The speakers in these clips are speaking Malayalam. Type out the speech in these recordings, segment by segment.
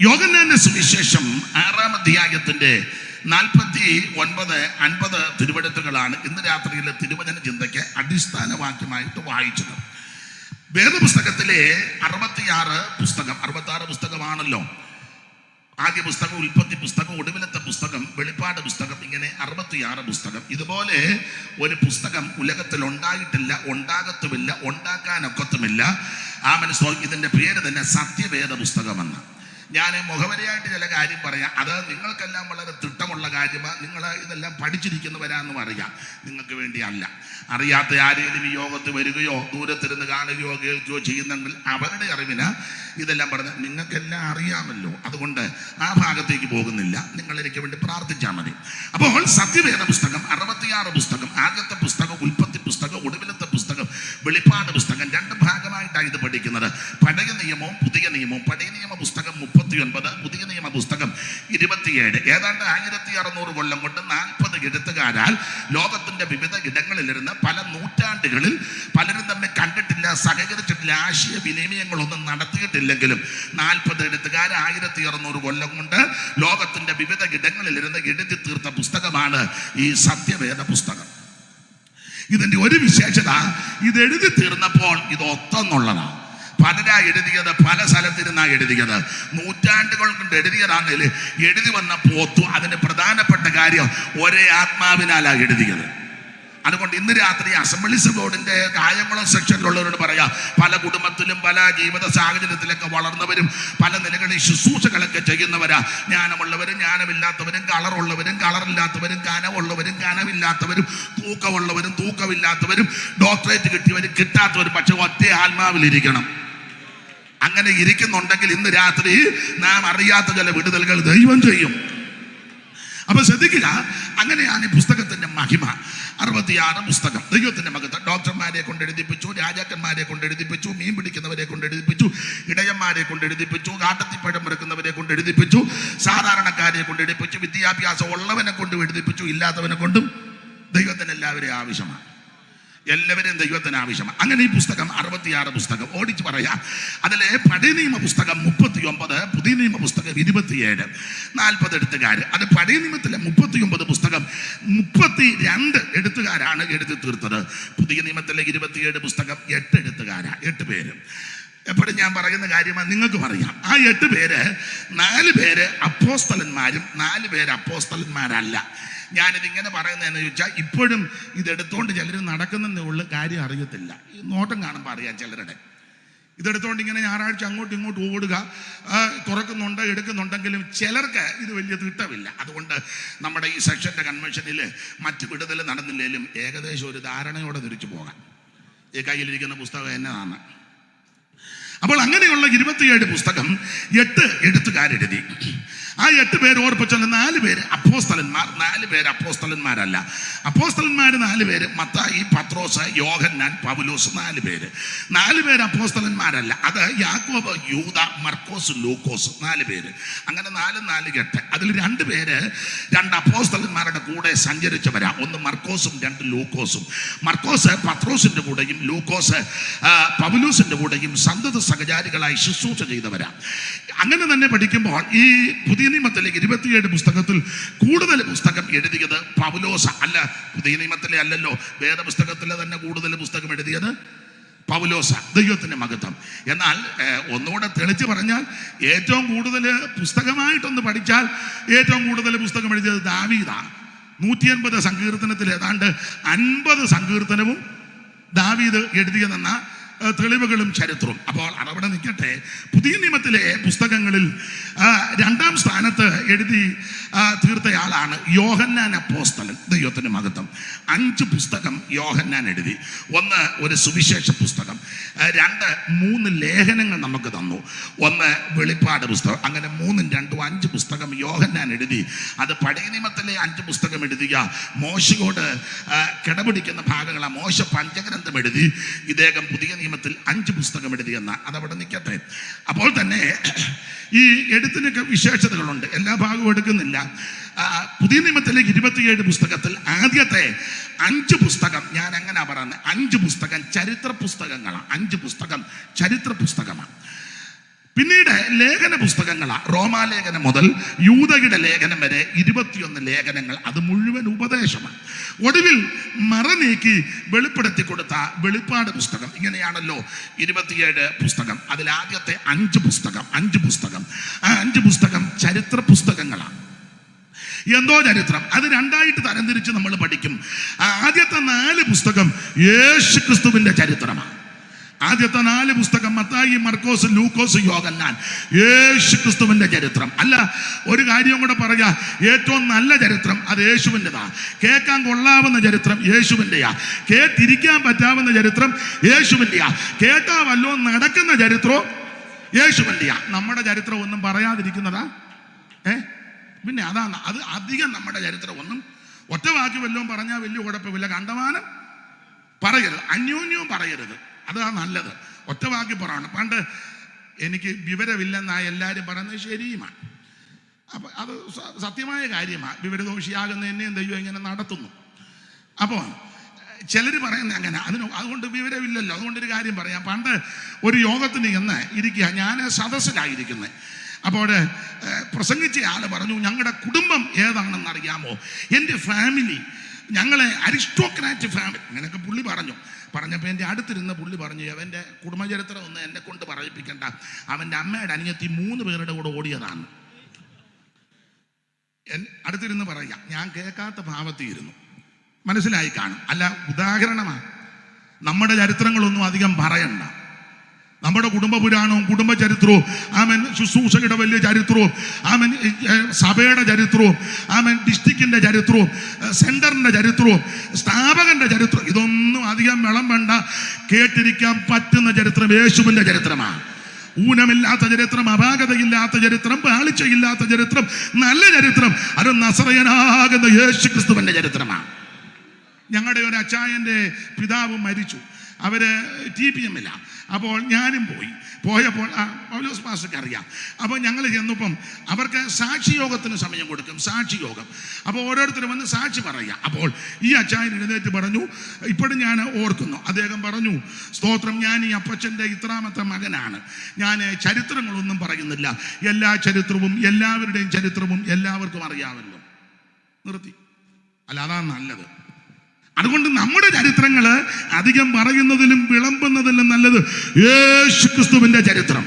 യോഹന്നാന്റെ സുവിശേഷം 6-ാം അധ്യായത്തിന്റെ 49-50 തിരുവെഴുത്തുകളാണ് ഇന്ന് രാത്രിയിലെ തിരുവചന ചിന്തയ്ക്ക് അടിസ്ഥാന വാക്യമായിട്ട് വായിച്ചത്. വേദപുസ്തകത്തിലെ 66 പുസ്തകമാണല്ലോ. ആദ്യ പുസ്തകം, ഉൽപ്പത്തി പുസ്തകം, ഒടുവിലത്തെ പുസ്തകം, വെളിപ്പാട് പുസ്തകം, ഇങ്ങനെ 66 പുസ്തകം. ഇതുപോലെ ഒരു പുസ്തകം ഉലകത്തിൽ ഉണ്ടായിട്ടില്ല, ഉണ്ടാകത്തുമില്ല, ഉണ്ടാക്കാനൊക്കത്തുമില്ല. ഇതിന്റെ പേര് തന്നെ സത്യവേദ പുസ്തകമെന്ന്. ഞാൻ മുഖവരിയായിട്ട് ചില കാര്യം പറയാം. അത് നിങ്ങൾക്കെല്ലാം വളരെ തിട്ടമുള്ള കാര്യമാണ്. നിങ്ങൾ ഇതെല്ലാം പഠിച്ചിരിക്കുന്നവരാണെന്നും അറിയാം. നിങ്ങൾക്ക് വേണ്ടിയല്ല. അറിയാത്ത ആരെങ്കിലും ഈ യോഗത്ത് വരികയോ ദൂരത്തിരുന്ന് കാണുകയോ കേൾക്കുകയോ ചെയ്യുന്നെങ്കിൽ അവരുടെ അറിവിന് ഇതെല്ലാം പറഞ്ഞ് നിങ്ങൾക്കെല്ലാം അറിയാമല്ലോ. അതുകൊണ്ട് ആ ഭാഗത്തേക്ക് പോകുന്നില്ല. നിങ്ങൾ എനിക്ക് വേണ്ടി പ്രാർത്ഥിച്ചാൽ മതി. അപ്പോൾ സത്യവേദ പുസ്തകം 66 പുസ്തകം. ആദ്യത്തെ പുസ്തകം ഉൽപ്പത്തി പുസ്തകം, ഒടുവിലത്തെ പുസ്തകം വെളിപ്പാട് പുസ്തകം. 2 ഭാഗമായിട്ടാണ് ഇത് പഠിക്കുന്നത്. പഴയ നിയമവും പുതിയ നിയമവും. പഴയ നിയമ പുസ്തകം 39, പുതിയ നിയമ പുസ്തകം 27. ഏതാണ്ട് 1600 കൊല്ലം കൊണ്ട് 40 എഴുത്തുകാരാൽ ലോകത്തിന്റെ വിവിധ ഇടങ്ങളിലിരുന്ന് പല നൂറ്റാണ്ടുകളിൽ പലരും തമ്മിൽ കണ്ടിട്ടില്ല, സഹകരിച്ചിട്ടില്ല, ആശയവിനിമയങ്ങളൊന്നും നടത്തിയിട്ടില്ലെങ്കിലും 40 എഴുത്തുകാർ 1600 കൊല്ലം കൊണ്ട് ലോകത്തിന്റെ വിവിധ ഇടങ്ങളിലിരുന്ന് എഴുതി തീർത്ത പുസ്തകമാണ് ഈ സത്യവേദ പുസ്തകം. ഇതിന്റെ ഒരു വിശേഷത, ഇത് എഴുതി തീർന്നപ്പോൾ ഇത് ഒത്തെന്നുള്ളതാണ്. പലരാ എഴുതിയത്, പല സ്ഥലത്തിരുന്നാ എഴുതിയത്, നൂറ്റാണ്ടുകൾ കൊണ്ട് എഴുതിയതാണെങ്കിൽ എഴുതി വന്ന പോത്തു അതിന് പ്രധാനപ്പെട്ട കാര്യം ഒരേ ആത്മാവിനാലാ എഴുതിയത്. അതുകൊണ്ട് ഇന്ന് രാത്രി അസംബ്ലീസ് ബോർഡിന്റെ കായംകുളം സെക്ഷനിലുള്ളവരോട് പറയാം, പല കുടുംബത്തിലും പല ജീവിത സാഹചര്യത്തിലൊക്കെ വളർന്നവരും പല നിലകളിൽ ശുശ്രൂഷകളൊക്കെ ചെയ്യുന്നവരാ. ജ്ഞാനമുള്ളവരും ജ്ഞാനമില്ലാത്തവരും, കളറുള്ളവരും കളറില്ലാത്തവരും, കനവുള്ളവരും കനവില്ലാത്തവരും, തൂക്കമുള്ളവരും തൂക്കമില്ലാത്തവരും, ഡോക്ടറേറ്റ് കിട്ടിയവരും കിട്ടാത്തവരും, പക്ഷെ ഒറ്റ ആത്മാവിലിരിക്കണം. അങ്ങനെ ഇരിക്കുന്നുണ്ടെങ്കിൽ ഇന്ന് രാത്രി നാം അറിയാത്ത ചില വിടുതലുകൾ ദൈവം ചെയ്യും. അപ്പൊ ശ്രദ്ധിക്കുക, അങ്ങനെയാണ് ഈ പുസ്തകത്തിന്റെ മഹിമ. 66 പുസ്തകം ദൈവത്തിന്റെ മകത്വം. ഡോക്ടർമാരെ കൊണ്ട് എഴുതിപ്പിച്ചു, രാജാക്കന്മാരെ കൊണ്ട് എഴുതിപ്പിച്ചു, മീൻ പിടിക്കുന്നവരെ കൊണ്ട് എഴുതിപ്പിച്ചു, ഇടയന്മാരെ കൊണ്ട് എഴുതിപ്പിച്ചു, കാട്ടത്തിപ്പഴം വെറുക്കുന്നവരെ കൊണ്ട് എഴുതിപ്പിച്ചു, സാധാരണക്കാരെ കൊണ്ട് എഴുതിപ്പിച്ചു, വിദ്യാഭ്യാസം ഉള്ളവനെ കൊണ്ട് എഴുതിപ്പിച്ചു, ഇല്ലാത്തവനെ കൊണ്ടും. ദൈവത്തിന് എല്ലാവരെയും ആവശ്യമാണ്. എല്ലാവരെയും ദൈവത്തിന് ആവശ്യമാണ്. അങ്ങനെ ഈ പുസ്തകം 66 പുസ്തകം ഓടിച്ചു പറയാം. അതിലെ പഴയ നിയമ പുസ്തകം 39, പുതിയ നിയമ പുസ്തകം 27, 40 എഴുത്തുകാർ. അത് പഴയ നിയമത്തിലെ 39 പുസ്തകം 32 എഴുത്തുകാരാണ് എഴുതി തീർത്തത്. പുതിയ നിയമത്തിലെ 27 പുസ്തകം 8 എഴുത്തുകാരാ, 8 പേര്. എപ്പോഴും ഞാൻ പറയുന്ന കാര്യമാണ്, നിങ്ങൾക്ക് പറയാം. ആ 8 പേര് 4 പേര് അപ്പോസ്തലന്മാരും 4 പേര് അപ്പോസ്തലന്മാരല്ല. ഞാനിതിങ്ങനെ പറയുന്നതെന്ന് ചോദിച്ചാൽ, ഇപ്പോഴും ഇതെടുത്തോണ്ട് ചിലർ നടക്കുന്നതേ ഉള്ളു, കാര്യം അറിയത്തില്ല. ഈ നോട്ടം കാണുമ്പോൾ അറിയാം ചിലരുടെ. ഇതെടുത്തോണ്ട് ഇങ്ങനെ ഞായറാഴ്ച അങ്ങോട്ടും ഇങ്ങോട്ടും ഓടുക, തുറക്കുന്നുണ്ട് എടുക്കുന്നുണ്ടെങ്കിലും ചിലർക്ക് ഇത് വലിയ തിട്ടമില്ല. അതുകൊണ്ട് നമ്മുടെ ഈ സെക്ഷൻ്റെ കൺവെൻഷനിൽ മറ്റ് വിടുതൽ നടന്നില്ലെങ്കിലും ഏകദേശം ഒരു ധാരണയോടെ തിരിച്ചു പോകാം. ഈ കയ്യിലിരിക്കുന്ന പുസ്തകം എന്നതാണ്. അപ്പോൾ അങ്ങനെയുള്ള 27 പുസ്തകം 8 എഴുത്തുകാരെഴുതി. ആ 8 പേര് ഓർപ്പിച്ചാൽ 4 പേര് അപ്പോസ്തലന്മാർ, 4 പേര് അപ്പോസ്തലന്മാരല്ല. അപ്പോസ്തലന്മാർ 4 പേര്, മത്തായി, പത്രോസ്, യോഹന്നാൻ, പൗലോസ്. 4 പേര് അപ്പോസ്തലന്മാരല്ല. അത് യാക്കോബ്, യൂദ, മർക്കോസ്, ലൂക്കോസ്. 4 പേര്. അങ്ങനെ 4, 4, 8. അതിൽ 2 പേര് 2 അപ്പോസ്തലന്മാരുടെ കൂടെ സഞ്ചരിച്ചവരാ. ഒന്ന് മർക്കോസും 2 ലൂക്കോസും. മർക്കോസ് പത്രോസിന്റെ കൂടെയും ലൂക്കോസ് പൗലോസിന്റെ കൂടെയും സന്തത സഹചാരികളായി ശുശ്രൂഷ ചെയ്തവരാ. അങ്ങനെ തന്നെ പഠിക്കുമ്പോൾ ഈ പുതിയ നിയമത്തിലെ 27 പുസ്തകത്തിൽ കൂടുതൽ പുസ്തകം എഴുതിയത് പൗലോസ അല്ല. പുതിയ നിയമത്തിലെ അല്ലല്ലോ, വേദപുസ്തകത്തിലെ തന്നെ കൂടുതൽ പുസ്തകം എഴുതിയത് പൗലോസ. ദൈവത്തിന്റെ മഹത്വം. എന്നാൽ ഒന്നുകൂടെ തെളിച്ച് പറഞ്ഞാൽ, ഏറ്റവും കൂടുതൽ പുസ്തകമായിട്ടൊന്ന് പഠിച്ചാൽ ഏറ്റവും കൂടുതൽ പുസ്തകം എഴുതിയത് ദാവീദാ. 180 സങ്കീർത്തനത്തിൽ ഏതാണ്ട് 50 സങ്കീർത്തനവും ദാവീദ് എഴുതിയതെന്ന തെളിവുകളും ചരിത്രവും. അപ്പോൾ അതവിടെ നിൽക്കട്ടെ. പുതിയ നിയമത്തിലെ പുസ്തകങ്ങളിൽ 2ാം സ്ഥാനത്ത് എഴുതി തീർത്തയാളാണ് യോഹന്നാൻ അപ്പോസ്തലൻ. ദൈവത്തിന് മഹത്വം. 5 പുസ്തകം യോഹന്നാൻ എഴുതി. 1 ഒരു സുവിശേഷ പുസ്തകം, 2 3 ലേഖനങ്ങൾ നമുക്ക് തന്നു, 1 വെളിപ്പാട് പുസ്തകം. അങ്ങനെ 3ഉം 2ഉം 5 പുസ്തകം യോഹന്നാൻ എഴുതി. അത് പഴയ നിയമത്തിലെ 5 പുസ്തകം എഴുതിയ മോശയോട് കിടപിടിക്കുന്ന ഭാഗങ്ങളാണ്. മോശ പഞ്ചഗ്രന്ഥം എഴുതി, ഇദ്ദേഹം പുതിയ നിയമത്തിൽ 5 പുസ്തകം എഴുതിയെന്ന. അതവിടെ നിൽക്കട്ടെ. അപ്പോൾ തന്നെ ഈ എഴുത്തിനൊക്കെ വിശേഷതകളുണ്ട്, എല്ലാ ഭാഗവും എടുക്കുന്നില്ല. പുതിയ നിയമത്തിലെ 27 പുസ്തകത്തിൽ ആദ്യത്തെ 5 പുസ്തകം, ഞാൻ അങ്ങനെ പറയുന്നത്, 5 പുസ്തകം ചരിത്ര പുസ്തകങ്ങളാണ്. 5 പുസ്തകം ചരിത്ര പുസ്തകമാണ്. പിന്നീട് ലേഖന പുസ്തകങ്ങളാണ്. റോമാലേഖനം മുതൽ യൂദയുടെ ലേഖനം വരെ 21 ലേഖനങ്ങൾ. അത് മുഴുവൻ ഉപദേശമാണ്. ഒടുവിൽ മറ നീക്കി വെളിപ്പെടുത്തി കൊടുത്ത വെളിപ്പാട് പുസ്തകം. ഇങ്ങനെയാണല്ലോ 27 പുസ്തകം. അതിലാദ്യത്തെ 5 പുസ്തകം ആ 5 പുസ്തകം ചരിത്ര പുസ്തകങ്ങളാണ്. എന്തോ ചരിത്രം. അത് രണ്ടായിട്ട് തരംതിരിച്ച് നമ്മൾ പഠിക്കും. ആദ്യത്തെ 4 പുസ്തകം യേശു ക്രിസ്തുവിന്റെ ചരിത്രമാണ്. ആദ്യത്തെ 4 പുസ്തകം മത്തായി, മർക്കോസ്, ലൂക്കോസ്, യോഹന്നാൻ, യേശു ക്രിസ്തുവിന്റെ ചരിത്രം. അല്ല, ഒരു കാര്യം കൂടെ പറയാ, ഏറ്റവും നല്ല ചരിത്രം അത് യേശുവിൻ്റെതാ. കേൾക്കാൻ കൊള്ളാവുന്ന ചരിത്രം യേശുവിൻ്റെയാ. കേട്ടിരിക്കാൻ പറ്റാവുന്ന ചരിത്രം യേശുവിൻ്റെയാ. കേട്ടാ വല്ലോ നടക്കുന്ന ചരിത്രവും യേശുവിൻ്റെയാ. നമ്മുടെ ചരിത്രം ഒന്നും പറയാതിരിക്കുന്നതാ. പിന്നെ അതാണ് അത്. അധികം നമ്മുടെ ചരിത്രം ഒന്നും ഒറ്റ വാക്കി വല്ലതും പറഞ്ഞാൽ വലിയ കുഴപ്പമില്ല. കണ്ടമാനം പറയരുത്, അന്യോന്യവും പറയരുത്. അതാ നല്ലത്. ഒറ്റ വാക്കി പറയണം. പണ്ട് എനിക്ക് വിവരമില്ലെന്നാണ് എല്ലാവരും പറയുന്നത് ശരിയുമാണ്. അപ്പം അത് സത്യമായ കാര്യമാണ്. വിവരദോഷിയാകുന്ന എന്നെയും ദൈവം ഇങ്ങനെ നടത്തുന്നു. അപ്പോൾ ചിലർ പറയുന്നത് അങ്ങനെ. അതുകൊണ്ട് വിവരമില്ലല്ലോ, അതുകൊണ്ടൊരു കാര്യം പറയാം. പണ്ട് ഒരു യോഗത്തിന് എന്ന് ഇരിക്കുക, ഞാൻ സദസ്സിലായിരിക്കുന്നത്. അപ്പോൾ പ്രസംഗിച്ച ആൾ പറഞ്ഞു, ഞങ്ങളുടെ കുടുംബം ഏതാണെന്ന് അറിയാമോ? എൻ്റെ ഫാമിലി, ഞങ്ങളെ അരിസ്റ്റോക്രാറ്റ് ഫാമിലി, അങ്ങനെയൊക്കെ പുള്ളി പറഞ്ഞപ്പോൾ എൻ്റെ അടുത്തിരുന്ന പുള്ളി പറഞ്ഞു, അവൻ്റെ കുടുംബചരിത്രം ഒന്നും എന്നെ കൊണ്ട് പറയിപ്പിക്കണ്ട, അവൻ്റെ അമ്മയുടെ അനിയത്തി 3 പേരുടെ കൂടെ ഓടിയതാണ്. അടുത്തിരുന്ന് പറയാം. ഞാൻ കേൾക്കാത്ത ഭാവത്തിയിരുന്നു. മനസ്സിലായി കാണും. അല്ല, ഉദാഹരണമാണ്. നമ്മുടെ ചരിത്രങ്ങളൊന്നും അധികം പറയണ്ട. നമ്മുടെ കുടുംബ പുരാണവും കുടുംബ ചരിത്രവും, ആമൻ ശുശ്രൂഷയുടെ വലിയ ചരിത്രവും, ആമൻ സഭയുടെ ചരിത്രവും, ആമൻ ഡിസ്ട്രിക്റ്റിൻ്റെ ചരിത്രവും, സെൻറ്ററിൻ്റെ ചരിത്രവും, സ്ഥാപകൻ്റെ ചരിത്രവും, ഇതൊന്നും അധികം വിളമ്പണ്ട. കേട്ടിരിക്കാൻ പറ്റുന്ന ചരിത്രം യേശുവിൻ്റെ ചരിത്രമാണ്. ഊനമില്ലാത്ത ചരിത്രം, അപാകതയില്ലാത്ത ചരിത്രം, പാളിച്ചയില്ലാത്ത ചരിത്രം, നല്ല ചരിത്രം. അത് നസറയനാകുന്ന യേശു ക്രിസ്തുവിൻ്റെ ചരിത്രമാണ്. ഞങ്ങളുടെ ഒരു അച്ചായൻ്റെ പിതാവ് മരിച്ചു. അവർ TPM-ല്ല. അപ്പോൾ ഞാനും പോയപ്പോൾ പൗലോസ് പാസ്റ്റർക്ക് അറിയാം. അപ്പോൾ ഞങ്ങൾ ചെന്നപ്പം അവർക്ക് സാക്ഷിയോഗത്തിന് സമയം കൊടുക്കും, സാക്ഷിയോഗം. അപ്പോൾ ഓരോരുത്തരും വന്ന് സാക്ഷി പറയുക. അപ്പോൾ ഈ അച്ചായൻ എഴുന്നേറ്റ് പറഞ്ഞു, ഇപ്പോഴും ഞാൻ ഓർക്കുന്നു, അദ്ദേഹം പറഞ്ഞു, സ്തോത്രം, ഞാൻ ഈ അപ്പച്ചൻ്റെ ഇത്രാമത്തെ മകനാണ്. ഞാൻ ചരിത്രങ്ങളൊന്നും പറയുന്നില്ല. എല്ലാ ചരിത്രവും, എല്ലാവരുടെയും ചരിത്രവും എല്ലാവർക്കും അറിയാമല്ലോ. നിർത്തി. അല്ല, അതാണ് നല്ലത്. അതുകൊണ്ട് നമ്മുടെ ചരിത്രങ്ങൾ അധികം പറയുന്നതിലും വിളമ്പുന്നതിലും നല്ലത് യേശു ക്രിസ്തുവിന്റെ ചരിത്രം.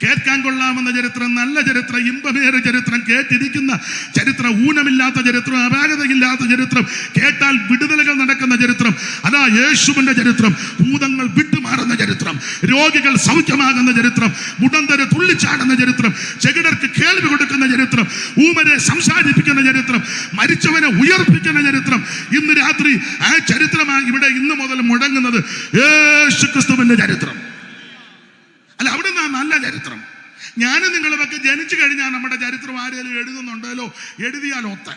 കേൾക്കാൻ കൊള്ളാവുന്ന ചരിത്രം, നല്ല ചരിത്രം, ഇമ്പമേറിയ ചരിത്രം, കേട്ടിരിക്കുന്ന ചരിത്രം, ഊനമില്ലാത്ത ചരിത്രം, അപാകതയില്ലാത്ത ചരിത്രം, കേട്ടാൽ വിടുതലുകൾ നടക്കുന്ന ചരിത്രം, അതാ യേശുവിന്റെ ചരിത്രം. ഭൂതങ്ങൾ വിട്ടുമാറുന്ന ചരിത്രം, രോഗികൾ സൗഖ്യമാകുന്ന ചരിത്രം, മുടന്തരെ തുള്ളിച്ചാടുന്ന ചരിത്രം, ചെകിടർക്ക് കേൾവി കൊടുക്കുന്ന ചരിത്രം, ഊമരെ സംസാരിപ്പിക്കുന്ന ചരിത്രം, മരിച്ചവനെ ഉയർപ്പിക്കുന്ന ചരിത്രം. ഇന്ന് രാത്രി ആ ചരിത്രമാണ് ഇവിടെ ഇന്ന് മുതൽ മുടങ്ങുന്നത്. യേശു ക്രിസ്തുവിന്റെ ചരിത്രം. അല്ല, അവിടെ നിന്നാ നല്ല ചരിത്രം. ഞാനും നിങ്ങളൊക്കെ ജനിച്ചു കഴിഞ്ഞാൽ നമ്മുടെ ചരിത്രം ആരെങ്കിലും എഴുതുന്നുണ്ടല്ലോ, എഴുതിയാൽ ഒത്ത.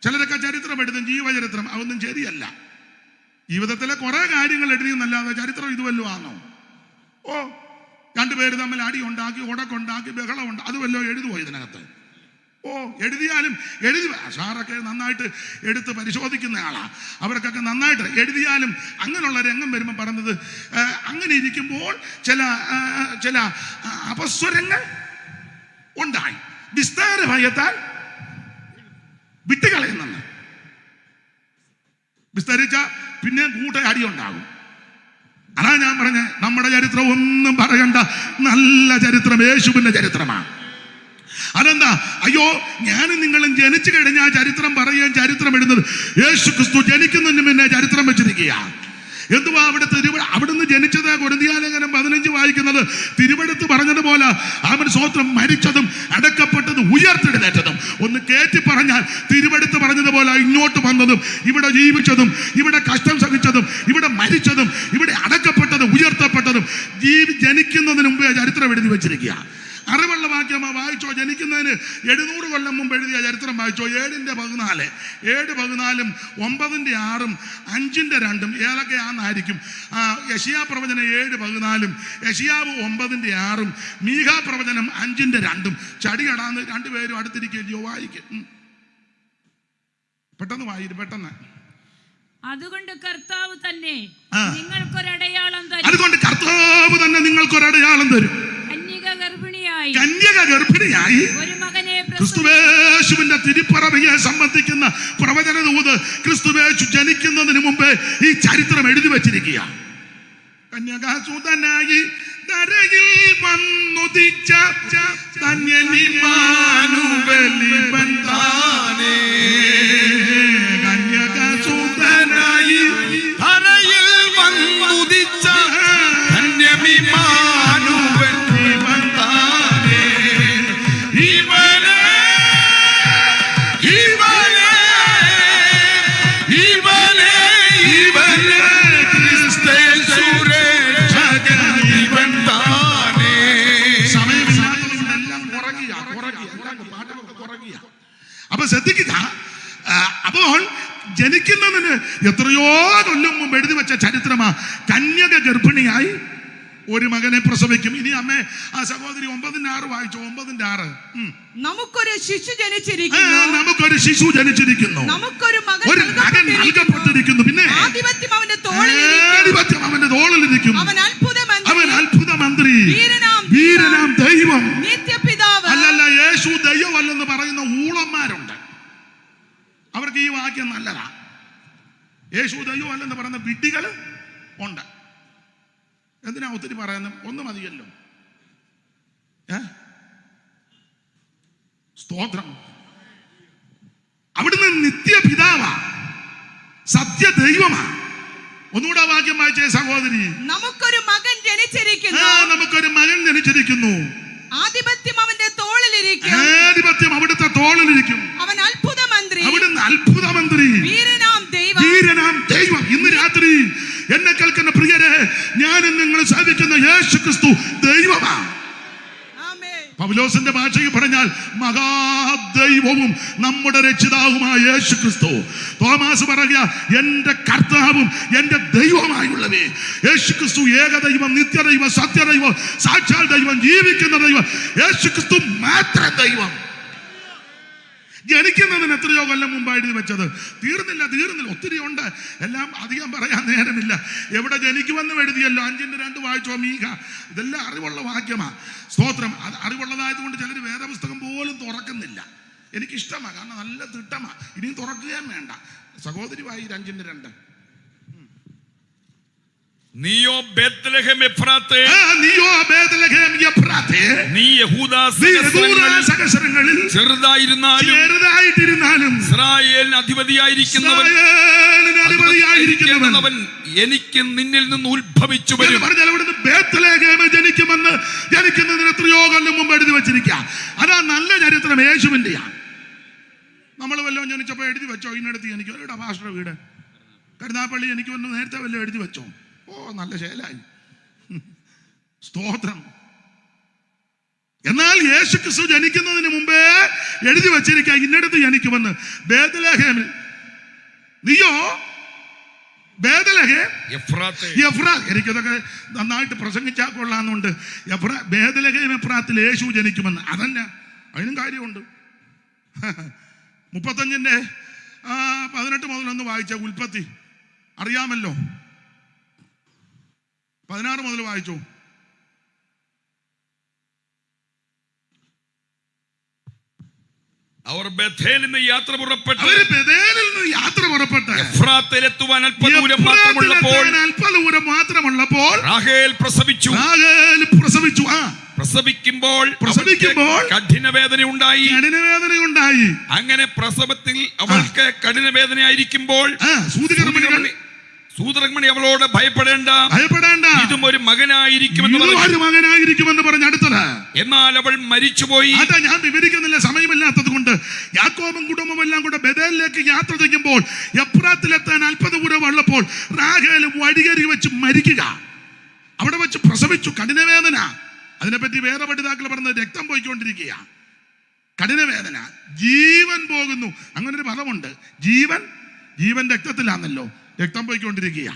ചിലരൊക്കെ ചരിത്രം എഴുതും, ജീവചരിത്രം. അതൊന്നും ശരിയല്ല. ജീവിതത്തിലെ കുറെ കാര്യങ്ങൾ എഴുതിയെന്നല്ലാതെ ചരിത്രം ഇതുവല്ലോ ആണോ? 2 പേര് തമ്മിൽ അടി ഉണ്ടാക്കി, ഉടക്കുണ്ടാക്കി, ബഹളം ഉണ്ടാക്കി, അത് വല്ലോ എഴുതുമോ ഇതിനകത്ത്? എഴുതിയാലും സാറൊക്കെ നന്നായിട്ട് എടുത്ത് പരിശോധിക്കുന്ന ആളാ. അവർക്കൊക്കെ നന്നായിട്ട് എഴുതിയാലും അങ്ങനെയുള്ള രംഗം വരുമ്പോൾ പറഞ്ഞത്, അങ്ങനെ ഇരിക്കുമ്പോൾ ചില അപസ്വരങ്ങൾ ഉണ്ടായി. വിസ്താര ഭയത്താൽ വിട്ടുകളയുന്നെന്ന്. വിസ്തരിച്ച പിന്നെ അടി ഉണ്ടാകും. അതാ ഞാൻ പറഞ്ഞ, നമ്മുടെ ചരിത്രം ഒന്നും പറയണ്ട. നല്ല ചരിത്രം യേശുവിന്റെ ചരിത്രമാണ്. അതെന്താ? അയ്യോ, ഞാനും നിങ്ങളും ജനിച്ചു കഴിഞ്ഞാൽ ചരിത്രം പറയുകയും ചരിത്രം എഴുതുന്നത്. യേശു ക്രിസ്തു ജനിക്കുന്നതിന് മുന്നേ ചരിത്രം വെച്ചിരിക്കുക. എന്തുവാ അവിടുന്ന് ജനിച്ചത്? കൊരിന്ത്യലേഖനം 15 വായിക്കുന്നത് തിരുവെടുത്ത് പറഞ്ഞതുപോലെ അവൻ സ്വന്തം മരിച്ചതും അടക്കപ്പെട്ടതും ഉയർത്തെഴുന്നേറ്റതും. ഒന്ന് കേറ്റി പറഞ്ഞാൽ തിരുവെടുത്ത് പറഞ്ഞതുപോലെ ഇങ്ങോട്ട് വന്നതും ഇവിടെ ജീവിച്ചതും ഇവിടെ കഷ്ടം സഹിച്ചതും ഇവിടെ മരിച്ചതും ഇവിടെ അടക്കപ്പെട്ടതും ഉയർത്തപ്പെട്ടതും ജനിക്കുന്നതിന് മുമ്പേ ചരിത്രം എഴുതി വെച്ചിരിക്കുക. അറിവുള്ള വാക്യം വായിച്ചോ. ജനിക്കുന്നതിന് 700 കൊല്ലം മുമ്പ് എഴുതിയ ചരിത്രം വായിച്ചോ. 7:14, 7:14, 9:6, 5:2 ഏതൊക്കെയാണെന്നായിരിക്കും. യെശയ്യാ പ്രവചനം 7:14, യെശയ്യാവ് 9:6, മീഖാ പ്രവചനം 5:2. ചടികടാന്ന് 2 പേരും അടുത്തിരിക്കുകയോ വായിക്കും. പെട്ടെന്ന് വായിക്കും, പെട്ടെന്ന്. അതുകൊണ്ട് കർത്താവ് തന്നെ നിങ്ങൾക്കൊരടയാളം തരും. അതുകൊണ്ട് കർത്താവ് തന്നെ നിങ്ങൾക്കൊരടയാളം തരും. ഗർഭിണിയായി ഒരു മകനെ ക്രിസ്തുവേശുവിന്റെ തിരുപ്പറവിയെ സംബന്ധിക്കുന്ന പ്രവചന ദൂത് ക്രിസ്തുവേശു ജനിക്കുന്നതിന് മുമ്പേ ഈ ചരിത്രം എഴുതി വച്ചിരിക്കുക. കന്യകാസുതനായി ധരയിൽ വന്നുദിച്ച കന്യകാസുതനായി ധരയിൽ വന്നുദിച്ച അപ്പൊ ശ്രദ്ധിക്കുക. അപ്പോൾ ജനിക്കുന്നതിന് എത്രയോ കൊല്ലം മുമ്പ് എഴുതി വെച്ച ചരിത്രമാ. കന്യക ഗർഭിണിയായി ഒരു മകനെ പ്രസവിക്കും. ഇനി അമ്മേ ആ സഹോദരി 9:6 വായിച്ചു. 9:6 നമുക്കൊരു ശിശു ജനിച്ചിരിക്കുന്നു, നമുക്കൊരു ശിശു ജനിച്ചിരിക്കുന്നു, നമുക്കൊരു മകൻ നൽകപ്പെട്ടിരിക്കുന്നു. പിന്നെ ആധിപത്യം അവന്റെ തോളിലിരിക്കും. അവൻ അത്ഭുതമന്ത്രി, വീരനാം ദൈവം, നിത്യപിതാവ്. അല്ലല്ല, യേശു ദൈവമല്ലെന്ന് പറയുന്ന ഊളന്മാരുണ്ട്. അവർക്ക് ഈ വാക്യം നല്ലതാ. യേശു ദൈവമല്ലെന്ന് പറയുന്ന വിഡ്ഢികൾ ഉണ്ട്. എന്തിനാ ഒത്തിരി പറയുന്നത്? ഒന്നും മതിയല്ലോ. സ്തോത്രം. അവിടുന്ന് നിത്യപിതാവാ, സത്യ ദൈവമാ. ഒന്നുകൂടെ വാക്യം വായിച്ചേ സഹോദരി. നമുക്കൊരു മകൻ ജനിച്ചിരിക്കുന്നു, നമുക്കൊരു മകൻ ജനിച്ചിരിക്കുന്നു, ആധിപത്യം അവന്റെ തോളിലിരിക്കും, ആധിപത്യം അവിടുത്തെ തോളിലിരിക്കും. അവൻ അത്ഭുതമന്ത്രി, അവിടുന്ന് അത്ഭുതമന്ത്രി, വീരനാം ദൈവം. ഇന്ന് രാത്രി എന്നെ കേൾക്കുന്ന പ്രിയരെ, ഞാൻ നിങ്ങൾ സേവിക്കുന്ന യേശു ക്രിസ്തു ദൈവമാണ്. പൗലോസിന്റെ ഭാഷയിൽ പറഞ്ഞാൽ മഹാദൈവവും നമ്മുടെ രക്ഷിതാവുമായ യേശു ക്രിസ്തു. തോമാസ് പറയുക, എന്റെ കർത്താവും എന്റെ ദൈവമായുള്ളവേ. യേശു ക്രിസ്തു ഏകദൈവം, നിത്യദൈവം, സത്യദൈവം, സാക്ഷാൽ ദൈവം, ജീവിക്കുന്ന ദൈവം. യേശു ക്രിസ്തു മാത്രം ദൈവം. ജനിക്കുന്നതിന് എത്രയോ കൊല്ലം മുമ്പ് എഴുതി വെച്ചത്. തീർന്നില്ല. ഒത്തിരി ഉണ്ട്. എല്ലാം അധികം പറയാൻ നേരമില്ല. എവിടെ ജനിക്കുമെന്നും എഴുതിയല്ലോ. 5:2 വായിച്ചോ മീക. ഇതെല്ലാം അറിവുള്ള വാക്യമാ. സ്തോത്രം. അത് അറിവുള്ളതായതുകൊണ്ട് ചിലർ വേറെ പുസ്തകം പോലും തുറക്കുന്നില്ല. എനിക്കിഷ്ടമാണ്, കാരണം നല്ല തിട്ടമാണ്. ഇനിയും തുറക്കുകയും വേണ്ട. സഹോദരി വായി 5:2. നീയോ ബേത്ലഹേം എഫ്രാത്തേ, നീ യഹൂദാ സഹസ്രങ്ങളിൽ ചെറുതായിട്ടിരുന്നാലും ഇസ്രായേലിന് അധിപതിയായിരിക്കുന്നവൻ എനിക്ക് നിന്നിൽ നിന്ന് ഉത്ഭവിച്ചു വരും. ജനിക്കുന്നതിന് എത്രയോ കൊല്ലം മുമ്പ് എഴുതി വെച്ചിരിക്കുക. അതാ നല്ല ചരിത്രം യേശുവിന്റെയാ. നമ്മൾ വല്ലതും ജനിച്ചപ്പോ എഴുതി വെച്ചോ, ഇന്നടുത്ത് എനിക്ക് എവിടെ പാസ്റ്റർ വീട് കരുനാപ്പള്ളി എനിക്ക് വന്ന് നേരത്തെ വല്ലതും എഴുതി വെച്ചോ? ഓ, നല്ല ശേലായി. സ്തോത്രം. എന്നാൽ യേശു ക്രിസ്തു ജനിക്കുന്നതിന് മുമ്പേ എഴുതി വച്ചിരിക്കുക, ഇന്നടുത്ത് ജനിക്കുമെന്ന്. ബേത്ലഹേമിൽ നീയോ ബേത്ലഹേം എഫ്രാത്ത്. എനിക്കതൊക്കെ നന്നായിട്ട് പ്രസംഗിച്ചാൽ കൊള്ളാന്നുണ്ട്. ബേത്ലഹേം എഫ്രാത്തിൽ യേശു ജനിക്കുമെന്ന്. അതന്നെ, അതിനും കാര്യമുണ്ട്. 35:18 മുതൽ വായിച്ച ഉൽപ്പത്തി അറിയാമല്ലോ. 16 മുതൽ വായിച്ചു. അവർ ബേഥേലിൽ നിന്ന് യാത്ര പുറപ്പെട്ടു എഫ്രാത്തിലെത്തുവാൻ അല്പദൂരം മാത്രമുള്ളപ്പോൾ റാഹേൽ പ്രസവിച്ചു. പ്രസവിക്കുമ്പോൾ കഠിനവേദന ഉണ്ടായി. അങ്ങനെ പ്രസവത്തിൽ അവൾക്ക് കഠിനവേദനയായിരിക്കുമ്പോൾ സൂതകർമ്മണി അവളോട് ഭയപ്പെടേണ്ട, ഇതും ഒരു മകനായിരിക്കുമെന്ന് പറഞ്ഞു. അടുത്തത്, എന്നാൽ അവൾ മരിച്ചുപോയി. അതാ ഞാൻ വിവരിക്കുന്നില്ല, സമയമില്ലാത്തത് കൊണ്ട്. യാക്കോബും കുടുംബം എല്ലാം കൂടെ ബേഥേലിലേക്ക് യാത്ര ചെയ്യുമ്പോൾ എഫ്രാത്തിലെത്താൻ അല്പദൂരം ഉള്ളപ്പോൾ റാഹേൽ വഴിയരികെ വെച്ച് മരിക്കുക. അവിടെ വെച്ച് പ്രസവിച്ചു. കഠിനവേദന. അതിനെപ്പറ്റി വേറെ പഠിതാക്കൾ പറഞ്ഞത് രക്തം പോയിക്കൊണ്ടിരിക്കുക. കഠിനവേദന, ജീവൻ പോകുന്നു. അങ്ങനൊരു പദമുണ്ട്. ജീവൻ രക്തത്തിലാണല്ലോ. രക്തം പോയിക്കൊണ്ടിരിക്കുക.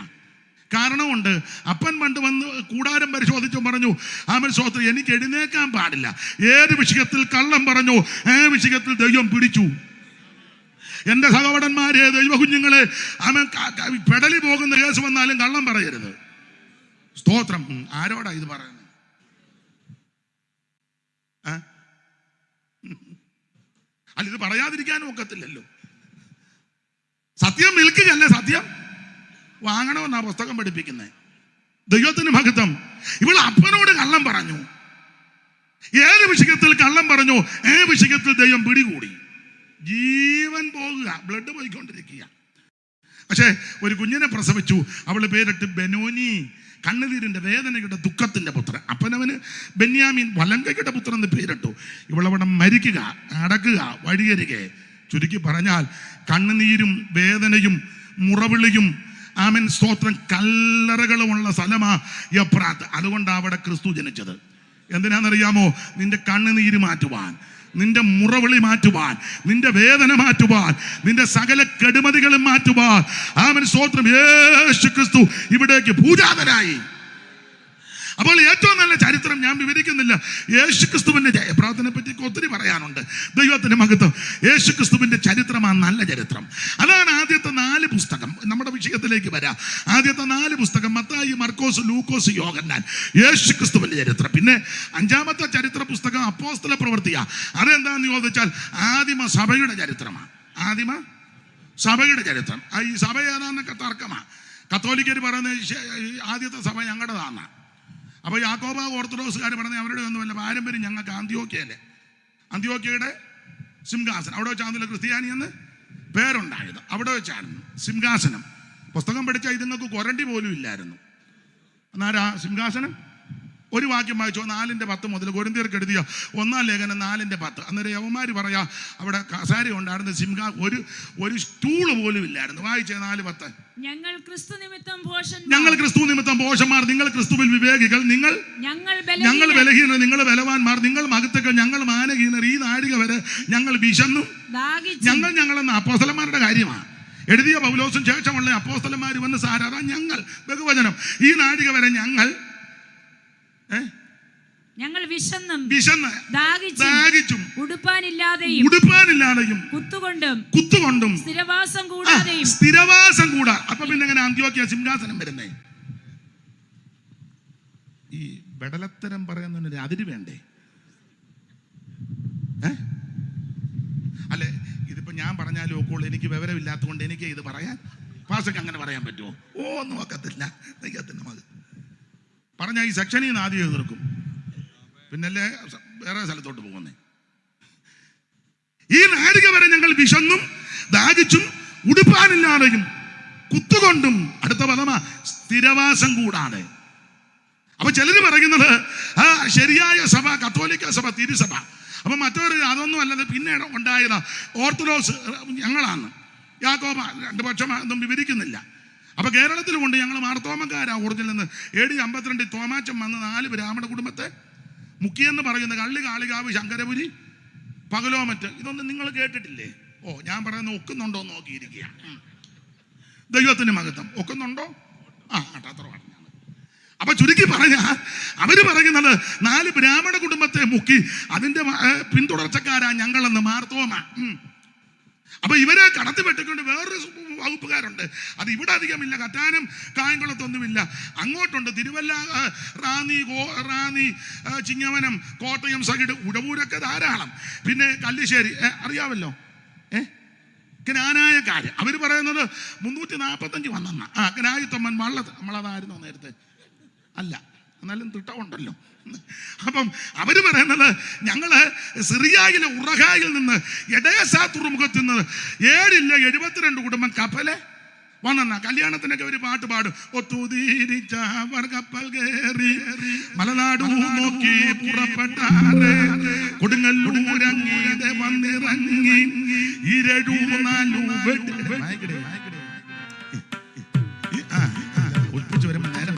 കാരണമുണ്ട്. അപ്പൻ പണ്ട് വന്ന് കൂടാരം പരിശോധിച്ചു പറഞ്ഞു, ആമൻ സ്തോത്രം, എനിക്ക് എഴുന്നേക്കാൻ പാടില്ല. ഏത് വിഷയത്തിൽ കള്ളം പറഞ്ഞു, ആ വിഷയത്തിൽ ദൈവം പിടിച്ചു. എൻ്റെ സഹോദരന്മാരെ, ദൈവ കുഞ്ഞുങ്ങളെ, ആമൻ പെടലി പോകുന്ന കേസ് വന്നാലും കള്ളം പറയരുത്. സ്തോത്രം. ആരോടാ ഇത് പറയുന്നത്? അല്ല, ഇത് പറയാതിരിക്കാനും ഒക്കത്തില്ലല്ലോ. സത്യം വിൽക്കുകയല്ല, സത്യം വാങ്ങണമെന്നാ പുസ്തകം പഠിപ്പിക്കുന്നത്. ദൈവത്തിന് മഹത്വം. ഇവൾ അപ്പനോട് കള്ളം പറഞ്ഞു. ഏത് വിഷയത്തിൽ കള്ളം പറഞ്ഞു? വിഷയത്തിൽ ദൈവം പിടികൂടി. ജീവൻ പോകുക, ബ്ലഡ് പോയിക്കൊണ്ടിരിക്കുക. പക്ഷേ ഒരു കുഞ്ഞിനെ പ്രസവിച്ചു. അവള് പേരിട്ട് ബെനോനി, കണ്ണുനീരിന്റെ വേദനയുടെ ദുഃഖത്തിന്റെ പുത്രൻ. അപ്പനവന് ബെന്യാമീൻ, വലങ്കയുടെ പുത്രൻ എന്ന് പേരിട്ടു. ഇവളവിടെ മരിക്കുക, അടക്കുക, വഴിയരികെ. ചുരുക്കി പറഞ്ഞാൽ കണ്ണുനീരും വേദനയും മുറവിളിയും ആമേൻ സ്തോത്രം കല്ലറകളുമുള്ള സ്ഥലമാ എഫ്രാത്ത്. അതുകൊണ്ടാണ് അവിടെ ക്രിസ്തു ജനിച്ചത്. എന്തിനാണെന്നറിയാമോ? നിന്റെ കണ്ണുനീര് മാറ്റുവാൻ, നിന്റെ മുറവിളി മാറ്റുവാൻ, നിന്റെ വേദന മാറ്റുവാൻ, നിന്റെ സകല കെടുമതികളും മാറ്റുവാൻ ആമേൻ സ്തോത്രം യേശു ക്രിസ്തു ഇവിടേക്ക് പൂജാതനായി. അപ്പോൾ ഏറ്റവും നല്ല ചരിത്രം ഞാൻ വിവരിക്കുന്നില്ല. യേശു ക്രിസ്തുവിന്റെ ജയപ്രാർത്ഥനയെ പറ്റി ഒത്തിരി പറയാനുണ്ട്. ദൈവത്തിന്റെ മഹത്വം. യേശു ക്രിസ്തുവിന്റെ ചരിത്രമാണ് നല്ല ചരിത്രം. അതാണ് ആദ്യത്തെ 4 പുസ്തകം. നമ്മുടെ വിഷയത്തിലേക്ക് വരാം. ആദ്യത്തെ 4 പുസ്തകം മത്തായി, മർക്കോസ്, ലൂക്കോസ്, യോഹന്നാൻ. യേശു ക്രിസ്തുവിന്റെ ചരിത്രം. പിന്നെ 5-ാമത്തെ ചരിത്ര പുസ്തകം അപ്പോസ്തല പ്രവൃത്തിയാണ്. അതെന്താന്ന് ചോദിച്ചാൽ ആദിമ സഭയുടെ ചരിത്രമാണ്. ആദിമ സഭയുടെ ചരിത്രം. ഈ സഭ ഏതാന്നൊക്കെ തർക്കമാണ്. കത്തോലിക്കർ പറയുന്നത് ആദ്യത്തെ സഭ ഞങ്ങളുടേതാണ്. അപ്പോൾ യാക്കോബ ഓർത്തഡോക്സുകാർ പറഞ്ഞ അവരുടെ ഒന്നുമല്ല, പാരമ്പര്യം ഞങ്ങൾക്ക് അന്ത്യോക്യയല്ലേ, അന്ത്യോക്യയുടെ സിംഹാസനം. അവിടെ വെച്ചാണല്ലോ ക്രിസ്ത്യാനി എന്ന് പേരുണ്ടായത്. അവിടെ വെച്ചായിരുന്നു സിംഹാസനം. പുസ്തകം പഠിച്ചാൽ ഇതുങ്ങൾക്ക് കൊരണ്ടി പോലും ഇല്ലായിരുന്നു. എന്നാലാ സിംഹാസനം? ഒരു വാക്യം വായിച്ചോ, 4:10 മുതൽ കൊരിന്ത്യർക്ക് എഴുതിയ 1-ാം ലേഖനം 4:10. അന്നേരം യവന്മാർ പറയാ അവിടെ കസാര ഉണ്ടായിരുന്നു, ഒരു സ്റ്റൂള് പോലും ഇല്ലായിരുന്നു. വായിച്ചേ 4:10. ഞങ്ങൾ ക്രിസ്തു നിമിത്തം ഭോഷന്മാർ, നിങ്ങൾ ക്രിസ്തുവിൽ വിവേകികൾ, ഞങ്ങൾ ബലഹീനർ, നിങ്ങൾ ബലവാന്മാർ, നിങ്ങൾ മഹത്തുക്കൾ, ഞങ്ങൾ മാനഹീനർ. ഈ നാഴിക വരെ ഞങ്ങൾ വിശന്നും ഞങ്ങളെന്ന അപ്പോസ്തലന്മാരുടെ കാര്യമാണ് എഴുതിയ പൗലോസും ശേഷമുള്ള അപ്പോസ്തലന്മാർ വന്ന് സാരാ ഞങ്ങൾ ബഹുവചനം. ഈ നാഴിക വരെ ഞങ്ങൾ വിശന്ന് ദാഹിച്ചും ഉടുപ്പാനില്ലാതെയും കുത്തുകൊണ്ടും സ്ഥിരവാസം കൂടാ. അപ്പൊ പിന്നെ എങ്ങനെ അന്ത്യോക്യ സിംഹാസനം വരുന്നേ? ഈ ബടലത്തരം പറയുന്നതിന് അതിര് വേണ്ടേ? അല്ലെ, ഇതിപ്പോ ഞാൻ പറഞ്ഞാലും ഒക്കുള്ളൂ. എനിക്ക് വിവരമില്ലാത്തതുകൊണ്ട് എനിക്ക് ഇത് പറയാൻ, പാസ്റ്റർക്ക് അങ്ങനെ പറയാൻ പറ്റുമോ? ഒന്നും ഒക്കത്തില്ല. പറഞ്ഞാൽ ഈ സെക്ഷനിൽ നിന്ന് ആദ്യം എതിർക്കും, പിന്നല്ലേ വേറെ സ്ഥലത്തോട്ട് പോകുന്നേ. ഈ നാഴിക വരെ ഞങ്ങൾ വിശന്നും ദാഹിച്ചും ഉടുപ്പാനില്ലാതെയും കുത്തുകൊണ്ടും, അടുത്ത പദമാ സ്ഥിരവാസം കൂടാതെ. അപ്പൊ ചിലര് പറയുന്നത് ശരിയായ സഭ കത്തോലിക്ക സഭ, തിരുസഭ. അപ്പൊ മറ്റൊരു അതൊന്നും അല്ലത് പിന്നെ ഉണ്ടായത് ഓർത്തഡോക്സ് ഞങ്ങളാണ്. യാക്കോബ 2 പക്ഷം ഒന്നും വിവരിക്കുന്നില്ല. അപ്പൊ കേരളത്തിൽ കൊണ്ട് ഞങ്ങൾ മാർത്തോമക്കാരാ ഒറിജിനൽ നിന്ന്. AD 52 തോമാച്ചൻ വന്ന് 4 ബ്രാഹ്മണ കുടുംബത്തെ മുക്കിയെന്ന് പറയുന്ന കള്ളി, കാളികാവ്, ശങ്കരപുരി, പകലോമറ്റ്. ഇതൊന്നും നിങ്ങൾ കേട്ടിട്ടില്ലേ? ഞാൻ പറയുന്നത് ഒക്കുന്നുണ്ടോ എന്ന് നോക്കിയിരിക്കുക. ദൈവത്തിന് മഹത്വം. ഒക്കുന്നുണ്ടോ? അത്ര പറഞ്ഞു. അപ്പൊ ചുരുക്കി പറഞ്ഞാൽ അവര് പറയുന്നത് 4 ബ്രാഹ്മണ കുടുംബത്തെ മുക്കി അതിന്റെ പിന്തുടർച്ചക്കാരാ ഞങ്ങളെന്ന് മാർത്തോമ. അപ്പൊ ഇവരെ കടത്തി വെട്ടിക്കൊണ്ട് വേറൊരു വകുപ്പുകാരുണ്ട്. അത് ഇവിടെ അധികമില്ല, കറ്റാനം കായംകുളത്തൊന്നുമില്ല. അങ്ങോട്ടുണ്ട് തിരുവല്ല, റാന്നി, ചിങ്ങവനം, കോട്ടയം സൈഡ്, ഉടവൂരൊക്കെ ധാരാളം. പിന്നെ കല്ലിശ്ശേരി അറിയാമല്ലോ, ജ്ഞാനായക്കാര്. അവര് പറയുന്നത് 345 വന്നെന്ന. ജ്ഞായിത്തൊമ്മൻ വള്ളത് നമ്മളതായിരുന്നോ നേരത്തെ? അല്ല, എന്നാലും തിട്ടമുണ്ടല്ലോ. അപ്പം അവര് പറയുന്നത് ഞങ്ങള് സിറിയയിലെ ഉറഹായിൽ നിന്ന് എഡേസാ തുറമുഖത്ത് നിന്ന് 72 കുടുംബം കപ്പല് വന്നെന്ന. കല്യാണത്തിനൊക്കെ ഒരു പാട്ട് പാടും. ഒത്തുതീരിച്ചവർ കപ്പൽ കയറി മലനാടു നോക്കി പുറപ്പെട്ടാറ്, കൊടുങ്ങല്ലൂരങ്ങീതെ വന്നിറങ്ങി ഒളിപ്പിച്ചു വരുമ്പോ നേരം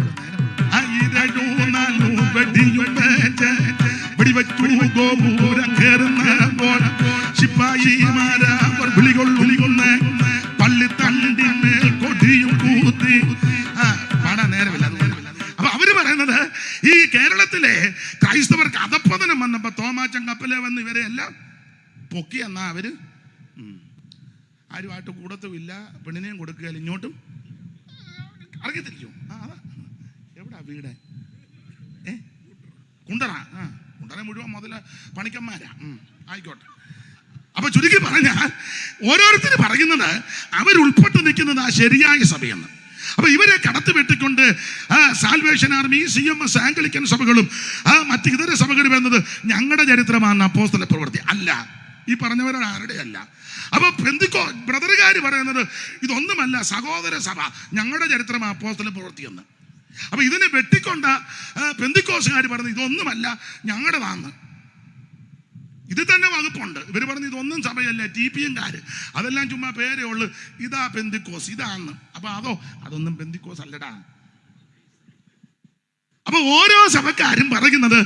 ശിപ്പായിമാരവർ വിളികൊള്ളുന്ന പള്ളിത്തണ്ടിന്മേൽ കൊടിയും കൂത്തി പാടാൻ നേരമില്ല. അപ്പൊ അവര് പറയുന്നത് ഈ കേരളത്തിലെ ക്രൈസ്തവർക്ക് അധപ്പതനം വന്നപ്പോ തോമാച്ചൻ കപ്പലെ വന്ന് ഇവരെ എല്ലാം പൊക്കി എന്നാ അവര് ആരുമായിട്ട് കൂടത്തുമില്ല, പെണ്ണിനെയും കൊടുക്കുകയല്ല, ഇങ്ങോട്ടും അറിയത്തിരിക്കും. എവിടാ വീട്? കുണ്ടറ. ഉടനെ മുഴുവൻ മുതല് പണിക്കന്മാരാ. ആയിക്കോട്ടെ. അപ്പൊ ചുരുക്കി പറഞ്ഞാൽ ഓരോരുത്തർ പറയുന്നത് അവരുൾപ്പെട്ട് നിൽക്കുന്നത് ആ ശരിയായ സഭയെന്ന്. അപ്പൊ ഇവരെ കടത്തി വെട്ടിക്കൊണ്ട് സാൽവേഷൻ ആർമി, CMS, ആംഗ്ലിക്കൻ സഭകളും മറ്റ് ഇതര സഭകളും എന്നത് ഞങ്ങളുടെ ചരിത്രമാണ് അപ്പോസ്തല പ്രവൃത്തി അല്ല. ഈ പറഞ്ഞവരുടെ ആരുടെ അല്ല. അപ്പൊ ബ്രദറുകാര് പറയുന്നത് ഇതൊന്നുമല്ല, സഹോദര സഭ ഞങ്ങളുടെ ചരിത്രമാണ് അപ്പോസ്തല പ്രവൃത്തി എന്ന്. അപ്പൊ ഇതിനെ വെട്ടിക്കൊണ്ട പെന്തിക്കോസുകാർ പറയുന്നത് ഇതൊന്നുമല്ല ഞങ്ങളുടേതാന്ന്. ഇത് തന്നെ വകുപ്പുണ്ട്. ഇവർ പറഞ്ഞു ഇതൊന്നും സഭയല്ല, TPMകാര് അതെല്ലാം ചുമ്മാ പേരേ ഉള്ളു, ഇതാ പെന്തിക്കോസ് ഇതാന്ന്. അപ്പൊ അതൊന്നും പെന്തിക്കോസ് അല്ലടാ. അപ്പൊ ഓരോ സഭക്കാരും പറയുന്നത്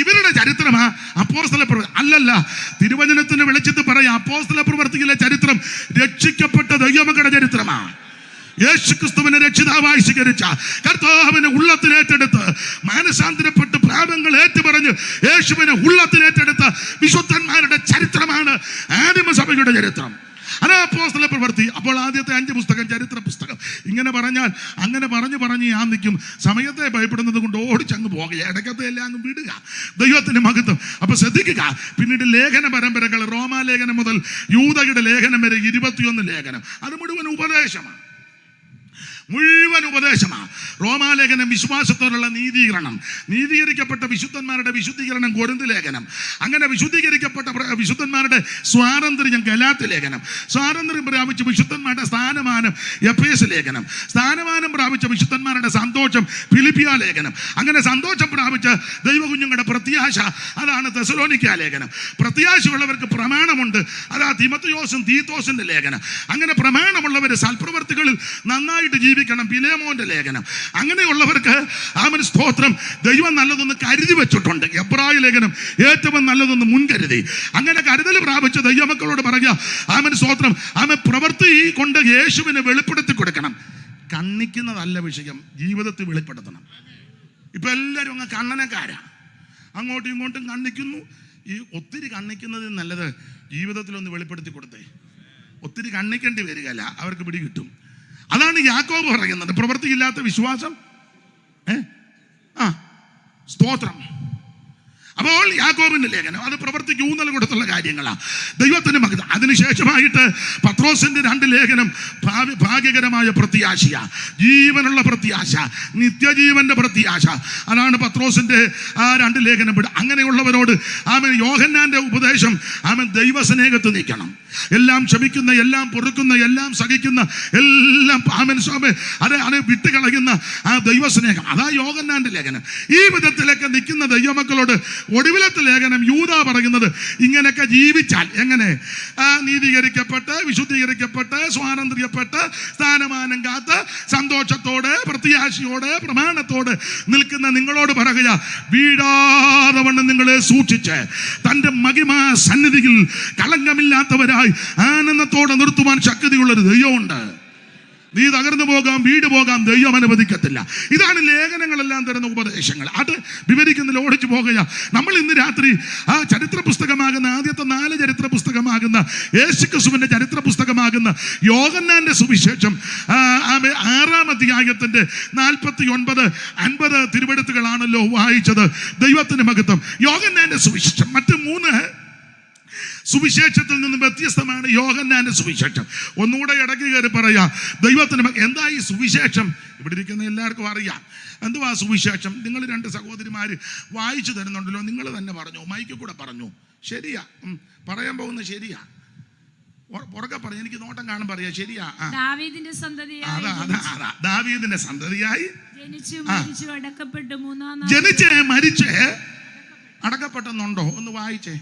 ഇവരുടെ ചരിത്രമാ അപ്പോസ്തല പ്രവൃത്തി അല്ലല്ല. തിരുവചനത്തിന് വെളിച്ചത്ത് പറയാം, അപ്പോസ്തല പ്രവൃത്തിയിലെ ചരിത്രം രക്ഷിക്കപ്പെട്ട ദൈവമക്കളുടെ ചരിത്രമാ. യേശുക്രിസ്തുവിനെ രക്ഷിതാവായി സ്വീകരിച്ച, കർത്താവിനെ ഉള്ളത്തിലേറ്റെടുത്ത്, മാനസാന്തരപ്പെട്ട് പാപങ്ങൾ ഏറ്റുപറഞ്ഞ് യേശുവിനെ ഉള്ളത്തിലേറ്റെടുത്ത വിശുദ്ധന്മാരുടെ ചരിത്രമാണ് ആദിമസഭയുടെ ചരിത്രം. അതാ അപ്പോസ്തല പ്രവൃത്തി. അപ്പോൾ ആദ്യത്തെ 5 പുസ്തകം ചരിത്ര പുസ്തകം. ഇങ്ങനെ പറഞ്ഞാൽ അങ്ങനെ പറഞ്ഞ് ഞാൻ നിൽക്കും. സമയത്തെ ഭയപ്പെടുന്നത് കൊണ്ട് ഓടിച്ചങ്ങ് പോകുക, ഇടയ്ക്കത്തെ എല്ലാം അങ്ങ് വിടുക. ദൈവത്തിന്റെ മഹത്വം. അപ്പൊ ശ്രദ്ധിക്കുക. പിന്നീട് ലേഖന പരമ്പരകൾ, റോമാലേഖനം മുതൽ യൂദയുടെ ലേഖനം വരെ 21 ലേഖനം. അത് മുഴുവൻ ഉപദേശമാണ്. റോമാലേഖനം വിശ്വാസത്തോടുള്ള നീതീകരണം, നീതീകരിക്കപ്പെട്ട വിശുദ്ധന്മാരുടെ വിശുദ്ധീകരണം കൊരിന്ത് ലേഖനം, അങ്ങനെ വിശുദ്ധീകരിക്കപ്പെട്ട വിശുദ്ധന്മാരുടെ സ്വാതന്ത്ര്യം ഗലാത്യ ലേഖനം, സ്വാതന്ത്ര്യം പ്രാപിച്ച വിശുദ്ധന്മാരുടെ സ്ഥാനമാനം എഫേസ് ലേഖനം, സ്ഥാനമാനം പ്രാപിച്ച വിശുദ്ധന്മാരുടെ സന്തോഷം ഫിലിപ്പിയ ലേഖനം, അങ്ങനെ സന്തോഷം പ്രാപിച്ച ദൈവകുഞ്ഞുങ്ങളുടെ പ്രത്യാശ അതാണ് തെസലോനിക്ക ലേഖനം. പ്രത്യാശയുള്ളവർക്ക് പ്രമാണമുണ്ട്, അതാ തിമോഥെയോസും തീത്തോസിന്റെ ലേഖനം. അങ്ങനെ പ്രമാണമുള്ളവർ സൽപ്രവർത്തികളിൽ നന്നായിട്ട് ജീവിക്കണം, ഫിലേമോന്റെ ലേഖനം. അങ്ങനെയുള്ളവർക്ക് സ്തോത്രം, ദൈവം നല്ലതൊന്ന് കരുതി വെച്ചിട്ടുണ്ട്. എബ്രായ ലേഖനം ഏറ്റവും നല്ലതൊന്ന് മുൻകരുതി. അങ്ങനെ കരുതൽ പ്രാപിച്ച ദൈവമക്കളോട് പറയുക സ്തോത്രം, പ്രവൃത്തി കൊണ്ട് യേശുവിനെ വെളിപ്പെടുത്തി കൊടുക്കണം. കണ്ണിക്കുന്നതല്ല വിഷയം, ജീവിതത്തിൽ വെളിപ്പെടുത്തണം. ഇപ്പൊ എല്ലാവരും അങ്ങ് കണ്ണനക്കാരാ, അങ്ങോട്ടും ഇങ്ങോട്ടും കണ്ണിക്കുന്നു. ഈ ഒത്തിരി കണ്ണിക്കുന്നതിൽ നല്ലത് ജീവിതത്തിലൊന്ന് വെളിപ്പെടുത്തി കൊടുത്തേ. ഒത്തിരി കണ്ണിക്കേണ്ടി വരികയല്ല, അവർക്ക് പിടി കിട്ടും. അതാണ് യാക്കോബ് പറയുന്നത്, പ്രവൃത്തിയില്ലാത്ത വിശ്വാസം സ്തോത്രം. അപ്പോൾ യാക്കോബിന്റെ ലേഖനം അത് പ്രവൃത്തിക്ക് ഊന്നൽ കൊടുത്തുള്ള കാര്യങ്ങളാണ്. ദൈവത്തിന്റെ മഹത്വം. അതിനുശേഷമായിട്ട് പത്രോസിന്റെ 2 ലേഖനം ഭാഗ്യകരമായ പ്രത്യാശയ, ജീവനുള്ള പ്രത്യാശ, നിത്യജീവന്റെ പ്രത്യാശ. അതാണ് പത്രോസിന്റെ 2 ലേഖനം. അങ്ങനെയുള്ളവരോട് യോഹന്നാന്റെ ഉപദേശം ദൈവസ്നേഹത്തിൽ നിൽക്കണം. എല്ലാം ക്ഷമിക്കുന്ന, എല്ലാം പൊറുക്കുന്ന, എല്ലാം സഹിക്കുന്ന, എല്ലാം അത് വിട്ടുകളയുന്ന ആ ദൈവസ്നേഹം, അതാ യോഹന്നാന്റെ ലേഖനം. ഈ വിധത്തിലൊക്കെ നിൽക്കുന്ന ദൈവമക്കളോട് ഒടുവിലത്തെ ലേഖനം യൂദ പറയുന്നത് ഇങ്ങനെയൊക്കെ ജീവിച്ചാൽ എങ്ങനെ നീതീകരിക്കപ്പെട്ട്, വിശുദ്ധീകരിക്കപ്പെട്ട്, സ്വാതന്ത്ര്യപ്പെട്ട്, സ്ഥാനമാനം കാത്ത്, സന്തോഷത്തോടെ, പ്രത്യാശയോടെ, പ്രമാണത്തോടെ നിൽക്കുന്ന നിങ്ങളോട് പറയുക, വീഴാതെ വണ്ണം നിങ്ങളെ സൂക്ഷിച്ച് തന്റെ മഹിമാ സന്നിധിയിൽ കളങ്കമില്ലാത്തവരായി ആനന്ദത്തോടെ നിർത്തുവാൻ ശക്തിയുള്ളൊരു ദൈവമുണ്ട്. നീ തകർന്നു പോകാം, വീട് പോകാം, ദൈവം അനുവദിക്കത്തില്ല. ഇതാണ് ലേഖനങ്ങളെല്ലാം തരുന്ന ഉപദേശങ്ങൾ. അത് വിവരിക്കുന്നതിൽ ഓടിച്ചു പോകുക. നമ്മൾ ഇന്ന് രാത്രി ചരിത്ര പുസ്തകമാകുന്ന, ആദ്യത്തെ 4 ചരിത്ര പുസ്തകമാകുന്ന, യേശുക്രിസ്തുവിന്റെ ചരിത്ര പുസ്തകമാകുന്ന യോഹന്നാന്റെ സുവിശേഷം 6-ാം അധ്യായത്തിന്റെ 49-50 തിരുവെഴുത്തുകളാണല്ലോ വായിച്ചത്. ദൈവത്തിന്റെ മഹത്വം. യോഹന്നാന്റെ സുവിശേഷം മറ്റ് 3 സുവിശേഷത്തിൽ നിന്നും വ്യത്യസ്തമാണ് യോഹന്നാന്റെ സുവിശേഷം. ഒന്നുകൂടെ ഇടയ്ക്ക് കയറി പറയാ, ദൈവത്തിന് എന്താ ഈ സുവിശേഷം? ഇവിടെ ഇരിക്കുന്ന എല്ലാവർക്കും അറിയാം എന്തുവാ സുവിശേഷം. നിങ്ങൾ 2 സഹോദരിമാര് വായിച്ചു തരുന്നുണ്ടല്ലോ, നിങ്ങൾ തന്നെ പറഞ്ഞു, മൈക്കിൽ കൂടെ പറഞ്ഞു. ശരിയാ, പറയാൻ പോകുന്നത് ശരിയാ. പുറകെ പറഞ്ഞു, എനിക്ക് നോട്ടം കാണും പറയാ. ശരിയാ, ദാവീദിന്റെ സന്തതിയായി ജനിച്ച് മരിച്ച് അടക്കപ്പെട്ടെന്നുണ്ടോ? ഒന്ന് വായിച്ചേ,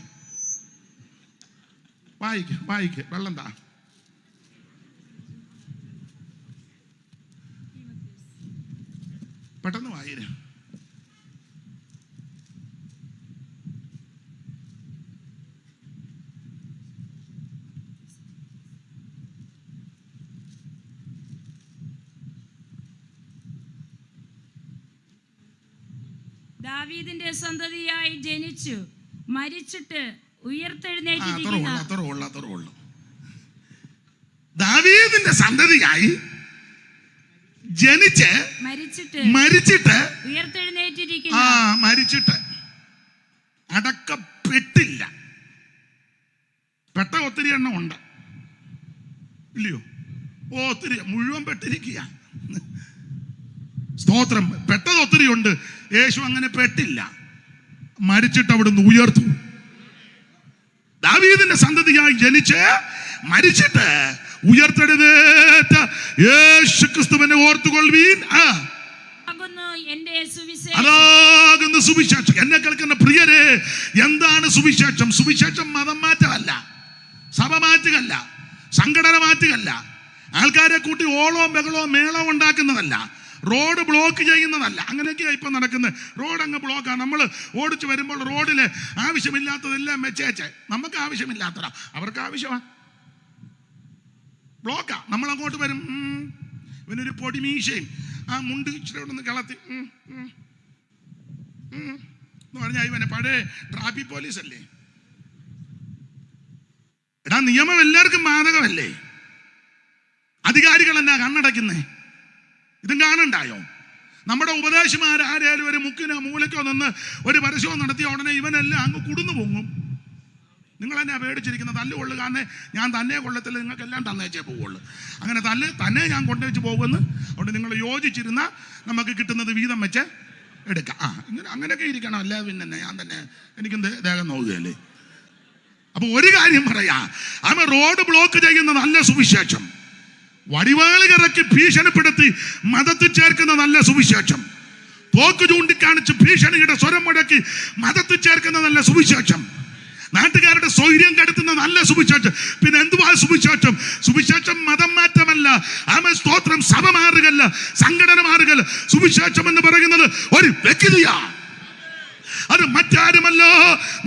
വായിക്ക്. വെള്ളം താ. പെട്ടെന്ന് വായിര്. ദാവീദിന്റെ സന്തതിയായി ജനിച്ചു മരിച്ചിട്ട് ദാവീദിന്റെ സന്തതിയായി ജനിച്ച് മരിച്ചിട്ട് ഉയർത്തെഴുന്നേറ്റിരിക്കുന്നു. മരിച്ചിട്ട് അടക്കപ്പെട്ടില്ല. പെട്ട ഒത്തിരി എണ്ണം ഉണ്ട്, ഇല്ലയോ? ഒത്തിരി, മുഴുവൻ പെട്ടിരിക്കുക. സ്തോത്രം. പെട്ടത് ഒത്തിരി ഉണ്ട്. യേശു അങ്ങനെ പെട്ടില്ല, മരിച്ചിട്ട് അവിടുന്ന് ഉയർത്തു. ദാവീദിന്റെ സന്തതിയായി ജനിച്ച് മരിച്ചിട്ട് ഉയർത്തെഴുന്നേറ്റ യേശു ക്രിസ്തുവിനെ ഓർത്തുകൊള്ളുവീൻ. അതാകുന്നു സുവിശേഷം. എന്നെ കേൾക്കുന്ന പ്രിയരെ, എന്താണ് സുവിശേഷം? സുവിശേഷം മതം മാറ്റമല്ല, സഭ മാറ്റുകയല്ല, സംഘടന മാറ്റുകയല്ല, ആൾക്കാരെ കൂട്ടി ഓളവും ബഹളവും മേളവും ഉണ്ടാക്കുന്നതല്ല, റോഡ് ബ്ലോക്ക് ചെയ്യുന്നതല്ല. അങ്ങനെയൊക്കെയാണ് ഇപ്പം നടക്കുന്നത്. റോഡ് അങ്ങ് ബ്ലോക്കാണ്. നമ്മൾ ഓടിച്ചു വരുമ്പോൾ റോഡിൽ ആവശ്യമില്ലാത്തതെല്ലാം വെച്ചേച്ചേ. നമുക്ക് ആവശ്യമില്ലാത്തതാ, അവർക്ക് ആവശ്യമാണ്. ബ്ലോക്കാ. നമ്മൾ അങ്ങോട്ട് വരും, ഇവനൊരു പൊടിമീശയും ആ മുണ്ട് ഇച്ചിരി ഒന്ന് കളത്തി എന്ന് പറഞ്ഞാൽ ഇവനെ പഴയ ട്രാഫിക് പോലീസ് അല്ലേ. എടാ, നിയമം എല്ലാവർക്കും ബാധകമല്ലേ? അധികാരികൾ എന്നാ കണ്ണടയ്ക്കുന്നേ? ഇതും കാണണ്ടായോ? നമ്മുടെ ഉപദേശമാരായാലും ഒരു മുക്കിനോ മൂലയ്ക്കോ നിന്ന് ഒരു പരസ്യവും നടത്തിയ ഉടനെ ഇവനെല്ലാം അങ്ങ് കുടുന്നു പൊങ്ങും. നിങ്ങൾ എന്നെ പേടിച്ചിരിക്കുന്നത് തല്ലുകൊള്ളു, കാരണം ഞാൻ തന്നെ കൊള്ളത്തില്ല, നിങ്ങൾക്കെല്ലാം തന്നേച്ചേ പോവുള്ളൂ. അങ്ങനെ തന്നെ ഞാൻ കൊണ്ടുവച്ച് പോകുമെന്ന്. അതുകൊണ്ട് നിങ്ങൾ യോജിച്ചിരുന്ന നമുക്ക് കിട്ടുന്നത് വീതം വെച്ച് എടുക്കാം. ഇങ്ങനെ അങ്ങനെയൊക്കെ ഇരിക്കണം. അല്ല പിന്നെ ഞാൻ തന്നെ എനിക്കും ദേഹം നോക്കുകയല്ലേ. അപ്പൊ ഒരു കാര്യം പറയാ, അവൻ റോഡ് ബ്ലോക്ക് ചെയ്യുന്ന നല്ല സുവിശേഷം, വടിവാളുകിറക്കി ഭീഷണിപ്പെടുത്തി മതത്തിൽ ചേർക്കുന്ന നല്ല സുവിശേഷം, തോക്ക് ചൂണ്ടിക്കാണിച്ച് ഭീഷണിയുടെ സ്വരം മുടക്കി മതത്തിൽ ചേർക്കുന്ന നല്ല സുവിശേഷം, നാട്ടുകാരുടെ സ്വൈര്യം കെടുത്തുന്ന നല്ല സുവിശേഷം. പിന്നെ എന്തുവാ സുവിശേഷം? സുവിശേഷം മതം മാറ്റമല്ല, ആമേൻ സ്തോത്രം. സഭ മാറുകയല്ല, സംഘടന മാറുകയല്ല. സുവിശേഷം എന്ന് പറയുന്നത് ഒരു വ്യക്തിയാ. അത് മറ്റാരുമല്ല,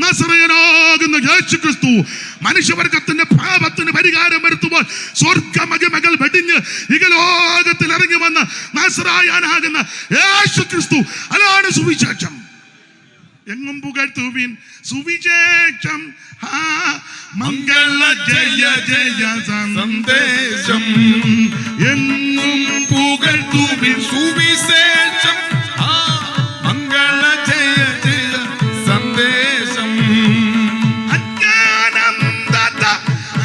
നസറേയനാകുന്ന യേശു ക്രിസ്തു. മനുഷ്യവർഗത്തിന്റെ പാപത്തിന് പരിഹാരം വരുത്തുമ്പോൾ സ്വർഗമഹിമകൾ വെടിഞ്ഞ് ഇഹലോകത്തിൽ ഇറങ്ങി വന്ന നസറായനാകുന്ന യേശു ക്രിസ്തു. അതാണ് സുവിശേഷം. എങ്ങും പുകഴ്ത്തുവിൻ സുവിശേഷം. മംഗള ജയ ജയ സന്ദേശം. എങ്ങും പുകഴ്ത്തുവിൻ സുവിശേഷം. മംഗള ജയ ജയ സന്ദേശം. അജ്ഞാനന്ദത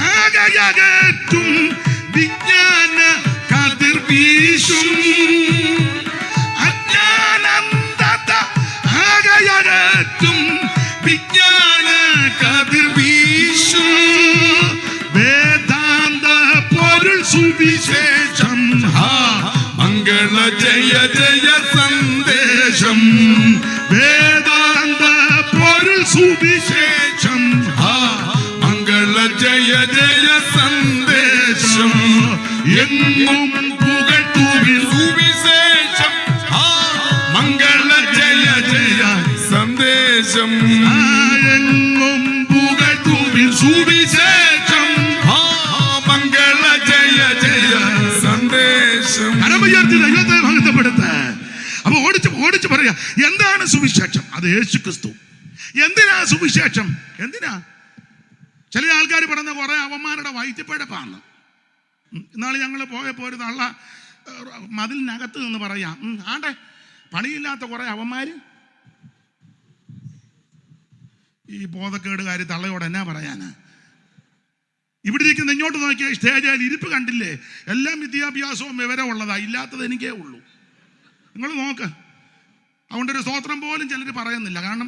ആകയകറ്റും വിജ്ഞാന കതിർ വീശും. വിജ്ഞാന കതിർ വീശും. വേദാന്ത പൊരുൾ സുവിശേഷം. മംഗള ജയ ജയ സന്ദേശം. വേദാന്ത പൊരുൾ സുവിശേഷം. മംഗള ജയ ജയ സന്ദേശം. എങ്ങും പുകഴ്ത്തുവിൻ സുവിശേഷം. മംഗള ജയ ജയ സന്ദേശം. എങ്ങും പുകഴ്ത്തുവിൻ സുവിശേഷം. മംഗള ജയ ജയ സന്ദേശം. കരമുയർത്തി ദൈവത്തെ മഹത്വപ്പെടുത്ത. അപ്പൊ ഓടിച്ചു പറയാ, എന്താണ് സുവിശേഷം? അത് യേശു ക്രിസ്തു. എന്തിനാ സുവിശേഷം? എന്തിനാ? ചില ആൾക്കാർ പറയുന്ന കുറെ അവന്മാരുടെ വൈദ്യപ്പഴപ്പാണ്. ഇന്നാള് ഞങ്ങൾ പോയപ്പോ ഒരു തള്ള മതിലിനകത്ത് നിന്ന് പറയാം, ആണ്ടെ പണിയില്ലാത്ത കുറെ അവന്മാര്. ഈ ബോധക്കേടുകാരി തള്ളയോട് എന്നാ പറയാനാ? ഇവിടെ ഇരിക്കുന്ന ഇങ്ങോട്ട് നോക്കിയാൽ സ്റ്റേജിൽ ഇരിപ്പ് കണ്ടില്ലേ? എല്ലാം വിദ്യാഭ്യാസവും വിവരമുള്ളതാ, ഇല്ലാത്തത് എനിക്കേ ഉള്ളൂ. നിങ്ങൾ നോക്ക്. അതുകൊണ്ടൊരു സ്തോത്രം പോലും ചിലർ പറയുന്നില്ല. കാരണം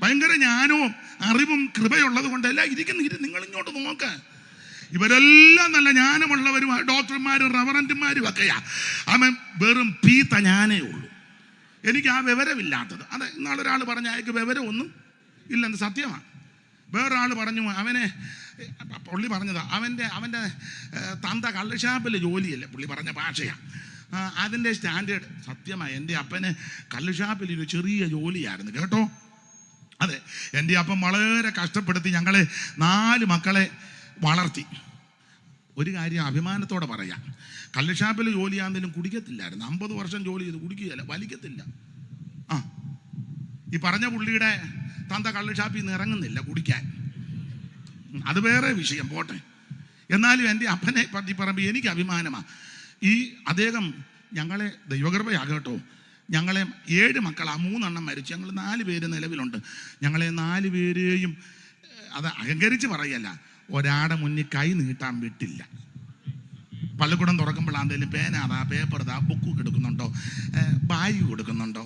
ഭയങ്കര ജ്ഞാനവും അറിവും കൃപയുള്ളത് കൊണ്ടല്ല ഇരിക്കുന്ന. നിങ്ങൾ ഇങ്ങോട്ട് നോക്ക്. ഇവരെല്ലാം നല്ല ജ്ഞാനമുള്ളവരും ഡോക്ടർമാരും റവറന്റുമാരും ഒക്കെയാ. അവൻ വെറും പീത്ത ജ്ഞാനേ ഉള്ളൂ. എനിക്ക് ആ വിവരമില്ലാത്തത്. അതെ, ഇന്നാളൊരാൾ പറഞ്ഞ അയാൾക്ക് വിവരമൊന്നും ഇല്ലെന്ന് സത്യമാണ്. വേറൊരാൾ പറഞ്ഞു, അവനെ പുള്ളി പറഞ്ഞതാ, അവൻ്റെ തന്ത കള്ളുഷാപ്പിൽ ജോലിയല്ലേ, പുള്ളി പറഞ്ഞ ഭാഷയാണ്. അതിൻ്റെ സ്റ്റാൻഡേർഡ് സത്യമായി. എൻ്റെ അപ്പന് കള്ളുഷാപ്പിൽ ഒരു ചെറിയ ജോലിയായിരുന്നു കേട്ടോ. അതെ, എൻ്റെ അപ്പം വളരെ കഷ്ടപ്പെടുത്തി ഞങ്ങളെ 4 മക്കളെ വളർത്തി. ഒരു കാര്യം അഭിമാനത്തോടെ പറയാം, കള്ളുഷാപ്പിൽ ജോലിയാണെങ്കിലും കുടിക്കത്തില്ലായിരുന്നു. 50 വർഷം ജോലി ചെയ്ത് കുടിക്കുകയല്ല, വലിക്കത്തില്ല. ഈ പറഞ്ഞ പുള്ളിയുടെ തന്ത കള്ളുഷാപ്പിൽ നിന്ന് ഇറങ്ങുന്നില്ല കുടിക്കാൻ. അത് വേറെ വിഷയം, പോട്ടെ. എന്നാലും എൻ്റെ അപ്പനെ പറ്റി പറയുമ്പോൾ എനിക്ക് അഭിമാനമാണ്. അദ്ദേഹം ഞങ്ങളെ ദൈവകൃപയാകട്ടോ ഞങ്ങളെ 7 മക്കളാ, 3 എണ്ണം മരിച്ചു. ഞങ്ങൾ 4 പേര് നിലവിലുണ്ട്. ഞങ്ങളെ 4 പേരെയും അത് അഹങ്കരിച്ച് പറയല്ല, ഒരാടെ മുന്നിൽ കൈ നീട്ടാൻ വിട്ടില്ല. പള്ളിക്കൂടം തുറക്കുമ്പോൾ എന്തെങ്കിലും പേന അതാ, പേപ്പർ ഇതാ, ബുക്ക് കൊടുക്കുന്നുണ്ടോ, ബാഗ് കൊടുക്കുന്നുണ്ടോ,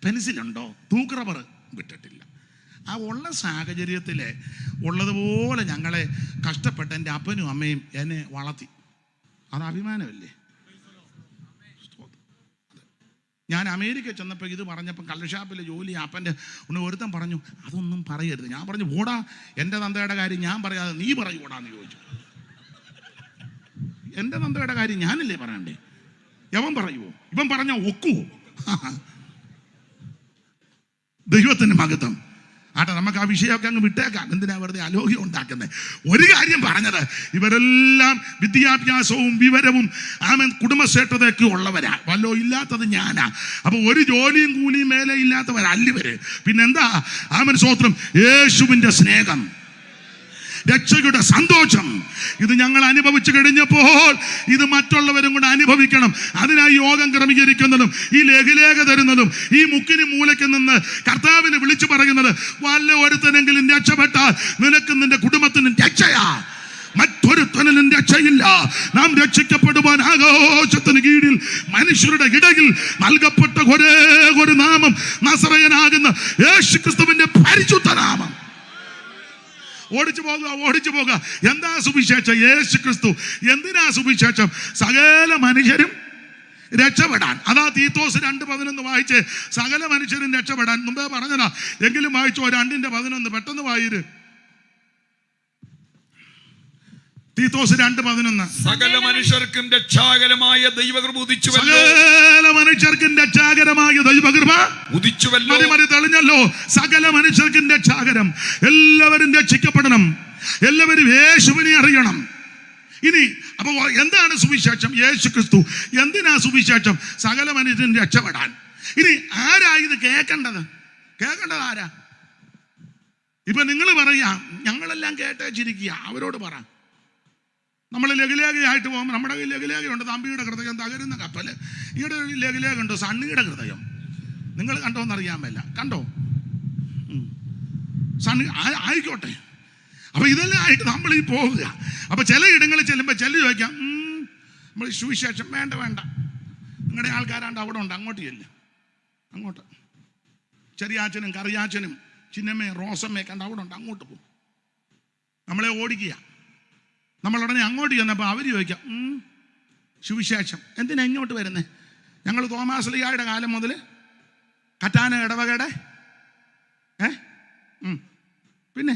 പെൻസിലുണ്ടോ, തൂക്ക് റബ്ബർ വിട്ടിട്ടില്ല. ആ ഉള്ള സാഹചര്യത്തിൽ ഉള്ളതുപോലെ ഞങ്ങളെ കഷ്ടപ്പെട്ട് എൻ്റെ അപ്പനും അമ്മയും എന്നെ വളർത്തി. അത് അഭിമാനമല്ലേ? ഞാൻ അമേരിക്ക ചെന്നപ്പോൾ ഇത് പറഞ്ഞപ്പോൾ കള്ളുഷാപ്പിൽ ജോലി അപ്പൻ്റെ ഒരുത്തൻ പറഞ്ഞു, അതൊന്നും പറയരുത്. ഞാൻ പറഞ്ഞു, പോടാ, എൻ്റെ തന്തയുടെ കാര്യം ഞാൻ പറയാതെ നീ പറയൂടാന്ന് ചോദിച്ചു. എൻ്റെ തന്തയുടെ കാര്യം ഞാനല്ലേ പറയണ്ടേ? യവൻ പറയുമോ? ഇവൻ പറഞ്ഞാൽ ഒക്കുവോ? ദൈവത്തിൻ്റെ മഹത്വം. ആട്ടെ, നമുക്ക് ആ വിഷയമൊക്കെ അങ്ങ് വിട്ടേക്കാം. എന്തിനാ വെറുതെ അലോഹ്യം ഉണ്ടാക്കുന്നത്? ഒരു കാര്യം പറഞ്ഞത്, ഇവരെല്ലാം വിദ്യാഭ്യാസവും വിവരവും കുടുംബശ്രേഷ്ഠതയൊക്കെ ഉള്ളവരാ. വല്ലോ ഇല്ലാത്തത് ഞാനാ. അപ്പൊ ഒരു ജോലിയും കൂലിയും മേലെ ഇല്ലാത്തവരല്ലിവര്. പിന്നെന്താ? സ്തോത്രം. യേശുവിന്റെ സ്നേഹം, രക്ഷയുടെ സന്തോഷം, ഇത് ഞങ്ങൾ അനുഭവിച്ചു കഴിഞ്ഞപ്പോൾ ഇത് മറ്റുള്ളവരും കൂടെ അനുഭവിക്കണം. അതിനായി യോഗം ക്രമീകരിക്കുന്നതും ഈ ലഘുലേഖ തരുന്നതും ഈ മുക്കിനും മൂലയ്ക്ക് നിന്ന് കർത്താവിനെ വിളിച്ചു പറയുന്നത്, വല്ല ഒരുത്തനെങ്കിലും രക്ഷപ്പെട്ടാൽ നിനക്കും നിന്റെ കുടുംബത്തിനും രക്ഷയാ, മറ്റൊരുത്തനും രക്ഷയില്ല. നാം രക്ഷിക്കപ്പെടുവാൻ ആകാശത്തിന് കീഴിൽ മനുഷ്യരുടെ ഇടയിൽ നൽകപ്പെട്ട ഒരേ ഒരു നാമം നസറയനാകുന്ന യേശുക്രിസ്തുവിന്റെ പരിശുദ്ധ നാമം. ഓടിച്ചു പോകുക. എന്താ സുവിശേഷം? യേശു ക്രിസ്തു. എന്തിനാ സുവിശേഷം? സകല മനുഷ്യരും രക്ഷപ്പെടാൻ. അതാ തീത്തോസ് 2:11 വായിച്ച്, സകല മനുഷ്യരും രക്ഷപ്പെടാൻ. മുമ്പേ പറഞ്ഞതാ, എങ്കിലും വായിച്ചോ 2:11 പെട്ടെന്ന് വായിര്. തീത്തോസ് 2:11. സകല മനുഷ്യർക്കും രക്ഷാകരമായ ദൈവകൃപ ഉദിച്ചുവല്ലോ. സകല മനുഷ്യർക്കും രക്ഷാകരമായ ദൈവകൃപ ഉദിച്ചുവല്ലോ. മതി തെളിഞ്ഞല്ലോ. സകല മനുഷ്യർക്കും രക്ഷാകരം. എല്ലാവരും രക്ഷിക്കപ്പെടണം. എല്ലാവരും യേശുവിനെ അറിയണം. ഇനി അപ്പൊ എന്താണ് സുവിശേഷം? യേശു ക്രിസ്തു. എന്തിനാ സുവിശേഷം? സകല മനുഷ്യരും രക്ഷപ്പെടാൻ. ഇനി ആരാ ഇത് കേൾക്കേണ്ടത്? കേൾക്കേണ്ടത് ആരാ? ഇപ്പൊ നിങ്ങൾ പറയാ, ഞങ്ങളെല്ലാം കേട്ടേച്ചിരിക്കുക. അവരോട് പറ. നമ്മൾ ലഘുലേഖയായിട്ട് പോകുമ്പോൾ നമ്മുടെ കയ്യിൽ ലഘുലേഖയുണ്ട്. തമ്പിയുടെ ഹൃദയം തകരുന്ന കപ്പൽ. ഈയുടെ ഒരു ലഘുലേഖയുണ്ട്, സണ്ണിയുടെ ഹൃദയം. നിങ്ങൾ കണ്ടോന്നറിയാമല്ല? കണ്ടോ? സണ്ണി ആയിക്കോട്ടെ. അപ്പൊ ഇതെല്ലാം ആയിട്ട് നമ്മൾ ഈ പോകുക. അപ്പൊ ചില ഇടങ്ങളിൽ ചെല്ലുമ്പോൾ ചോദിക്കാം, നമ്മൾ സുവിശേഷം വേണ്ട, നിങ്ങളുടെ ആൾക്കാരാണ്ട് അവിടെ ഉണ്ട്, അങ്ങോട്ട് ചെല്ല്. അങ്ങോട്ട് ചെറിയാച്ചനും കറിയാച്ചനും ചിന്നമ്മയും റോസമ്മയെ കണ്ട് അവിടെ ഉണ്ട്, അങ്ങോട്ട് പോകും. നമ്മളെ ഓടിക്കുക. നമ്മളുടനെ അങ്ങോട്ട് ചെന്നപ്പോൾ അവർ ചോദിക്കാം, സുവിശേഷം എന്തിനാ ഇങ്ങോട്ട് വരുന്നേ? ഞങ്ങൾ തോമാശ്ലീഹായുടെ കാലം മുതൽ കറ്റാന ഇടവകയുടെ പിന്നെ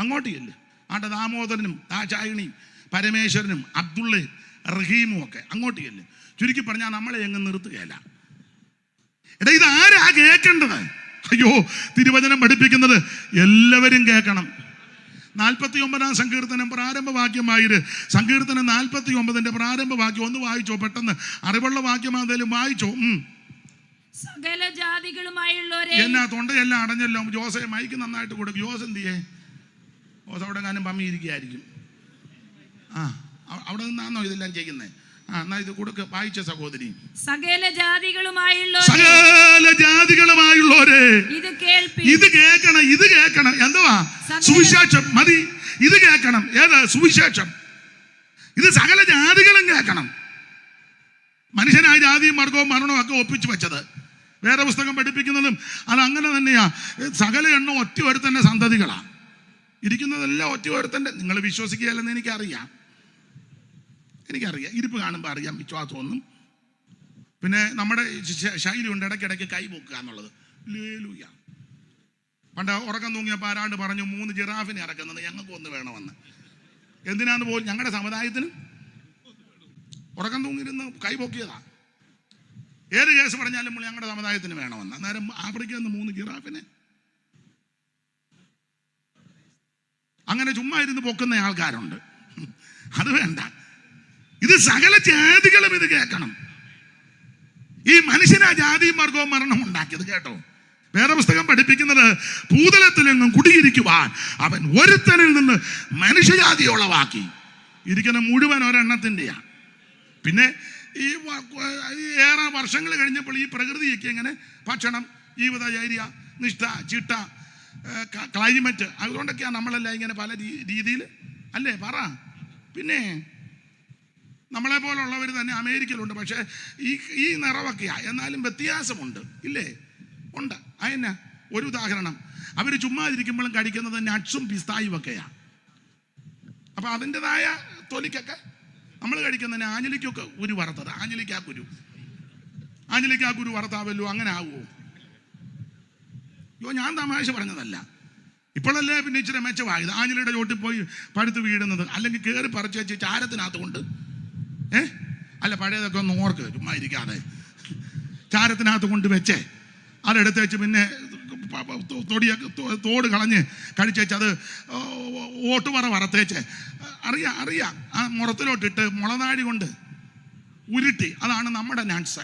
അങ്ങോട്ട് ചെല്ല്. ആട്ടെ, ദാമോദരനും ദാചായണിയും പരമേശ്വരനും അബ്ദുള്ളയും റഹീമും ഒക്കെ അങ്ങോട്ട് ചെല്ല്. ചുരുക്കി പറഞ്ഞാൽ നമ്മളെ എങ്ങും നിർത്തുകയല്ല. എടാ, ഇത് ആരാ കേൾക്കേണ്ടത്? അയ്യോ, തിരുവചനം പഠിപ്പിക്കുന്നത് എല്ലാവരും കേൾക്കണം. 49 സങ്കീർത്തനം പ്രാരംഭവാക്യമായിര്. സങ്കീർത്തനം 49 പ്രാരംഭവാക്യം ഒന്ന് വായിച്ചോ പെട്ടെന്ന്. അറിവുള്ള വാക്യം എന്തെങ്കിലും വായിച്ചോ. സകല ജാതികളുമായുള്ളവരെ. എന്നാ തൊണ്ടയെല്ലാം അടഞ്ഞല്ലോ. ജോസെ മൈക്ക് നന്നായിട്ട് കൊടുക്കും. ജോസ് എന്തിയേ? ജോസ് അവിടെ കാനം പമ്മിയിരിക്കുകയായിരിക്കും. അവിടെ നിന്നാണോ ഇതെല്ലാം ചെയ്യുന്നേ? എന്നാ ഇത് കൊടുക്ക, വായിച്ച സഹോദരി. സകല ജാതികളുമായുള്ളവരെ ഇത് കേൾക്കണം. എന്തുവാ? സുവിശേഷം മതി. ഇത് കേൾക്കണം. ഏത് സുവിശേഷം? ഇത് സകല ജാതികളും കേൾക്കണം. മനുഷ്യനായ ജാതിയും വർഗവും മരണവും ഒക്കെ ഒപ്പിച്ചു വെച്ചത് വേറെ പുസ്തകം പഠിപ്പിക്കുന്നതും അത് അങ്ങനെ തന്നെയാ. സകല എണ്ണം ഒറ്റ ഒരുത്തന്റെ സന്തതികളാ ഇരിക്കുന്നതെല്ലാം. ഒറ്റ ഒരുത്തന്റെ. നിങ്ങൾ വിശ്വസിക്കുകയല്ലെന്ന് എനിക്കറിയാം. ഇരിപ്പ് കാണുമ്പോൾ അറിയാം വിശ്വാസമൊന്നും. പിന്നെ നമ്മുടെ ശൈലി ഉണ്ട് ഇടയ്ക്കിടയ്ക്ക് കൈ പൊക്കുക എന്നുള്ളത്. ലേലൂയ. പണ്ട് ഉറക്കം തൂങ്ങിയപ്പോൾ ആരാണ്ട് പറഞ്ഞു 3 ജിറാഫിനെ ഇറക്കുന്നത്, ഞങ്ങൾക്ക് ഒന്ന് വേണമെന്ന്. എന്തിനാന്ന് പോലും ഞങ്ങളുടെ സമുദായത്തിന് ഉറക്കം തൂങ്ങിയിരുന്ന് കൈ പൊക്കിയതാ. ഏത് കേസ് പറഞ്ഞാലും ഞങ്ങളുടെ സമുദായത്തിന് വേണമെന്ന്. അന്നേരം ആഫ്രിക്കയിൽ നിന്ന് 3 ജിറാഫിനെ അങ്ങനെ ചുമ്മാ ഇരുന്ന് പൊക്കുന്ന ആൾക്കാരുണ്ട്. അത് വേണ്ട. ഇത് സകല ജാതികളും ഇത് കേൾക്കണം. ഈ മനുഷ്യനാ ജാതിയും വർഗവും മരണം ഉണ്ടാക്കിയത്. കേട്ടോ, വേറെ പുസ്തകം പഠിപ്പിക്കുന്നത് ഭൂതലത്തിലെങ്ങും കുടിയിരിക്കുവാൻ അവൻ ഒരുത്തനിൽ നിന്ന് മനുഷ്യജാതി ഉളവാക്കി. ഇരിക്കുന്ന മുഴുവൻ ഒരെണ്ണത്തിൻ്റെയാണ്. പിന്നെ ഏറെ വർഷങ്ങൾ കഴിഞ്ഞപ്പോൾ ഈ പ്രകൃതിയൊക്കെ എങ്ങനെ ഭക്ഷണം, ജീവിതചര്യ, നിഷ്ഠ, ചിട്ട, ക്ലൈമറ്റ്, അതുകൊണ്ടൊക്കെയാണ് നമ്മളെല്ലാം ഇങ്ങനെ പല രീതിയിൽ അല്ലേ പറ. പിന്നെ നമ്മളെ പോലുള്ളവർ തന്നെ അമേരിക്കയിലുണ്ട്, പക്ഷേ ഈ നിറവൊക്കെയാണ്, എന്നാലും വ്യത്യാസമുണ്ട് ഇല്ലേ? ഉണ്ട്. അതിന് ഒരു ഉദാഹരണം, അവർ ചുമ്മാ ഇരിക്കുമ്പോഴും കഴിക്കുന്നത് നട്ട്സും പിസ്തായും ഒക്കെയാണ്. അപ്പം അതിൻ്റെതായ തൊലിക്കൊക്കെ നമ്മൾ കഴിക്കുന്നതിന് ആഞ്ഞിലിക്കൊക്കെ ഒരു വറുത്തത്, ആഞ്ഞിലിക്കാ കുരു വറുത്താവല്ലോ, അങ്ങനെ ആവുമോ? അയ്യോ, ഞാൻ തമാശ പറഞ്ഞതല്ല. ഇപ്പോഴല്ലേ പിന്നെ ഇച്ചിരി മെച്ചമായത്. ആഞ്ഞിലിയുടെ ചോട്ടിൽ പോയി പഴുത്ത് വീടുന്നത്, അല്ലെങ്കിൽ കയറി പറിച്ച് വെച്ച് ചാരത്തിനകത്ത് കൊണ്ട് അല്ല, പഴയതൊക്കെ ഒന്ന് ഓർക്ക്, ചുമ്മാ ഇരിക്കാതെ ചാരത്തിനകത്ത് കൊണ്ട് വെച്ചേ അതെടുത്ത് വെച്ച് പിന്നെ തോട് കളഞ്ഞ് കഴിച്ചേച്ച് അത് ഓട്ടുപറ വറുത്തേച്ച് അറിയാം ആ മുറത്തിലോട്ടിട്ട് മുളനാടി കൊണ്ട് ഉരുട്ടി, അതാണ് നമ്മുടെ നട്ട്സ്.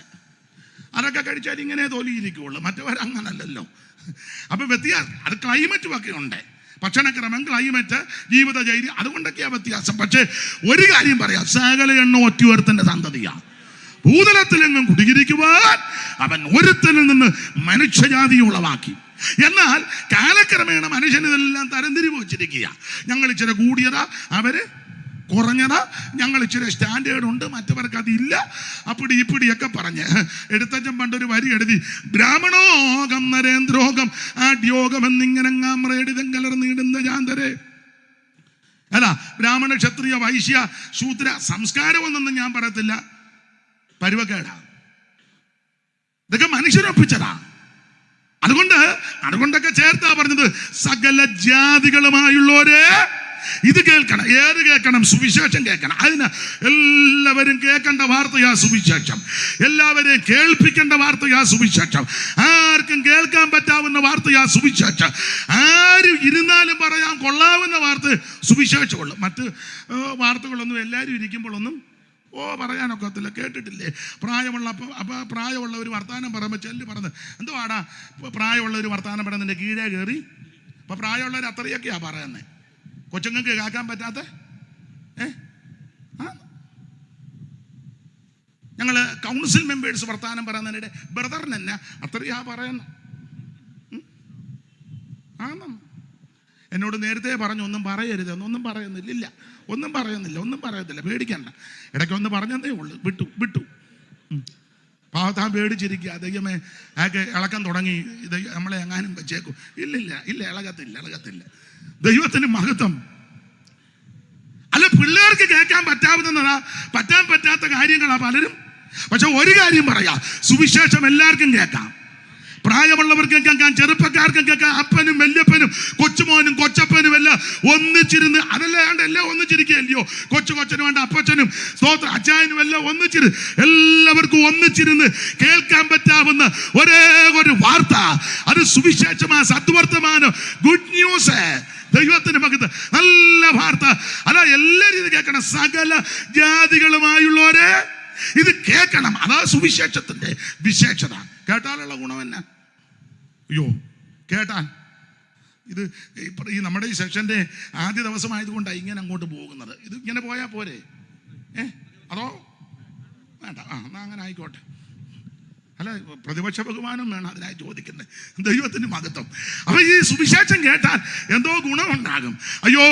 അതൊക്കെ കഴിച്ചാൽ ഇങ്ങനെ തൊലിയിരിക്കുള്ളൂ, മറ്റവരങ്ങനല്ലല്ലോ. അപ്പം വ്യത്യാസം അത് ക്ലൈമറ്റും ഒക്കെ ഉണ്ട്, ഭക്ഷണക്രമം, ക്ലൈമറ്റ്, ജീവിതചര്യ, അതുകൊണ്ടൊക്കെയാ വ്യത്യാസം. പക്ഷേ ഒരു കാര്യം പറയാം, സകല എണ്ണ ഒറ്റയൊരുത്തന്റെ സന്തതിയാണ്. ഭൂതലത്തിലെങ്ങും കുടിയിരിക്കുവാൻ അവൻ ഒരുത്തനിൽ നിന്ന് മനുഷ്യജാതി ഉളവാക്കി. എന്നാൽ കാലക്രമേണ മനുഷ്യൻ ഇതെല്ലാം തരംതിരിവ് വെച്ചിരിക്കുക. ഞങ്ങൾ ഇച്ചിരി കൂടിയതാ, അവര് കുറഞ്ഞതാ, ഞങ്ങൾ ഇച്ചിരി സ്റ്റാൻഡേർഡ് ഉണ്ട്, മറ്റവർക്ക് അതില്ല, അപ്പിടി ഇപ്പിടിയൊക്കെ പറഞ്ഞ് എടുത്തച്ഛൻ പണ്ടൊരു വരി എഴുതി, ബ്രാഹ്മണോകം നരേന്ദ്രോകം ആഡ്യോഗം എന്നിങ്ങനെ എഴുതം കലർന്നിടുന്ന ജാന്തരെ. അല്ല, ബ്രാഹ്മണ, ക്ഷത്രിയ, വൈശ്യ, ശൂദ്ര സംസ്കാരമൊന്നും ഞാൻ പറയത്തില്ല, പരുവക്കേടാ. ഇതൊക്കെ മനുഷ്യരൊപ്പിച്ചതാ. അതുകൊണ്ടൊക്കെ ചേർത്താ പറഞ്ഞത്, സകല ജാതികളുമായുള്ളവരെ ഇത് കേൾക്കണം. ഏത് കേൾക്കണം? സുവിശേഷം കേൾക്കണം. അതിന് എല്ലാവരും കേൾക്കേണ്ട വാർത്തയാ സുവിശേഷം, എല്ലാവരെയും കേൾപ്പിക്കേണ്ട വാർത്തയാ സുവിശേഷം, ആർക്കും കേൾക്കാൻ പറ്റാവുന്ന വാർത്തയാ സുവിശേഷം, ആരും ഇരുന്നാലും പറയാൻ കൊള്ളാവുന്ന വാർത്ത സുവിശേഷമുള്ളൂ. മറ്റ് വാർത്തകളൊന്നും എല്ലാവരും ഇരിക്കുമ്പോഴൊന്നും പറയാനൊക്കത്തില്ല. കേട്ടിട്ടില്ലേ? പ്രായമുള്ള ഒരു വർത്താനം പറയുമ്പോൾ ചെല്ലു പറഞ്ഞത്, എന്തുവാടാ പ്രായമുള്ള ഒരു വർത്താനം പറയുന്നതിൻ്റെ കീഴേ കയറി. അപ്പം പ്രായമുള്ളവർ അത്രയൊക്കെയാ പറയുന്നത്, കൊച്ചുങ്ങൾക്ക് കേൾക്കാൻ പറ്റാത്ത. ഞങ്ങൾ കൗൺസിൽ മെമ്പേഴ്സ് വർത്താനം പറയുന്നതിനിടെ ബ്രദറിന് തന്നെ അത്രയാ പറയുന്നത്. എന്നോട് നേരത്തെ പറഞ്ഞു, ഒന്നും പറയരുത്, ഒന്നും പറയുന്നില്ല, ഒന്നും പറയുന്നില്ല, പേടിക്കണ്ട. ഇടയ്ക്ക് ഒന്ന് പറഞ്ഞതേ ഉള്ളൂ, വിട്ടു. താൻ പേടിച്ചിരിക്കുക, ദൈവമേ ആക്കെ ഇളക്കം തുടങ്ങി, ഇത് നമ്മളെ എങ്ങാനും വെച്ചേക്കും. ഇല്ല, ഇളകത്തില്ല. ദൈവത്തിന് മഹത്വം. അല്ല, പിള്ളേർക്ക് കേൾക്കാൻ പറ്റാൻ പറ്റാത്ത കാര്യങ്ങളാ പലരും. പക്ഷെ ഒരു കാര്യം പറയാം, സുവിശേഷം എല്ലാവർക്കും കേൾക്കാം. പ്രായമുള്ളവർക്കും കേൾക്കാം, ചെറുപ്പക്കാർക്കും കേൾക്കാം, അപ്പനും വല്യപ്പനും കൊച്ചുമോനും കൊച്ചപ്പനും എല്ലാം ഒന്നിച്ചിരുന്ന്, അതല്ലാണ്ട് എല്ലാം ഒന്നിച്ചിരിക്കുകയല്ലയോ, കൊച്ചനും വേണ്ട അപ്പച്ചനും സ്തോത്ര അച്ചായനും എല്ലാം ഒന്നിച്ചിരുന്ന്, എല്ലാവർക്കും ഒന്നിച്ചിരുന്ന് കേൾക്കാൻ പറ്റാവുന്ന ഒരേ ഒരു വാർത്ത, അത് സുവിശേഷമാ, സദ്വർത്തമാനം, ഗുഡ് ന്യൂസ്. ദൈവത്തിന് മകത്ത് നല്ല വാർത്ത. അല്ല, എല്ലാവരും ഇത് കേൾക്കണം. സകല ജാതികളുമായുള്ളവരെ ഇത് കേൾക്കണം. അതാ സുവിശേഷത്തിന്റെ വിശേഷത. കേട്ടാലുള്ള ഗുണം എന്നാ? അയ്യോ, കേട്ടാൽ ഇത് ഈ നമ്മുടെ ഈ സെക്ഷന്റെ ആദ്യ ദിവസമായതുകൊണ്ടാണ് ഇങ്ങനെ അങ്ങോട്ട് പോകുന്നത്. ഇത് ഇങ്ങനെ പോയാൽ പോരെ? അതോ വേണ്ട? എന്നാ അങ്ങനെ ആയിക്കോട്ടെ. അല്ല, പ്രതിപക്ഷ ബഹുമാനം വേണം അതിനായി ചോദിക്കുന്നത്. ദൈവത്തിന് മഹത്വം. അപ്പൊ ഈ സുവിശേഷം കേട്ടാൽ എന്തോ ഗുണമുണ്ടാകും. അയ്യോ,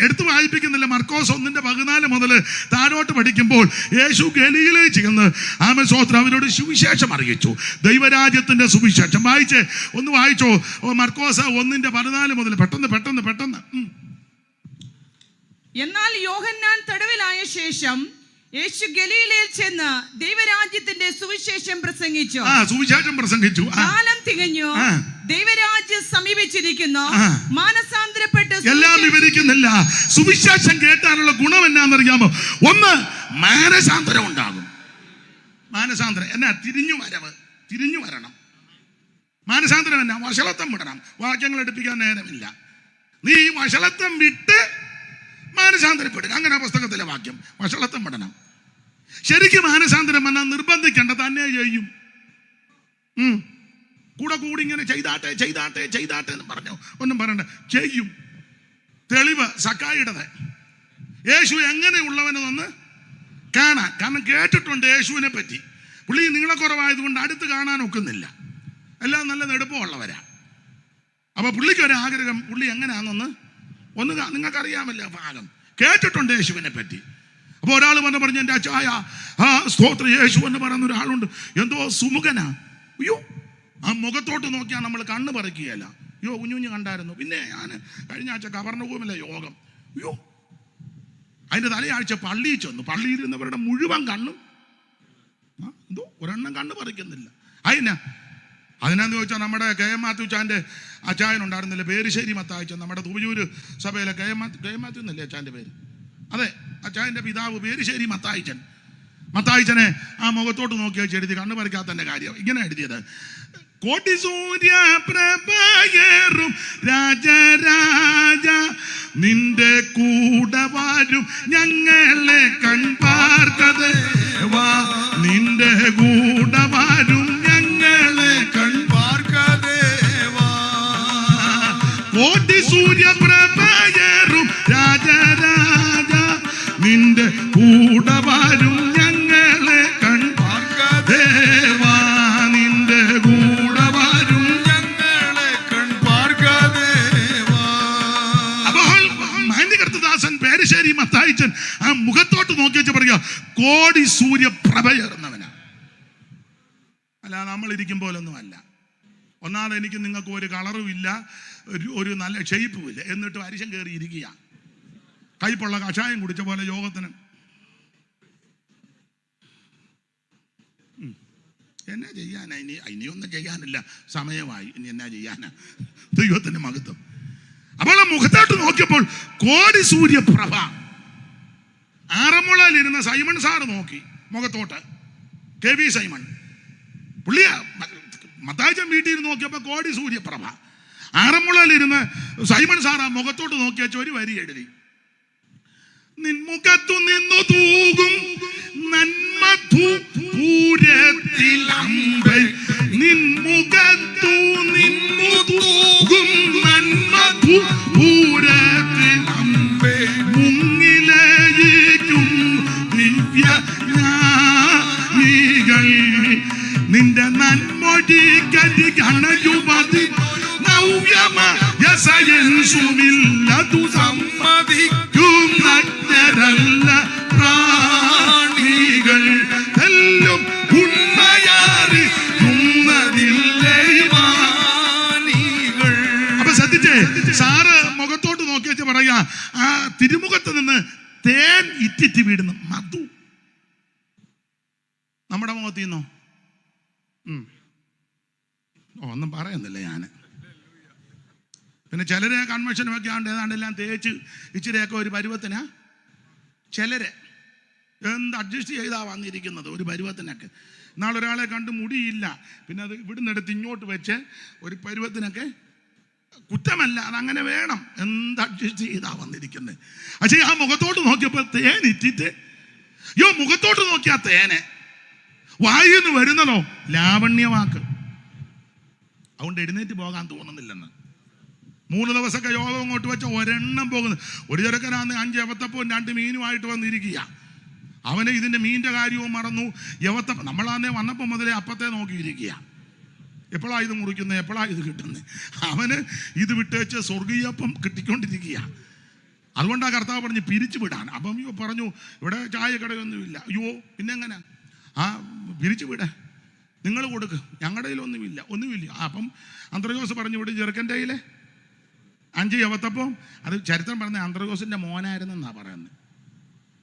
എടുത്തു വായിപ്പിക്കുന്നില്ല. മർക്കോസ് 1:14 മുതൽ താഴോട്ട് പഠിക്കുമ്പോൾ യേശു ഗലീലയിൽ ചെന്ന് ആമസ്തോത്രം അവരോട് സുവിശേഷം അറിയിച്ചു, ദൈവരാജ്യത്തിന്റെ സുവിശേഷം. ഒന്ന് വായിച്ചോ മർക്കോസ് 1:14 മുതൽ. പെട്ടെന്ന്. എന്നാൽ യോഹന്നാൻ തടവിലായ ശേഷം യേശു ഗലീലയിൽ ചെന്ന് ദൈവരാജ്യത്തിന്റെ സുവിശേഷം പ്രസംഗിച്ചു. കാലം തികഞ്ഞു, ദൈവരാജ്യം സമീപിച്ചിരിക്കുന്നു, മാനസാന്തരപ്പെട്ട്. എല്ലാം വിവരിക്കുന്നില്ല. സുവിശേഷം കേട്ടാനുള്ള ഗുണം എന്നാന്നറിയാമോ? ഒന്ന്, മാനസാന്തരം ഉണ്ടാകും. മാനസാന്തരം എന്നാ? തിരിഞ്ഞു വരണം. മാനസാന്തരം എന്നാ? വഷളത്വം വിടണം. വാക്യങ്ങൾ എടുപ്പിക്കാൻ നേരമില്ല. നീ വഷളത്വം വിട്ട് മാനസാന്തരപ്പെടുക. അങ്ങനെ പുസ്തകത്തിലെ വാക്യം. വഷളത്വം വിടണം. ശരിക്കും മാനസാന്തരം വന്നാൽ നിർബന്ധിക്കേണ്ട, തന്നെ ചെയ്യും. കൂടി ഇങ്ങനെ ചെയ്താട്ടെ എന്ന് പറഞ്ഞു ഒന്നും പറയണ്ട, ചെയ്യും. തെളിവ് സക്കായിടത്. യേശു എങ്ങനെയുള്ളവനെന്ന് കാണാൻ. കാരണം കേട്ടിട്ടുണ്ട് യേശുവിനെ പറ്റി. പുള്ളി നീളക്കുറവായതുകൊണ്ട് അടുത്ത് കാണാൻ ഒക്കുന്നില്ല. എല്ലാം നല്ല നെടുപ്പമുള്ളവരാ. അപ്പൊ പുള്ളിക്ക് ഒരു ആഗ്രഹം, പുള്ളി എങ്ങനെയാണെന്നൊന്ന് നിങ്ങൾക്കറിയാമല്ലോ ഭാഗം. കേട്ടിട്ടുണ്ട് യേശുവിനെ പറ്റി. അപ്പൊ ഒരാൾ പറഞ്ഞു എൻ്റെ അച്ചായ സ്തോത്ര യേശു എന്ന് പറയുന്ന ഒരാളുണ്ട്, എന്തോ സുമുഖനാ. അയ്യോ, ആ മുഖത്തോട്ട് നോക്കിയാൽ നമ്മൾ കണ്ണ് പറിക്കുകയല്ല. അയ്യോ കുഞ്ഞുഞ്ഞ് കണ്ടായിരുന്നു. പിന്നെ ഞാൻ കഴിഞ്ഞ ആഴ്ച കവർണഭൂമിയിലെ യോഗം. അയ്യോ, അതിൻ്റെ തലയാഴ്ച പള്ളിയിൽ ചെന്നു. പള്ളിയിൽ ഇരുന്നവരുടെ മുഴുവൻ കണ്ണും എന്തോ ഒരെണ്ണം കണ്ണ് പറിക്കുന്നില്ല. അതിനാന്ന് ചോദിച്ചാൽ നമ്മുടെ കെ എം മാത്യുച്ചാൻ്റെ അച്ചായനുണ്ടായിരുന്നില്ല, പേരുശ്ശേരി മത്തായിച്ചൻ, നമ്മുടെ തുവയൂര് സഭയിലെ കെ എം മാത്യു എന്നല്ലേ അച്ചാൻ്റെ പേര്? അതെ, അച്ചായൻ്റെ പിതാവ് പേരുശ്ശേരി മത്തായിച്ചനെ ആ മുഖത്തോട്ട് നോക്കി വെച്ച് എഴുതി. കണ്ണു പറിക്കാത്തൻ്റെ കാര്യം ഇങ്ങനെ എഴുതിയത്: കോടി സൂര്യ പ്രഭയേറും രാജരാജ നിന്റെ കൂടെ വരും ഞങ്ങളെ കൺപാർക്കത് വാ, നിന്റെ കൂടെ വരും ഞങ്ങളെ കൺപാർക്കത് വാ. കോടി സൂര്യ പ്രഭയേറും രാജരാജ നിന്റെ കൂടെ വരും ഞങ്ങളെ കൺപാർക്കത് വാ, നിന്റെ കൂടെ വരും ഞങ്ങളെ കൺപാർക്കത് വാ. അപ്പോൾ മാന്യകർത്തദാസൻ പേരുശ്ശേരി മത്തായിച്ചൻ ആ മുഖത്തോട്ട് നോക്കി വെച്ച് പറയുക, കോടി സൂര്യ പ്രഭയേറുന്നവനാ. അല്ല, നമ്മൾ ഇരിക്കും പോലൊന്നും അല്ല. ഒന്നാമത് എനിക്ക് നിങ്ങൾക്ക് ഒരു കളറും ഇല്ല, ഒരു നല്ല ഷെയ്പ്പും ഇല്ല, എന്നിട്ട് അരിശം കയറി ഇരിക്കുക. കയ്പുള്ള കഷായം കുടിച്ച പോലെ യോഗത്തിന്. എന്നാ ചെയ്യാനാ? ഇനിയൊന്നും ചെയ്യാനില്ല, സമയമായി. ഇനി എന്നാ ചെയ്യാനാ? ദൈവത്തിന്റെ മഹത്വം. അപ്പോൾ ആ മുഖത്തോട്ട് നോക്കിയപ്പോൾ കോടി സൂര്യപ്രഭ. ആറന്മുളയിലിരുന്ന സൈമൺ സാറ് നോക്കി മുഖത്തോട്ട്, KV സൈമൺ. പുള്ളിയ മത്തായിച്ചൻ വീട്ടിൽ ഇരുന്ന് നോക്കിയപ്പോൾ കോടി സൂര്യപ്രഭ. ആറന്മുളയിലിരുന്ന് സൈമൺ സാർ ആ മുഖത്തോട്ട് നോക്കി വെച്ച ഒരു വരി എഴുതി: നിൻമുഖത്തു നിന്നു തൂകും നന്മധൂരത്തിൽ അമ്പൈ, നിൻമുഖത്തു നിന്നു തൂകും നന്മധൂരത്തിൽ അമ്പൈ, മുങ്ങിലയിക്കും ദിവ്യ ജ്ഞാനികൾ നിന്റെ നന്മൊഴി കരി കണയുമതി നവ്യമയസയൻസുമില്ലതു സമ്മതിക്കും നഗ്നരല്ല പ്രാണികൾ എല്ലാം ഉണ്മയാറിയുന്നതില്ലേ മാനികൾ. അപ്പൊ ശ്രദ്ധിച്ചേ, സാറ് മുഖത്തോട്ട് നോക്കി വെച്ച് പറയാ, ആ തിരുമുഖത്ത് നിന്ന് തേൻ ഇറ്റിറ്റ് വീടുന്നു മധു നമ്മുടെ മുഖത്ത് നിന്നോ? ഒന്നും പറയുന്നില്ല ഞാൻ. പിന്നെ ചിലരെ കൺവെൻഷൻ ഒക്കെ ആണ്ട് ഏതാണ്ടെല്ലാം തേച്ച് ഇച്ചിരിയൊക്കെ ഒരു പരുവത്തിനാ. ചിലര് എന്ത് അഡ്ജസ്റ്റ് ചെയ്താ വന്നിരിക്കുന്നത് ഒരു പരുവത്തിനൊക്കെ. നാളൊരാളെ കണ്ട് മുടിയില്ല, പിന്നെ അത് ഇവിടുന്ന് എടുത്ത് ഇങ്ങോട്ട് വെച്ച് ഒരു പരുവത്തിനൊക്കെ. കുറ്റമല്ല, അതങ്ങനെ വേണം. എന്ത് അഡ്ജസ്റ്റ് ചെയ്താ വന്നിരിക്കുന്നത്. പക്ഷേ ആ മുഖത്തോട്ട് നോക്കിയപ്പോൾ തേൻ ഇറ്റിട്ട്, മുഖത്തോട്ട് നോക്കിയാ തേനെ, വായിന്ന് വരുന്നതോ ലാവണ്യവാക്ക്. അതുകൊണ്ട് എഴുന്നേറ്റ് പോകാൻ തോന്നുന്നില്ലെന്ന്. 3 ദിവസമൊക്കെ യോഗം അങ്ങോട്ട് വെച്ച ഒരെണ്ണം പോകുന്നു. ഒരു ചെറുക്കനാന്ന് 5 യവത്തപ്പവും 2 മീനുമായിട്ട് വന്നിരിക്കുക. അവന് ഇതിൻ്റെ മീൻ്റെ കാര്യവും മറന്നു. യവത്തപ്പം നമ്മളാന്നേ വന്നപ്പോൾ മുതലേ അപ്പത്തെ നോക്കിയിരിക്കുക. എപ്പോഴാണ് ഇത് മുറിക്കുന്നത്, എപ്പോഴാണ് ഇത് കിട്ടുന്നത്? അവന് ഇത് വിട്ടേച്ച് സ്വർഗീയപ്പം കിട്ടിക്കൊണ്ടിരിക്കുക. അതുകൊണ്ടാണ് കർത്താവ് പറഞ്ഞ് പിരിച്ചു വിടാൻ. അപ്പം പറഞ്ഞു ഇവിടെ ചായക്കടയൊന്നുമില്ല. അയ്യോ പിന്നെങ്ങനെ? പിരിച്ചു വിട, നിങ്ങൾ കൊടുക്ക്, ഞങ്ങളുടെ കയ്യിലൊന്നുമില്ല. അപ്പം അന്ത്രയോസ് പറഞ്ഞു ഇവിടെ ചെറുക്കൻ്റെ കയ്യിലെ 5 യവത്തപ്പം. അത് ചരിത്രം പറഞ്ഞ അന്ത്രയോസിൻ്റെ മോനായിരുന്നെന്നാണ് പറയുന്നത്.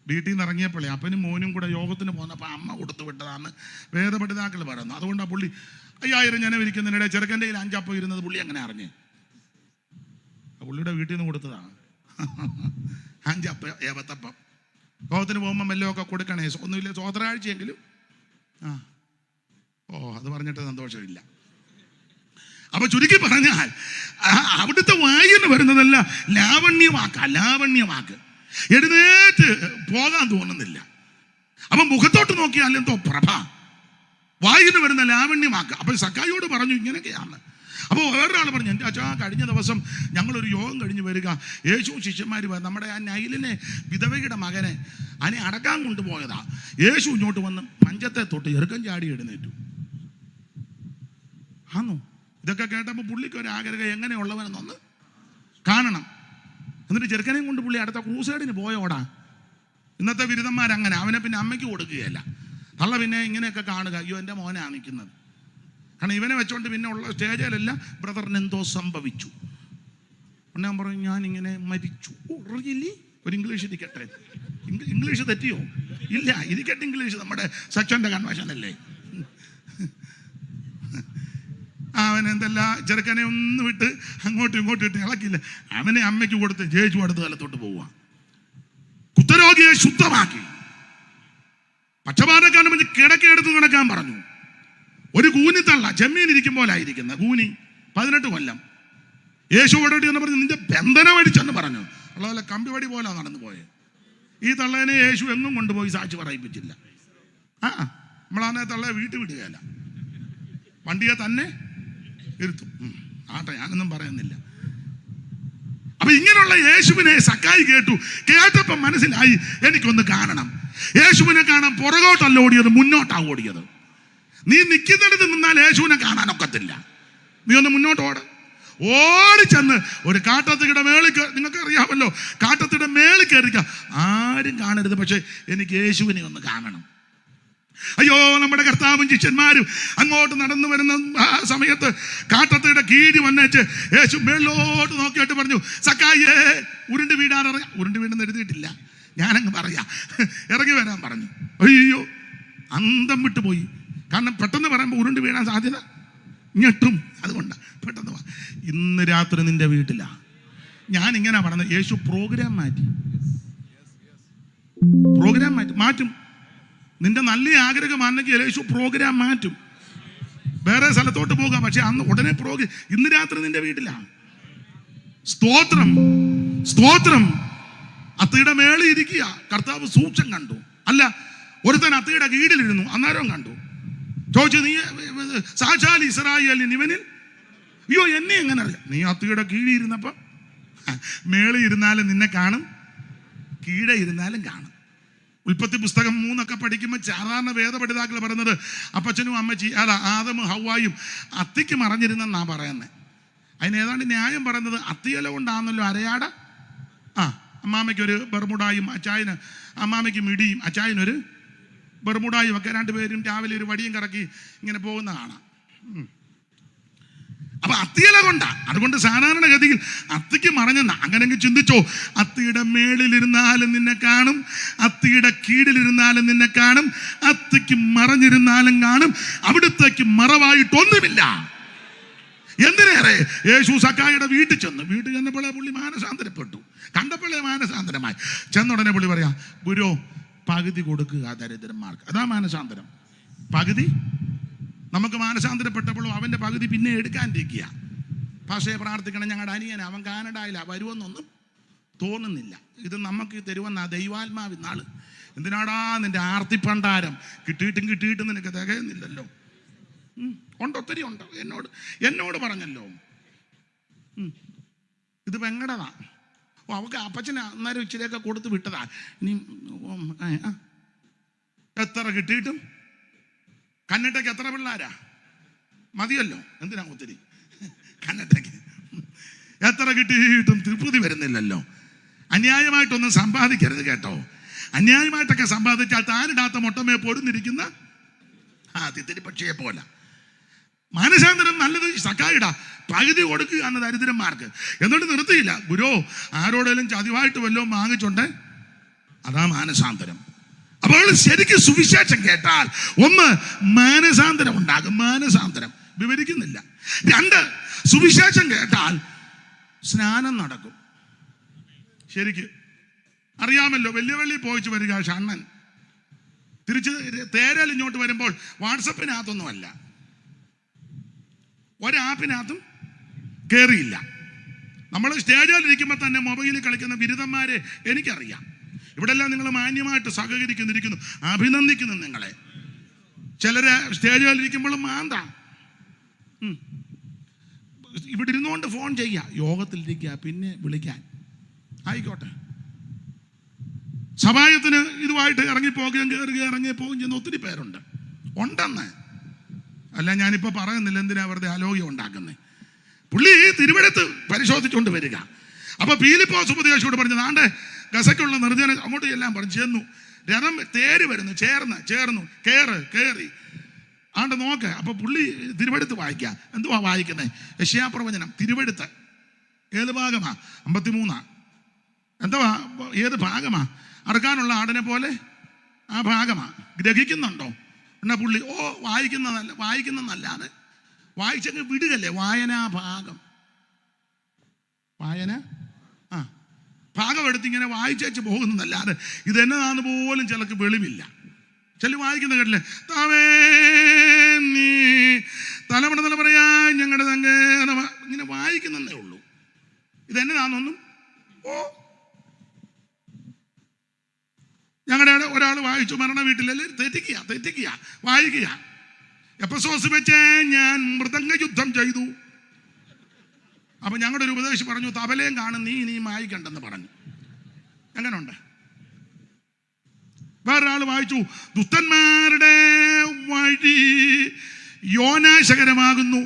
വീട്ടിൽ നിന്ന് ഇറങ്ങിയപ്പോഴേ അപ്പനും മോനും കൂടെ യോഗത്തിന് പോന്നപ്പോൾ അമ്മ കൊടുത്തു വിട്ടതാന്ന് വേദപഠിതാക്കൾ പറയുന്നു. അതുകൊണ്ടാണ് പുള്ളി 5000 ജനം ഇരിക്കുന്നതിനിടെ ചെറുക്കൻ്റെ കയ്യിൽ 5 അപ്പം ഇരുന്നത് പുള്ളി അങ്ങനെ അറിഞ്ഞ്. പുള്ളിയുടെ വീട്ടിൽ നിന്ന് കൊടുത്തതാണ് 5 യവത്തപ്പം. യോഗത്തിന് പോകുമ്പോൾ മെല്ലമൊക്കെ കൊടുക്കണേ, ഒന്നുമില്ല സ്വോത്രാഴ്ചയെങ്കിലും. അത് പറഞ്ഞിട്ട് സന്തോഷമില്ല. അപ്പൊ ചുരുക്കി പറഞ്ഞാൽ അവിടുത്തെ വായിന്ന് വരുന്നതല്ല ലാവണ്യവാക്ക്. എഴുന്നേറ്റ് പോകാൻ തോന്നുന്നില്ല. അപ്പൊ മുഖത്തോട്ട് നോക്കിയാൽ എന്തോ പ്രഭ, വായിന്ന് വരുന്ന ലാവണ്യവാക്ക്. അപ്പൊ സക്കായിയോട് പറഞ്ഞു ഇങ്ങനെയൊക്കെയാണ്. അപ്പോൾ വേറൊരാൾ പറഞ്ഞു, എൻ്റെ അച്ഛാ കഴിഞ്ഞ ദിവസം ഞങ്ങളൊരു യോഗം കഴിഞ്ഞ് വരിക, യേശു ശിഷ്യന്മാർ നമ്മുടെ ആ നൈലിനെ വിധവയുടെ മകനെ അതിനെ അടക്കാൻ കൊണ്ടുപോയതാ. യേശു ഇങ്ങോട്ട് വന്ന് മഞ്ചത്തെ തൊട്ട് ചെറുക്കൻ ചാടി എഴുന്നേറ്റു. ആന്നോ? ഇതൊക്കെ കേട്ടപ്പോൾ പുള്ളിക്ക് ഒരു ആഗ്രഹം, എങ്ങനെയുള്ളവനെന്നൊന്ന് കാണണം. എന്നിട്ട് ചെറുക്കനെയും കൊണ്ട് പുള്ളി അടുത്ത ക്രൂസൈഡിന് പോയോടാ. ഇന്നത്തെ ബിരുദന്മാരങ്ങനെ, അവനെ പിന്നെ അമ്മയ്ക്ക് കൊടുക്കുകയല്ല, തള്ള പിന്നെ ഇങ്ങനെയൊക്കെ കാണുക, അയ്യോ എൻ്റെ മോനാ നിൽക്കുന്നത്. കാരണം ഇവനെ വെച്ചോണ്ട് പിന്നെ ഉള്ള സ്റ്റേജിലെല്ലാം ബ്രദറിന് എന്തോ സംഭവിച്ചു. ഞാൻ പറഞ്ഞു, ഞാനിങ്ങനെ മരിച്ചു. റിയലി? ഒരു ഇംഗ്ലീഷ് ഇരിക്കട്ടെ. ഇംഗ്ലീഷ് തെറ്റിയോ? ഇല്ല, ഇരിക്കട്ടെ. ഇംഗ്ലീഷ് നമ്മുടെ സെക്ഷൻ്റെ കൺവെൻഷൻ അല്ലേ. അവൻ എന്തെല്ലാം ചെറുക്കനെ ഒന്ന് വിട്ട് അങ്ങോട്ടും ഇങ്ങോട്ടും ഇട്ട് ഇളക്കില്ല. അവനെ അമ്മയ്ക്ക് കൊടുത്ത് ജയിച്ചു അടുത്ത കാലത്തോട്ട് പോവുക. കുഷ്ഠരോഗിയെ ശുദ്ധമാക്കി. പക്ഷപാതക്കാരൻ പറഞ്ഞ് കിടക്കെടുത്ത് കിടക്കാൻ പറഞ്ഞു. ഒരു കൂനിത്തള്ള ചെമ്മീൻ ഇരിക്കും പോലായിരിക്കുന്ന കൂനി 18 കൊല്ലം യേശുവോട് എന്ന് പറഞ്ഞ് നിന്റെ ബന്ധനം അടിച്ചെന്ന് പറഞ്ഞു. ഉള്ളതല്ല കമ്പിവടി പോലെ നടന്നു പോയെ. ഈ തള്ളേനെ യേശു എങ്ങും കൊണ്ടുപോയി സാക്ഷി പറയിപ്പിച്ചില്ല. നമ്മളാണെ തള്ളയെ വീട്ടിൽ വിടുകയല്ല, വണ്ടിയെ തന്നെ ഇരുത്തും. ആട്ടെ, ഞാനൊന്നും പറയുന്നില്ല. അപ്പൊ ഇങ്ങനെയുള്ള യേശുവിനെ സക്കായി കേട്ടപ്പം മനസ്സിലായി, എനിക്കൊന്ന് കാണണം. യേശുവിനെ കാണാൻ പുറകോട്ടല്ല ഓടിയത്, മുന്നോട്ടാ ഓടിയത്. നീ നിൽക്കുന്നിടത്ത് നിന്നാൽ യേശുവിനെ കാണാനൊക്കത്തില്ല. നീ ഒന്ന് മുന്നോട്ട് ഓടിച്ചെന്ന് ഒരു കാട്ടത്തിയുടെ മേളിൽ, നിങ്ങൾക്ക് അറിയാമല്ലോ, കാട്ടത്തിയുടെ മേളിൽ കയറിക്ക, ആരും കാണരുത്, പക്ഷെ എനിക്ക് യേശുവിനെ ഒന്ന് കാണണം. അയ്യോ, നമ്മുടെ കർത്താവും ശിഷ്യന്മാരും അങ്ങോട്ട് നടന്നു വരുന്ന ആ സമയത്ത് കാട്ടത്തിയുടെ കീഴി വന്നേച്ച് യേശു മേളിലോട്ട് നോക്കിയിട്ട് പറഞ്ഞു, സക്കായിയേ ഉരുണ്ട് വീടാനിറങ്ങ. ഉരുണ്ട് വീടെന്ന് എഴുതിയിട്ടില്ല, ഞാനങ്ങ് പറയാ, ഇറങ്ങി വരാൻ പറഞ്ഞു. അയ്യോ, അന്തം വിട്ടുപോയി. കാരണം പെട്ടെന്ന് പറയുമ്പോൾ ഉരുണ്ട് വീഴാൻ സാധ്യത, ഞെട്ടും. അതുകൊണ്ടാണ് പെട്ടെന്ന് ഇന്ന് രാത്രി നിന്റെ വീട്ടിലാ. ഞാൻ ഇങ്ങനെ പറഞ്ഞത്, യേശു പ്രോഗ്രാം മാറ്റും. നിന്റെ നല്ല ആഗ്രഹമാണെങ്കിൽ യേശു പ്രോഗ്രാം മാറ്റും, വേറെ സ്ഥലത്തോട്ട് പോകാം. പക്ഷെ അന്ന് ഉടനെ ഇന്ന് രാത്രി നിന്റെ വീട്ടിലാണ്. സ്തോത്രം, സ്തോത്രം. അത്തിയുടെ മേളിൽ ഇരിക്കുക, കർത്താവ് സൂക്ഷം കണ്ടു. അല്ല, ഒരുത്തൻ അത്തിയുടെ കീഴിലിരുന്നു, അന്നേരം കണ്ടു. ചോദിച്ചു, നീ സാക്ഷാൽ ഇസ്രായേലിൻ ഇവനിൽ? അയ്യോ, എന്നെ എങ്ങനെ അറിയാം? നീ അത്തിയുടെ കീഴിൽ ഇരുന്നപ്പോ മേളിൽ ഇരുന്നാലും നിന്നെ കാണും, കീഴെ ഇരുന്നാലും കാണും. ഉൽപ്പത്തി പുസ്തകം 3 പഠിക്കുമ്പോൾ സാധാരണ വേദപഠിതാക്കൾ പറയുന്നത് അപ്പച്ചനും അമ്മച്ചി ആദമും ഹവ്വായും അത്തിക്ക് മറഞ്ഞിരുന്നെന്നാ പറയുന്നത്. അതിന് ഏതാണ്ട് ന്യായം പറയുന്നത് അത്തിയില കൊണ്ടാണല്ലോ അരയാട. അമ്മാമ്മയ്ക്കൊരു ബർമുടായും അമ്മാമ്മയ്ക്ക് മിടിയും അച്ചായനൊരു ബർമുടായും ഒക്കെ 2 പേരും രാവിലെ ഒരു വടിയും കറക്കി ഇങ്ങനെ പോകുന്ന കാണാം. അപ്പൊ അത്തിയില കൊണ്ടാ. അതുകൊണ്ട് സാധാരണഗതിയിൽ അത്തിക്ക് മറഞ്ഞെന്ന. അങ്ങനെങ്കിൽ ചിന്തിച്ചോ, അത്തിയുടെ മേളിലിരുന്നാലും നിന്നെ കാണും, അത്തിയുടെ കീഴിലിരുന്നാലും നിന്നെ കാണും, അത്തിക്ക് മറഞ്ഞിരുന്നാലും കാണും. അവിടത്തേക്ക് മറവായിട്ടൊന്നുമില്ല. എന്തിനേറെ യേശു സക്കായിയുടെ വീട്ടിൽ ചെന്നപ്പോഴേ പുള്ളി മാനസാന്തരപ്പെട്ടു. കണ്ടപ്പോഴേ മാനസാന്തരമായി. ചെന്നുടനെ പുള്ളി പറയാ, ഗുരു പകുതി കൊടുക്കുക ദരിദ്രന്മാർക്ക്. അതാ മാനസാന്തരം. പകുതി. നമുക്ക് മാനസാന്തരപ്പെട്ടപ്പോഴും അവൻ്റെ പകുതി പിന്നെ എടുക്കാണ്ടിരിക്കുക. പക്ഷേ പ്രാർത്ഥിക്കണം, ഞങ്ങളുടെ അനിയൻ അവൻ കാനഡയില, വരുമെന്നൊന്നും തോന്നുന്നില്ല. ഇത് നമുക്ക് തരുമെന്നാ ദൈവാത്മാവ് നാള്. എന്തിനാടാ നിന്റെ ആർത്തിപ്പണ്ടാരം? കിട്ടിയിട്ടും നിനക്ക് തികയുന്നില്ലല്ലോ. ഉണ്ട്, ഒത്തിരി ഉണ്ട്. എന്നോട് പറഞ്ഞല്ലോ, ഇത് പെങ്ങടതാ. അവൾക്ക് അപ്പച്ചന് അന്നേരം ഇച്ചിരിയൊക്കെ കൊടുത്ത് വിട്ടതാ. ഇനി എത്ര കിട്ടിയിട്ടും കന്നട്ടയ്ക്ക് എത്ര പിള്ളേരാ? മതിയല്ലോ, എന്തിനാ ഒത്തിരി? കന്നട്ടയ്ക്ക് എത്ര കിട്ടിയിട്ടും തൃപ്തി വരുന്നില്ലല്ലോ. അന്യായമായിട്ടൊന്നും സമ്പാദിക്കരുത് കേട്ടോ. അന്യായമായിട്ടൊക്കെ സമ്പാദിച്ചാൽ താനിടാത്ത മുട്ടമേ പൊരുന്നിരിക്കുന്ന തിത്തിരിപ്പക്ഷിയെ പോലെ. മാനസാന്തരം നല്ലത് സക്കായിട, പകുതി കൊടുക്കുക എന്ന ദരിദ്രന്മാർക്ക്. എന്നിട്ട് നിർത്തിയില്ല. ഗുരു ആരോടെങ്കിലും ചതിവായിട്ട് വല്ലതും വാങ്ങിച്ചുണ്ട്, അതാ മാനസാന്തരം. അപ്പോൾ ശരിക്കും സുവിശേഷം കേട്ടാൽ ഒന്ന് മാനസാന്തരം ഉണ്ടാകും. മാനസാന്തരം വിവരിക്കുന്നില്ല. 2, സുവിശേഷം കേട്ടാൽ സ്നാനം നടക്കും. ശരിക്ക് അറിയാമല്ലോ, വെല്ലുവിളി പോയിച്ചു വരിക ഷണ്ണൻ തിരിച്ച് തേരൽ ഇങ്ങോട്ട് വരുമ്പോൾ വാട്സപ്പിനകത്തൊന്നുമല്ല, ഒരാപ്പിനകത്തും കയറിയില്ല. നമ്മൾ സ്റ്റേജിൽ ഇരിക്കുമ്പോൾ തന്നെ മൊബൈലിൽ കളിക്കുന്ന ബിരുദന്മാരെ എനിക്കറിയാം. ഇവിടെല്ലാം നിങ്ങൾ മാന്യമായിട്ട് സഹകരിക്കുന്നിരിക്കുന്നു, അഭിനന്ദിക്കുന്നു നിങ്ങളെ. ചിലര് സ്റ്റേജിൽ ഇരിക്കുമ്പോഴും മാന്ത ഇവിടെ ഇരുന്നുകൊണ്ട് ഫോൺ ചെയ്യുക, യോഗത്തിലിരിക്കുക, പിന്നെ വിളിക്കാൻ ആയിക്കോട്ടെ. സഭായത്തിന് ഇതുമായിട്ട് ഇറങ്ങിപ്പോകുകയും കയറുകയും ഇറങ്ങിപ്പോകുകയും ചെയ്യുന്ന ഒത്തിരി പേരുണ്ട്, ഉണ്ടെന്ന്. അല്ല, ഞാനിപ്പോൾ പറയുന്നില്ല, എന്തിനാ വെറുതെ അലോഗ്യം ഉണ്ടാക്കുന്നത്. പുള്ളി തിരുവെടുത്ത് പരിശോധിച്ചുകൊണ്ട് വരിക. അപ്പൊ പീലിപ്പോസ് ഉപദേശിയോട് പറഞ്ഞു, നാണ്ടെ ഗസയ്ക്കുള്ള നിർജ്ജന അങ്ങോട്ട് എല്ലാം പറഞ്ഞു ചെന്നു. രഥം തേര് വരുന്നു, ചേർന്നു കയറി ആണ്ട് നോക്ക്. അപ്പൊ പുള്ളി തിരുവെടുത്ത് വായിക്കുക. എന്തുവാ വായിക്കുന്നത്? യെശയ്യാപ്രവചനം തിരുവെടുത്ത്. ഏത് ഭാഗമാ? 53. എന്തുവാ? ഏത് ഭാഗമാ? അറുക്കാനുള്ള ആടിനെ പോലെ ആ ഭാഗമാ. ഗ്രഹിക്കുന്നുണ്ടോ? എന്നാ പുള്ളി വായിക്കുന്നതല്ലാതെ വായിച്ചങ്ങ് വിടുകല്ലേ. വായനാഭാഗം, ഭാഗം എടുത്ത് ഇങ്ങനെ വായിച്ചേച്ച് പോകുന്നതല്ലാതെ ഇതെന്നതാന്ന് പോലും ചിലക്ക് വെളിവില്ല. ചില വായിക്കുന്ന കേട്ടില്ലേ, താവേ നീ തലമുറയാ ഞങ്ങളുടെ ഇങ്ങനെ വായിക്കുന്നതേ ഉള്ളൂ. ഇതെന്നതാണെന്നൊന്നും ഞങ്ങളുടെ ഒരാൾ വായിച്ചു, മരണ വീട്ടിലല്ലേ, തെറ്റിക്കുക വായിക്കുക. എപ്പസോസ് വെച്ച് ഞാൻ മൃദംഗ യുദ്ധം ചെയ്തു. അപ്പൊ ഞങ്ങളുടെ ഒരു ഉപദേശി പറഞ്ഞു, തബലയും കാണും, നീ വായിക്കണ്ടെന്ന് പറഞ്ഞു. എങ്ങനെയുണ്ട്? വേറൊരാൾ വായിച്ചു, ദുഷ്ടന്മാരുടെ വഴി യോനാശകരമാകുന്നു.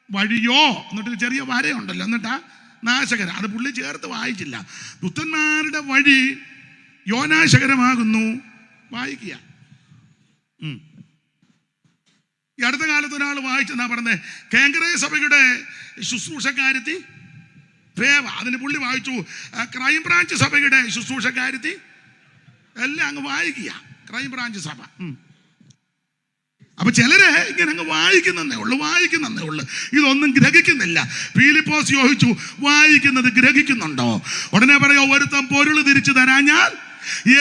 വഴിയോ എന്നിട്ട് ചെറിയ വരയുണ്ടല്ലോ, എന്നിട്ടാ നാശകരം. അത് പുള്ളി ചേർത്ത് വായിച്ചില്ല. ദുഷ്ടന്മാരുടെ വഴി യോനാശകരമാകുന്നു. വായിക്കുക. ഈ അടുത്ത കാലത്ത് ഒരാൾ വായിച്ചെന്നാ പറഞ്ഞത്, കേങ്കരേ സഭയുടെ ശുശ്രൂഷക്കാരത്തി ഫേവ. അതിന് പുള്ളി വായിച്ചു ക്രൈംബ്രാഞ്ച് സഭയുടെ ശുശ്രൂഷക്കാരത്തി. എല്ലാം അങ്ങ് വായിക്കുക, ക്രൈംബ്രാഞ്ച് സഭ. അപ്പൊ ചിലര് ഇങ്ങനെ അങ്ങ് വായിക്കുന്നേ ഉള്ളു, ഇതൊന്നും ഗ്രഹിക്കുന്നില്ല. പീലിപ്പോസ് ചോദിച്ചു, വായിക്കുന്നത് ഗ്രഹിക്കുന്നുണ്ടോ? ഉടനെ പറയോ, ഒരുത്തം പൊരുൾ തിരിച്ചു തരാഞ്ഞാൽ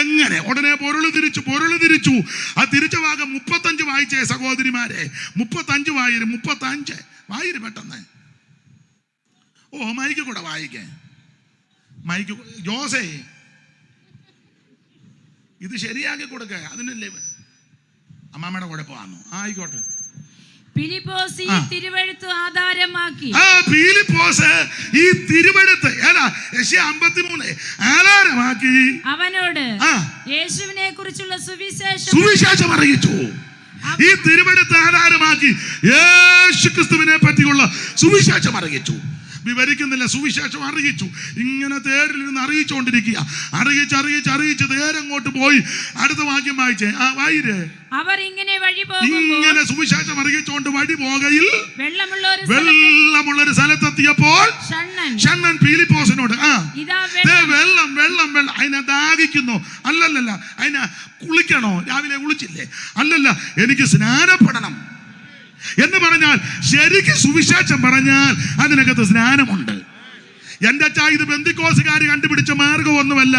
എങ്ങനെ? ഉടനെ പൊരുൾ തിരിച്ചു. ആ തിരിച്ച ഭാഗം 35 വായിച്ചേ സഹോദരിമാരെ. 35 വായിര് പെട്ടെന്ന്. മൈക്ക് കൂടെ വായിക്കേ. മൈക്ക് ജോസേ, ഇത് ശരിയാക്കി കൊടുക്ക. അതിനല്ലേ അമ്മാമ്മയുടെ കുഴപ്പമാണോ? ആയിക്കോട്ടെ. ഫിലിപ്പോസ് ഈ തിരുവെഴുത്ത് ആധാരമാക്കി. ഫിലിപ്പോസ് ഈ തിരുവെഴുത്ത് യെശയ്യാ 53 ആധാരമാക്കി അവനോട് യേശുവിനെ കുറിച്ചുള്ള സുവിശേഷം അറിയിച്ചു. ഈ തിരുവെഴുത്ത് ആധാരമാക്കി യേശുക്രിസ്തുവിനെ പറ്റിയുള്ള സുവിശേഷം അറിയിച്ചു. വിവരിക്കുന്നില്ല, സുവിശേഷം അറിയിച്ചു. ഇങ്ങനെ തേരിലിരുന്ന് അറിയിച്ചുകൊണ്ടിരിക്കുക. അറിയിച്ച് തേരങ്ങോട്ട് പോയി. അടുത്ത വാക്യം വായിച്ചേ. വായിര്. അവർ ഇങ്ങനെ സുവിശേഷം അറിയിച്ചുകൊണ്ട് വഴി പോകയിൽ വെള്ളമുള്ളൊരു സ്ഥലത്തെത്തിയപ്പോൾ ഷണ്ണൻ പീലിപ്പോസിനോട് വെള്ളം അതിനെ ദാഹിക്കുന്നു. അല്ലല്ല, അതിനെ കുളിക്കണോ? രാവിലെ കുളിച്ചില്ലേ? അല്ലല്ല, എനിക്ക് സ്നാനപ്പെടണം എന്ന് പറഞ്ഞാൽ, ശരിക്കും സുവിശേഷം പറഞ്ഞാൽ അതിനകത്ത് സ്നാനമുണ്ട്. എന്റെ അച്ഛാ, ഇത് ബെന്തിക്കോസുകാർ കണ്ടുപിടിച്ച മാർഗമൊന്നുമല്ല.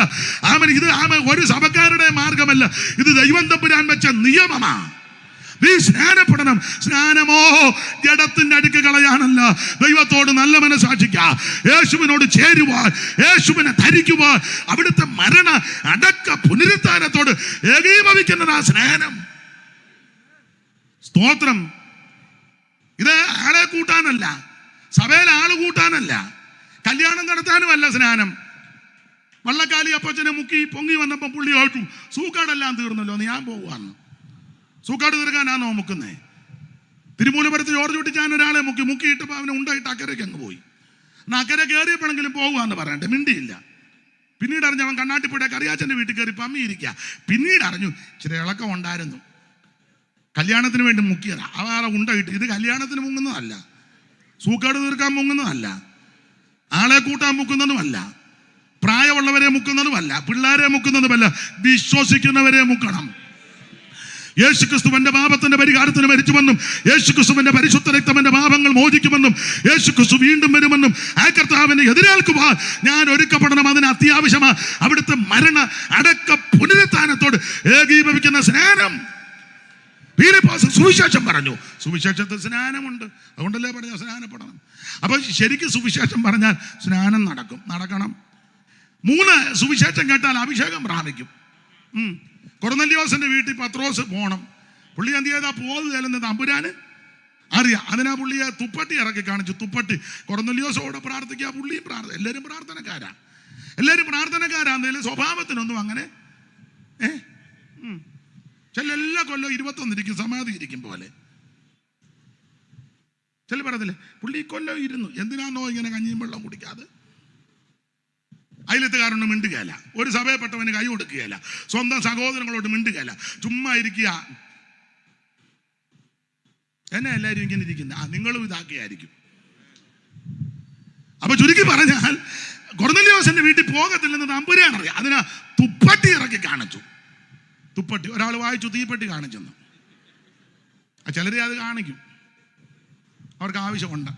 ഇത് ഒരു സഭക്കാരുടെ മാർഗമല്ല. ഇത് ദൈവം തമ്പുരാൻ വെച്ച നിയമമാ. നീ സ്നാനപ്പെടണം. സ്നാനമോ ജഡത്തിന്റെ അടുക്ക് കളയാനല്ല, ദൈവത്തോട് നല്ല മനസാക്ഷിക്കുക, യേശുവിനോട് ചേരുവാൻ, യേശുവിനെ ധരിക്കുവാൻ, അവിടുത്തെ മരണ അടക്ക പുനരുത്ഥാനത്തോട് ഏകീഭവിക്കുന്നതാ സ്നാനം. സ്തോത്രം. ഇത് ആളെ കൂട്ടാനല്ല, സഭയിൽ ആള് കൂട്ടാനല്ല, കല്യാണം നടത്താനുമല്ല സ്നാനം. വള്ളക്കാലി അപ്പച്ചനെ മുക്കി പൊങ്ങി വന്നപ്പോൾ പുള്ളി ചോദിച്ചു, സൂക്കാടെല്ലാം തീർന്നല്ലോ, ഞാൻ പോവാന്ന്. സൂക്കാട് തീർക്കാനാണോ മുക്കുന്നേ? തിരുമൂലപുരത്ത് ജോർജ് കുട്ടിച്ചാൻ ഒരാളെ മുക്കിയിട്ടപ്പോൾ അവനെ ഉണ്ടായിട്ട് അക്കരയ്ക്ക് അങ്ങ് പോയി. എന്നാൽ അക്കരെ കയറിയപ്പോഴെങ്കിലും പോകുവാന്ന് പറയണ്ടേ, മിണ്ടിയില്ല. പിന്നീട് അറിഞ്ഞു അവൻ കണ്ണാട്ടിപ്പുഴ കറിയാച്ചൻ്റെ വീട്ടിൽ കയറി പമ്മിയിരിക്കുക. പിന്നീട് അറിഞ്ഞു ഇച്ചിരി ഇളക്കം ഉണ്ടായിരുന്നു, കല്യാണത്തിന് വേണ്ടി മുക്കിയതാ. അവരെ ഉണ്ടായിട്ട് ഇത് കല്യാണത്തിന് മുങ്ങുന്നതല്ല, സൂക്കാട് തീർക്കാൻ മുങ്ങുന്നതല്ല, ആളെ കൂട്ടാൻ മുക്കുന്നതുമല്ല, പ്രായമുള്ളവരെ മുക്കുന്നതുമല്ല, പിള്ളേരെ മുക്കുന്നതുമല്ല, വിശ്വസിക്കുന്നവരെ മുക്കണം. യേശുക്രിസ്തുവിന്റെ പാപത്തിന്റെ പരിഹാരത്തിന് മരിച്ചുവെന്നും യേശുക്രിസ്തുവിന്റെ പരിശുദ്ധ രക്തമെന്റെ പാപങ്ങൾ മോചിക്കുമെന്നും യേശുക്രിസ്തു വീണ്ടും വരുമെന്നും ആ കർത്താവിനെ എതിരേൽക്കുവാൻ ഞാൻ ഒരുക്കപ്പെടണം. അതിന് അത്യാവശ്യമാണ് അവിടുത്തെ മരണ അടക്ക പുനരുത്ഥാനത്തോട് ഏകീഭവിക്കുന്ന സ്നാനം. പീലിപ്പോസ് സുവിശേഷം പറഞ്ഞു. സുവിശേഷത്തിൽ സ്നാനമുണ്ട്, അതുകൊണ്ടല്ലേ പറഞ്ഞ സ്നാനപ്പെടണം. അപ്പൊ ശരിക്കും സുവിശേഷം പറഞ്ഞാൽ സ്നാനം നടക്കണം. 3 സുവിശേഷം കേട്ടാൽ അഭിഷേകം പ്രാപിക്കും. കൊർന്നല്യോസിന്റെ വീട്ടിൽ പത്രോസ് പോണം. പുള്ളി എന്ത് ചെയ്താ പോകുന്നത് തമ്പുരാന് അറിയാം. അതിനാ പുള്ളിയെ തുപ്പട്ടി ഇറക്കി കാണിച്ചു. തുപ്പട്ടി കൊർന്നല്യോസോടെ പ്രാർത്ഥിക്കുക, പുള്ളിയും എല്ലാവരും പ്രാർത്ഥനക്കാരാണെങ്കിലും സ്വഭാവത്തിനൊന്നും അങ്ങനെ ചില എല്ലാ കൊല്ലം 21 ഇരിക്കും, സമാധി ഇരിക്കും പോലെ. ചില പറയത്തില്ലേ പുള്ളി കൊല്ലം ഇരുന്നു, എന്തിനാണോ ഇങ്ങനെ കഞ്ഞിയും വെള്ളം കുടിക്കാതെ. അയലത്തുകാരനൊന്നും മിണ്ടുകയല്ല, ഒരു സഭയപ്പെട്ടവന് കൈ കൊടുക്കുകയല്ല, സ്വന്തം സഹോദരങ്ങളോട് മിണ്ടുകയല്ല, ചുമ്മാ ഇരിക്കുക. എന്നെ എല്ലാവരും ഇങ്ങനെ ഇരിക്കുന്നത്, നിങ്ങളും ഇതാക്കിയായിരിക്കും. അപ്പൊ ചുരുക്കി പറഞ്ഞാൽ കൊർന്നല്യോസിന്റെ വീട്ടിൽ പോകത്തില്ലെന്ന് തമ്പുരാനറിയാം. അതിനാ തുപ്പട്ടി ഇറക്കി കാണിച്ചു. തുപ്പട്ടി ഒരാൾ വായിച്ചു, തീപ്പെട്ടി കാണിച്ചെന്ന്. ചിലരെ അത് കാണിക്കും, അവർക്ക് ആവശ്യമുണ്ട്.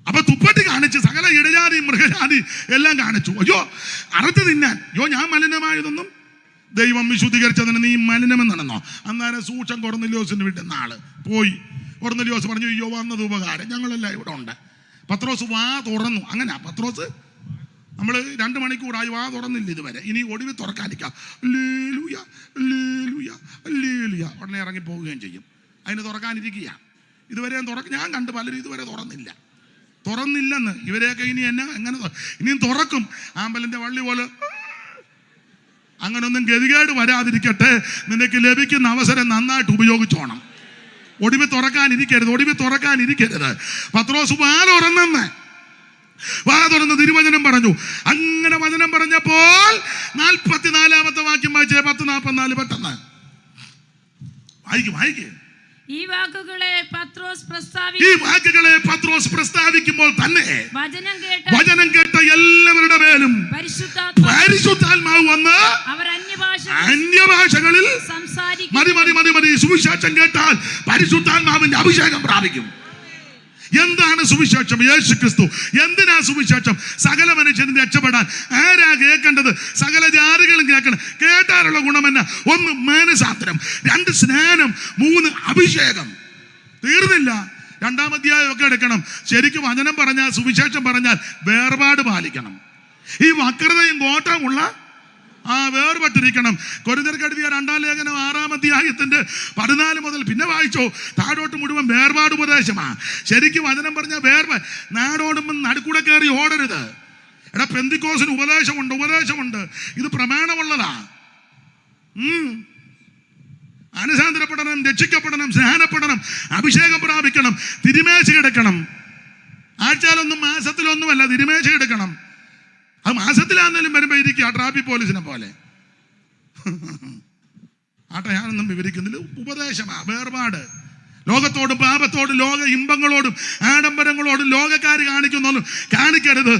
അപ്പൊ തുപ്പട്ടി കാണിച്ച് സകല ഇടജാതി മൃഗജാതി എല്ലാം കാണിച്ചു. അയ്യോ അറുത്ത് തിന്നാൻ, ഞാൻ മലിനമായതൊന്നും ദൈവം വിശുദ്ധീകരിച്ചതിന് നീ മലിനമെന്നാണെന്നോ? അന്നേരം സൂക്ഷം കൊർന്നല്യോസിന്റെ വീട്ടിൽ നാള് പോയി. കൊർന്നല്യോസ് പറഞ്ഞു, അയ്യോ വന്നത് ഉപകാരം, ഞങ്ങളെല്ലാം ഇവിടെ ഉണ്ട്. പത്രോസ് വാ തുറന്നു. അങ്ങനെ പത്രോസ് നമ്മൾ 2 മണിക്കൂറായി വാ തുറന്നില്ല ഇതുവരെ, ഇനി ഒടുവിൽ തുറക്കാനിരിക്കാം. ഉടനെ ഇറങ്ങി പോവുകയും ചെയ്യും. അതിന് തുറക്കാനിരിക്കുക. ഇതുവരെ ഞാൻ കണ്ട് പലരും ഇതുവരെ തുറന്നില്ലെന്ന്. ഇവരെയൊക്കെ ഇനി എങ്ങനെ ഇനിയും തുറക്കും. ആമ്പലിന്റെ വള്ളി പോലെ. അങ്ങനൊന്നും ഗതികേട് വരാതിരിക്കട്ടെ. നിനക്ക് ലഭിക്കുന്ന അവസരം നന്നായിട്ട് ഉപയോഗിച്ചോണം. ഒടുവിൽ തുറക്കാനിരിക്കരുത്. പത്രോസ് വാ തുറന്ന് തിരുവചനം പറഞ്ഞു. അങ്ങനെ വചനം പറഞ്ഞപ്പോൾ 44-ാമത്തെ വാക്യം വായിച്ചേ. 10:44 പെട്ടെന്ന് വായിക്കും. ഈ വാക്കുകളെ പത്രോസ് പ്രസ്താവിക്കുമ്പോൾ തന്നെ വചനം കേട്ട എല്ലാവരുടെ മേലും പരിശുദ്ധാത്മാവ് വന്ന് അവർ അന്യഭാഷകളിൽ മതി. സുവിശേഷം കേട്ടാൽ പരിശുദ്ധാത്മാവിന്റെ അഭിഷേകം പ്രാപിക്കും. എന്താണ് സുവിശേഷം? യേശു ക്രിസ്തു. എന്തിനാ സുവിശേഷം? സകല മനുഷ്യനും രക്ഷപ്പെടാൻ. ആരാ കേൾക്കേണ്ടത്? സകല ജാതികളും കേൾക്കണം. കേട്ടാലുള്ള ഗുണമെന്ന? 1 മാനസാന്തരം, 2 സ്നാനം, 3 അഭിഷേകം. തീർന്നില്ല. 2-ാം അധ്യായം ഒക്കെ എടുക്കണം. ശരിക്കും വചനം പറഞ്ഞാൽ, സുവിശേഷം പറഞ്ഞാൽ വേർപാട് പാലിക്കണം. ഈ വക്രതയും കോട്ടമുള്ള വേർപെട്ടിരിക്കണം. കൊരിന്ത്യർക്ക് എഴുതിയ 2-ാം ലേഖനം 6-ാം അധ്യായത്തിന്റെ 14 മുതൽ പിന്നെ വായിച്ചോ, താഴോട്ട് മുഴുവൻ വേർപാട് ഉപദേശമാ. ശരിക്കും വചനം പറഞ്ഞ നാടോടുമ്പോൾ നടുക്കൂടെ കയറി ഓടരുത്. പെന്തിക്കോസിന് ഉപദേശമുണ്ട്. ഇത് പ്രമാണമുള്ളതാ. അനുസാന്തരപ്പെടണം, രക്ഷിക്കപ്പെടണം, സ്നാനപ്പെടണം, അഭിഷേകം പ്രാപിക്കണം, തിരുമേശ എടുക്കണം. ആഴ്ചയിലൊന്നും മാസത്തിലൊന്നുമല്ല, തിരുമേശ എടുക്കണം. അത് മാസത്തിലാണെങ്കിലും വരുമ്പോൾ ഇരിക്കുക ട്രാഫിക് പോലീസിനെ പോലെ. ഞാനൊന്നും വിവരിക്കുന്നില്ല. ഉപദേശമാ വേർപാട്. ലോകത്തോടും പാപത്തോടും ലോക ഇമ്പങ്ങളോടും ആഡംബരങ്ങളോടും ലോകക്കാർ കാണിക്കുന്നൊന്നും കാണിക്കരുത്.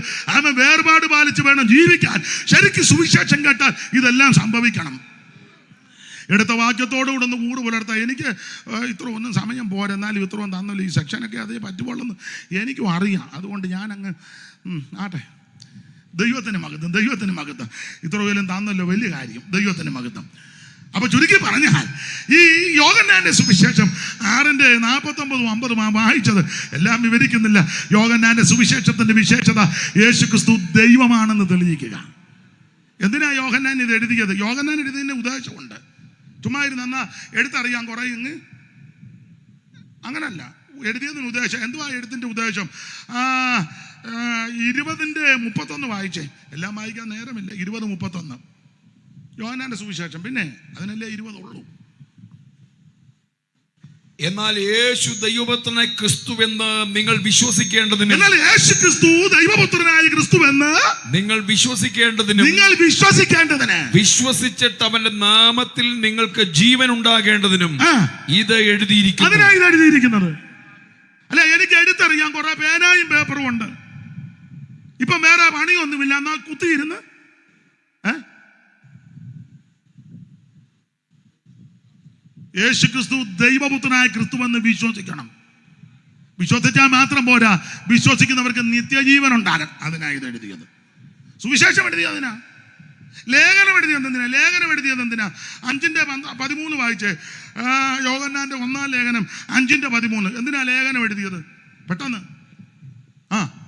വേർപാട് പാലിച്ച് വേണം ജീവിക്കാൻ. ശരിക്കും സുവിശേഷം കേട്ടാൽ ഇതെല്ലാം സംഭവിക്കണം. എടുത്ത വാക്യത്തോടു കൂടെ ഒന്ന് കൂട് പുലർത്താം. എനിക്ക് ഇത്ര ഒന്നും സമയം പോരാ, എന്നാലും ഇത്ര ഒന്നും തന്നല്ലോ. ഈ സെക്ഷനൊക്കെ അതേ പറ്റുള്ളൂ എനിക്കും അറിയാം. അതുകൊണ്ട് ഞാനങ്ങ് ദൈവത്തിന് മഹത്വം. ഇത്ര പോലും തന്നല്ലോ, വലിയ കാര്യം. ദൈവത്തിന് മഹത്വം. അപ്പൊ ചുരുക്കി പറഞ്ഞാൽ ഈ യോഹന്നാന്റെ സുവിശേഷം 6:49-50 വായിച്ചത് എല്ലാം വിവരിക്കുന്നില്ല. യോഹന്നാന്റെ സുവിശേഷത്തിന്റെ വിശേഷത യേശു ക്രിസ്തു ദൈവമാണെന്ന് തെളിയിക്കുക. എന്തിനാ യോഹന്നാൻ ഇത് എഴുതിയത്? യോഹന്നാൻ എഴുതിയതിന്റെ ഉദ്ദേശമുണ്ട്. ചുമ്മാ ഇരുന്ന് എടുത്തറിയാൻ കുറെ അങ്ങനല്ല. എഴുതിയതിന് ഉദ്ദേശം എന്തുവാ? എഴുത്തിന്റെ ഉദ്ദേശം 20:31 വായിച്ചേ. എല്ലാം വായിക്കാൻ നേരമില്ല. 20:31 യോഹന്നാന്റെ സുവിശേഷം. പിന്നെ അതിനല്ലേ 20 ഉള്ളൂ. എന്നാൽ യേശു ദൈവപുത്രനായ ക്രിസ്തുവെന്ന് നിങ്ങൾ വിശ്വസിക്കേണ്ടതിന്, യേശു ക്രിസ്തു ദൈവപുത്രനായ ക്രിസ്തുവെന്ന് നിങ്ങൾ വിശ്വസിക്കേണ്ടതിന്, വിശ്വസിച്ചിട്ട് അവന്റെ നാമത്തിൽ നിങ്ങൾക്ക് ജീവൻ ഉണ്ടാകേണ്ടതിനും ഇത് എഴുതിയിരിക്കുന്നു. അതിനാ ഇത് എഴുതിയിരിക്കുന്നത്. അല്ല, എനിക്ക് എടുത്തറിയാൻ കുറെ പേനായും പേപ്പറും ഉണ്ട്. ഇപ്പം വേറെ പണിയൊന്നുമില്ല. എന്നാൽ കുത്തിയിരുന്ന് യേശു ക്രിസ്തു ദൈവപുത്രനായ ക്രിസ്തുവെന്ന് വിശ്വസിക്കണം. വിശ്വസിച്ചാൽ മാത്രം പോരാ, വിശ്വസിക്കുന്നവർക്ക് നിത്യജീവൻ ഉണ്ടാകും. അതിനാ ഇത് എഴുതിയത്. സുവിശേഷം എഴുതിയതിനാ. ലേഖനം എഴുതിയത് എന്തിനാ? 5:13 വായിച്ചേ. യോഹന്നാന്റെ 1-ാം ലേഖനം 5:13. എന്തിനാ ലേഖനം എഴുതിയത്? പെട്ടെന്ന്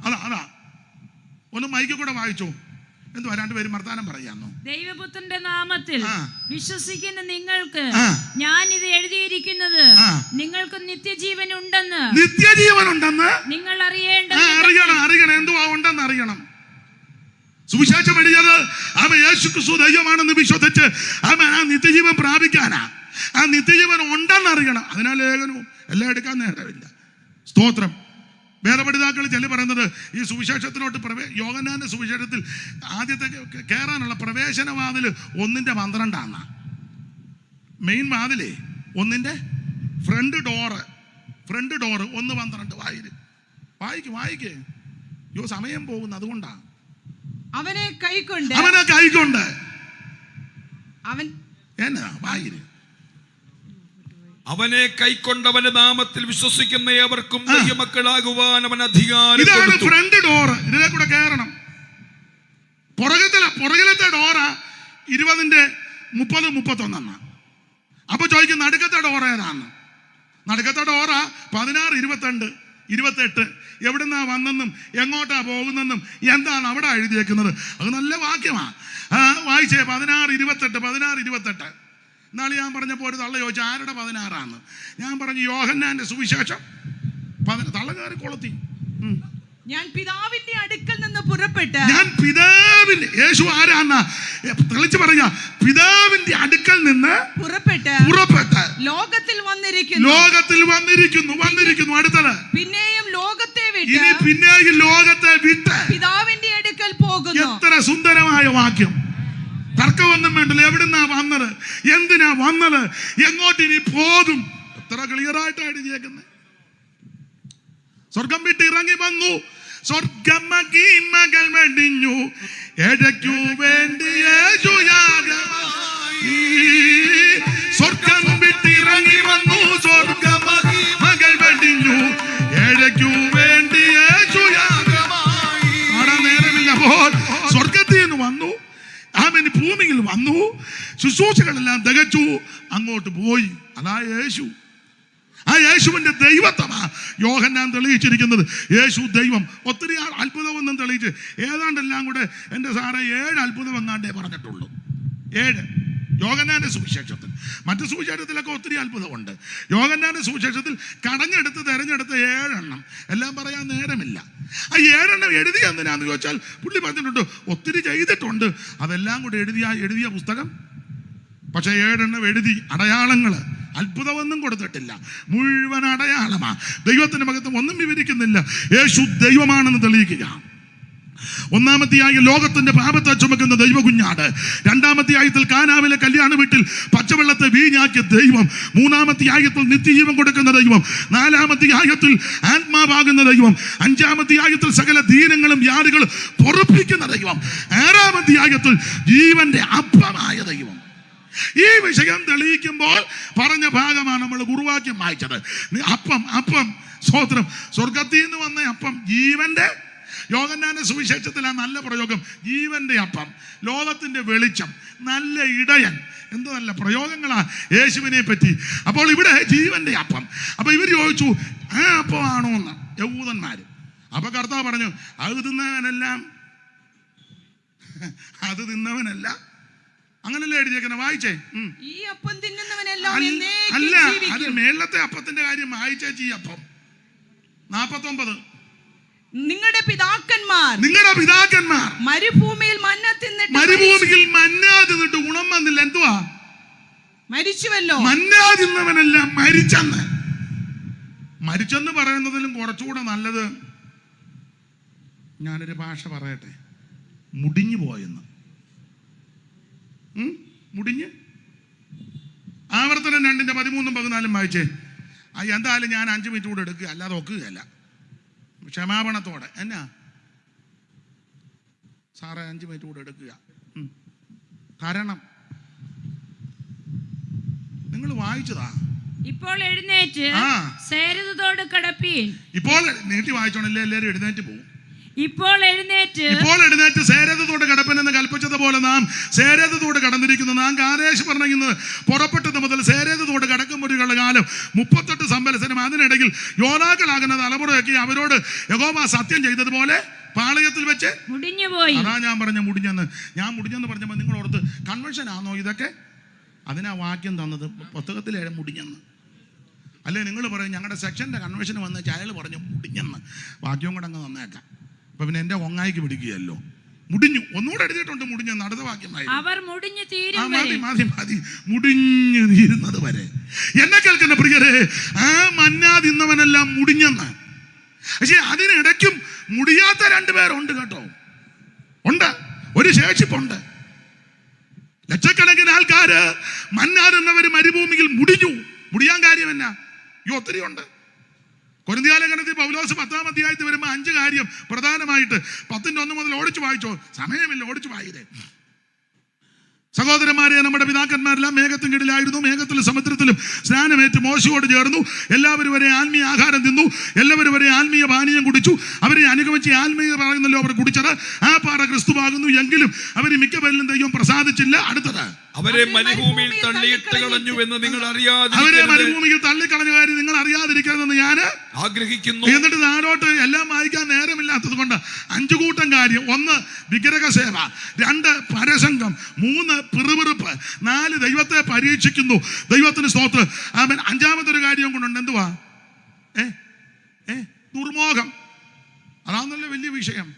അതാ ഒന്ന് മൈക്കിൽ കൂടെ വായിച്ചോ. എന്തുവാ രണ്ടുപേരും വർത്താനം പറയാന്നോ? ദൈവപുത്രന്റെ നാമത്തിൽ ആ. വിശ്വസിക്കുന്ന നിങ്ങൾക്ക് ആ. ഞാൻ ഇത് എഴുതിയിരിക്കുന്നത് ആ. നിങ്ങൾക്ക് നിത്യജീവൻ ഉണ്ടെന്ന് നിങ്ങൾ അറിയേണ്ടത്. എന്തുവാ ഉണ്ടെന്ന് അറിയണം. സുവിശേഷം എഴുതിയത് യേശു ക്രിസ്തു ദൈവമാണെന്ന് വിശ്വസിച്ച് ആ നിത്യജീവൻ പ്രാപിക്കാനാ. ആ നിത്യജീവൻ ഉണ്ടെന്ന് അറിയണം. അതിനാൽ ലേഖനവും എല്ലാം എടുക്കാൻ നേരമില്ല. സ്തോത്രം. വേദപഠിതാക്കൾ ചില പറയുന്നത് ഈ സുവിശേഷത്തിലോട്ട് യോഹന്നാന്റെ സുവിശേഷത്തിൽ ആദ്യത്തെ കയറാനുള്ള പ്രവേശന വാതിൽ 1:12 മെയിൻ വാതിലേ 1 ഫ്രണ്ട് ഡോറ് 1:12 വായിക്ക്. സമയം പോകുന്നു, അതുകൊണ്ടാണ്. അവനെ കൈക്കൊണ്ട് അവൻ എന്നാ വായിര്. അവനെ കൈക്കൊണ്ടവന്റെ നാമത്തിൽ വിശ്വസിക്കുന്ന ഏവർക്കും ദൈവമക്കളാകുവാൻ അവൻ അധികാരം ഇതാണ് കൊടുത്തു. Front door. ഇതിലെ കൂടെ കയറണം. പുറകിലത്തെ ഡോറ 20-30-31. അപ്പൊ ചോദിക്കും നടുക്കത്തെ ഡോറ ഏതാന്ന്? നടുക്കത്തെ ഡോറ 16-22-28 എവിടുന്നാ വന്നെന്നും എങ്ങോട്ടാ പോകുന്നെന്നും എന്താണ് അവിടെ എഴുതിയേക്കുന്നത്. അത് നല്ല വാക്യമാണ്. വായിച്ചേ 16-28. എന്നാൾ ഞാൻ പറഞ്ഞപ്പോൾ ഒരു തള്ള ചോദിച്ചു ആരുടെ 16 ഞാൻ പറഞ്ഞു യോഹന്നാന്റെ സുവിശേഷം. തള്ള കയറി കൊളുത്തി. ഞാൻ പിതാവിന്റെ അടുക്കൽ നിന്ന് പുറപ്പെട്ട് യേശു ആരാന്നാ തെളിച്ച് പറയുക. പിതാവിന്റെ അടുക്കൽ നിന്ന് പുറപ്പെട്ട് ലോകത്തിൽ വന്നിരിക്കുന്നു. അടുത്തത് പിന്നെയും ലോകത്തെ വിട്ട് പിതാവിന്റെ അടുക്കൽ പോകുന്നു. എത്ര സുന്ദരമായ വാക്യം. തർക്കമൊന്നും വേണ്ടല്ലോ. എവിടുന്നാ വന്നത്, എന്തിനാ വന്നത്, എങ്ങോട്ടിനി പോകും, എത്ര ക്ലിയറായിട്ടാണ് എഴുതിയേക്കുന്നത്. സ്വർഗം വിട്ട് ഇറങ്ങി വന്നു, സ്വർഗമകൾ വെടിഞ്ഞു, എടയ്ക്കു വേണ്ടി യേശു യാഗമായി. സ്വർഗം വിട്ട് ഇറങ്ങി വന്നു, സ്വർഗമകൾ വെടിഞ്ഞു, എടയ്ക്കു വേണ്ടി യേശു യാഗമായി. പാടാൻ നേരമില്ല. അപ്പോൾ സ്വർഗത്തിൽ നിന്ന് വന്നു, അവന് ഭൂമിയിൽ വന്നു, ശുശ്രൂഷകളെല്ലാം തികച്ചു, അങ്ങോട്ട് പോയി. അതാ യേശു. ആ യേശുവിന്റെ ദൈവത്വമാ യോഹന്നാൻ തെളിയിച്ചിരിക്കുന്നത്. യേശു ദൈവം. ഒത്തിരി അത്ഭുതമൊന്നും തെളിയിച്ച് ഏതാണ്ടെല്ലാം കൂടെ എൻ്റെ സാറേ 7 അത്ഭുതം എങ്ങാണ്ടേ പറഞ്ഞിട്ടുള്ളൂ. 7 യോഹന്നാന്റെ സുവിശേഷത്തിൽ. മറ്റു സുവിശേഷത്തിലൊക്കെ ഒത്തിരി അത്ഭുതമുണ്ട്. യോഹന്നാന്റെ സുവിശേഷത്തിൽ തെരഞ്ഞെടുത്ത 7 എണ്ണം എല്ലാം പറയാൻ നേരമില്ല. ആ 7 എണ്ണം എഴുതി എന്തിനാന്ന് ചോദിച്ചാൽ പുള്ളി പറഞ്ഞിട്ടുണ്ട് ഒത്തിരി ചെയ്തിട്ടുണ്ട്. അതെല്ലാം കൂടെ എഴുതിയ പുസ്തകം. പക്ഷെ 7 എണ്ണം എഴുതി. അടയാളങ്ങള്, അത്ഭുതമൊന്നും കൊടുത്തിട്ടില്ല, മുഴുവൻ അടയാളമാ. ദൈവത്തിന്റെ മഹത്വം ഒന്നും വിവരിക്കുന്നില്ല. യേശു ദൈവമാണെന്ന് തെളിയിക്കുക. 1-ാമത്തെ ലോകത്തിന്റെ പാപത്തെ ചുമക്കുന്ന ദൈവകുഞ്ഞാട്. 2-ാമത്തെ കാനാവിലെ കല്യാണ വീട്ടിൽ പച്ചവെള്ളത്തെ വീഞ്ഞാക്കിയ ദൈവം. 3-ാമത്തെ നിത്യജീവൻ കൊടുക്കുന്ന ദൈവം. 4-ാമത്തെ ആത്മാവാകുന്ന ദൈവം. 5-ാമത്തെ സകല ദീനങ്ങളും വ്യാധികളും പൊറുപ്പിക്കുന്ന ദൈവം. 6-ാമത്തെ ജീവന്റെ അപ്പമായ ദൈവം. ഈ വിഷയം തെളിയിക്കുമ്പോൾ പറഞ്ഞ ഭാഗമാണ് നമ്മൾ ഗുരുവാക്യം വായിച്ചത്. അപ്പം സ്തോത്രം. സ്വർഗത്തിൽ നിന്ന് വന്ന അപ്പം ജീവന്റെ. യോഹന്നാന്റെ സുവിശേഷത്തിൽ ആ നല്ല പ്രയോഗം, ജീവന്റെ അപ്പം, ലോകത്തിന്റെ വെളിച്ചം, നല്ല ഇടയൻ. എന്ത് നല്ല പ്രയോഗങ്ങളാ യേശുവിനെ പറ്റി. അപ്പോൾ ഇവിടെ ജീവന്റെ അപ്പം. അപ്പൊ ഇവർ ചോദിച്ചു ആ അപ്പമാണോ എന്ന് യഹൂദന്മാര്. അപ്പൊ കർത്താവ് പറഞ്ഞു അത് തിന്നവനല്ല. അങ്ങനല്ലേ എഴുതിയേക്കുന്നത്. വായിച്ചേ. ഈ അപ്പം തിന്നുന്നവനെല്ലാം അല്ല, അത് മേളത്തെ അപ്പത്തിന്റെ കാര്യം വായിച്ചേച്ചി. ഈ അപ്പം 49. നിങ്ങളുടെ പിതാക്കന്മാർ മരുഭൂമിയിൽ മന്ന തിന്നിട്ട് ഗുണം വന്നില്ല. എന്തുവാ? മരിച്ചുവല്ലോ. മന്ന തിന്നവനെല്ലാം മരിച്ചെന്ന് പറയുന്നതിലും കുറച്ചുകൂടെ നല്ലത് ഞാനൊരു ഭാഷ പറയട്ടെ, മുടിഞ്ഞു പോയെന്ന്. ആവർത്തനം 2:13-14 വായിച്ചേ. എന്തായാലും ഞാൻ 5 മിനിറ്റ് കൂടെ എടുക്കുക, അല്ലാതെ ഒക്കുകയല്ല. ക്ഷമാപണത്തോടെ. എന്നാ സാറേ 5 മിനിറ്റ് കൂടെ എടുക്കുക. കാരണം നിങ്ങൾ വായിച്ചതാ. ഇപ്പോൾ എഴുന്നേറ്റ് സേരതോട് കടപ്പീൻ. ഇപ്പോൾ നീട്ടി വായിച്ചോണല്ലേ എല്ലാവരും എഴുന്നേറ്റ് പോകും. ഇപ്പോൾ എഴുന്നേറ്റ് സേരതോട് കടപ്പനെന്ന് കൽപ്പിച്ചതുപോലെ നാം സേരതോട് കടന്നിരിക്കുന്നു. നാം കാദേശ് പറഞ്ഞിരിക്കുന്നത് പുറപ്പെട്ടത് മുതൽ സേരതോട് കടക്കുമ്പോഴുള്ള കാലം 38 സംവത്സരം. അതിനിടയിൽ യോനാക്കളാകുന്ന തലമുറയൊക്കെ അവരോട് യഹോവ സത്യം ചെയ്തതുപോലെ പാളയത്തിൽ വെച്ച് മുടിഞ്ഞുപോയി. അതാ ഞാൻ പറഞ്ഞ മുടിഞ്ഞെന്ന്. ഞാൻ മുടിഞ്ഞെന്ന് പറഞ്ഞപ്പോൾ നിങ്ങൾ ഓർത്ത് കൺവെൻഷൻ ആണോ ഇതൊക്കെ? അതിനാ വാക്യം തന്നത്, പുസ്തകത്തിലെ മുടിഞ്ഞെന്ന്. അല്ലേ നിങ്ങൾ പറയും ഞങ്ങളുടെ സെക്ഷൻ്റെ കൺവെൻഷന് വന്ന് അയാൾ പറഞ്ഞു മുടിഞ്ഞെന്ന്, വാക്യവും കൂടെ അങ്ങ് തന്നേക്കാം. അപ്പൊ പിന്നെ എൻ്റെ ഒങ്ങായിക്ക് പിടിക്കുകയല്ലോ. മുടിഞ്ഞു, ഒന്നുകൂടെ എഴുതിയിട്ടുണ്ട് മുടിഞ്ഞെന്ന്, അടുത്ത വാക്യം അവർ മുടിഞ്ഞു തീരും. മതി മുടിഞ്ഞു തീരുന്നത് വരെ. എന്നെ കേൾക്കുന്ന പ്രിയരെ, ആ മന്നാ തിന്നവനെല്ലാം മുടിഞ്ഞെന്ന്. പക്ഷെ അതിനിടയ്ക്കും മുടിയാത്ത രണ്ടുപേരുണ്ട് കേട്ടോ, ഉണ്ട്, ഒരു ശേഷിപ്പുണ്ട്. ലക്ഷക്കണക്കിന് ആൾക്കാര് മന്നാ തിന്നവര് മരുഭൂമിയിൽ മുടിഞ്ഞു. മുടിയാൻ കാര്യം എന്നാ? ഒത്തിരി ഉണ്ട്. കൊരിന്ത്യർ ലേഖനത്തിൽ പൗലോസ് 10-ാം അധ്യായത്തിൽ വരുമ്പോൾ 5 കാര്യം പ്രധാനമായിട്ട് 10-1 മുതൽ ഓടിച്ചു വായിച്ചോ, സമയമില്ല, ഓടിച്ചു വായിരേ. സഹോദരന്മാരെ, നമ്മുടെ പിതാക്കന്മാരെല്ലാം മേഘത്തിൻ കീഴിലായിരുന്നു, മേഘത്തിലും സമുദ്രത്തിലും സ്നാനമേറ്റ് മോശയോട് ചേർന്നു. എല്ലാവരും വരെ ആത്മീയ ആഹാരം തിന്നു, എല്ലാവരും വരെ ആത്മീയ പാനീയം കുടിച്ചു. അവരെ അനുഗമിച്ച് ആത്മീയ പറയുന്നല്ലോ അവർ കുടിച്ചത്. ആ പാറ ക്രിസ്തുവാകുന്നു. എങ്കിലും അവർ മിക്കവരിലും ദൈവം പ്രസാദിച്ചില്ല. അടുത്തത്, അവരെ മരുഭൂമിയിൽ തള്ളിയിട്ട് കളഞ്ഞു എന്ന് നിങ്ങൾ അവരെ മരുഭൂമിയിൽ തള്ളിക്കളഞ്ഞ കാര്യം നിങ്ങൾ അറിയാതിരിക്കരുതെന്ന് ഞാൻ ആഗ്രഹിക്കുന്നു. എന്നിട്ട് നാടോട്ട് എല്ലാം വായിക്കാൻ നേരമില്ലാത്തത് കൊണ്ട് 5 കൂട്ടം കാര്യം. 1 വിഗ്രഹ സേവ, 2 പരസംഗം, 3 പിറുപിറുപ്പ്, 4 ദൈവത്തെ പരീക്ഷിക്കുന്നു, ദൈവത്തിന് സ്തോത്രം. ആമേൻ. 5-ാമത്തെ ഒരു കാര്യം കൊണ്ടുണ്ട്, എന്തുവാ? ദുർമോഹം. അതാണല്ലോ വലിയ വിഷയം.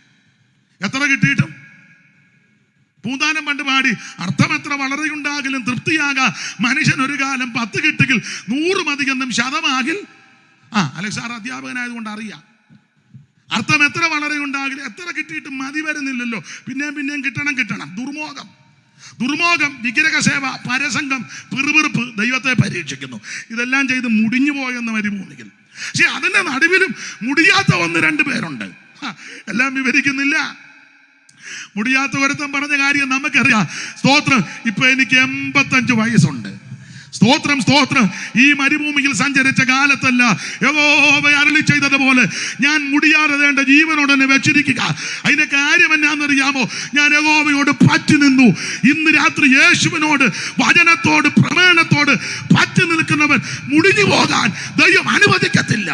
എത്ര കിട്ടിയിട്ടും പൂന്താനം പണ്ട് പാടി, അർത്ഥമെത്ര വളരെയുണ്ടാകിലും തൃപ്തിയാകാ മനുഷ്യൻ ഒരു കാലം 10 കിട്ടുകിൽ 100 മതിയെന്നും ശതമാകിൽ. അലക്സാർ അധ്യാപകനായതുകൊണ്ട് അറിയാം. അർത്ഥം എത്ര വളരെയുണ്ടാകിലും എത്ര കിട്ടിയിട്ടും മതി വരുന്നില്ലല്ലോ, പിന്നെയും കിട്ടണം. ദുർമോഹം, വിഗ്രഹ സേവ, പരസംഗം, പിറുപിറുപ്പ്, ദൈവത്തെ പരീക്ഷിക്കുന്നു. ഇതെല്ലാം ചെയ്ത് മുടിഞ്ഞു പോയെന്ന മരുഭൂമിയിൽ. പക്ഷെ അതിന്റെ നടുവിലും മുടിയാത്ത 1-2 പേരുണ്ട്. എല്ലാം വിവരിക്കുന്നില്ല. മുടിയാത്ത ഒരുത്തൻ പറഞ്ഞ കാര്യം നമുക്കറിയാം. സ്തോത്രം. ഇപ്പൊ എനിക്ക് 85 വയസ്സുണ്ട്. സ്തോത്രം. ഈ മരുഭൂമിയിൽ സഞ്ചരിച്ച കാലത്തല്ല യഹോവ അരുളി ചെയ്തതുപോലെ ഞാൻ മുടിയാതെ വേണ്ട ജീവനോട് തന്നെ വെച്ചിരിക്കുക. അതിന്റെ കാര്യം എന്നാന്നറിയാമോ? ഞാൻ യഹോവയോട് പറ്റി നിന്നു. ഇന്ന് രാത്രി യേശുവിനോട്, വചനത്തോട്, പ്രമാണത്തോട് പറ്റി നിൽക്കുന്നവൻ മുടിഞ്ഞു പോകാൻ ദൈവം അനുവദിക്കത്തില്ല.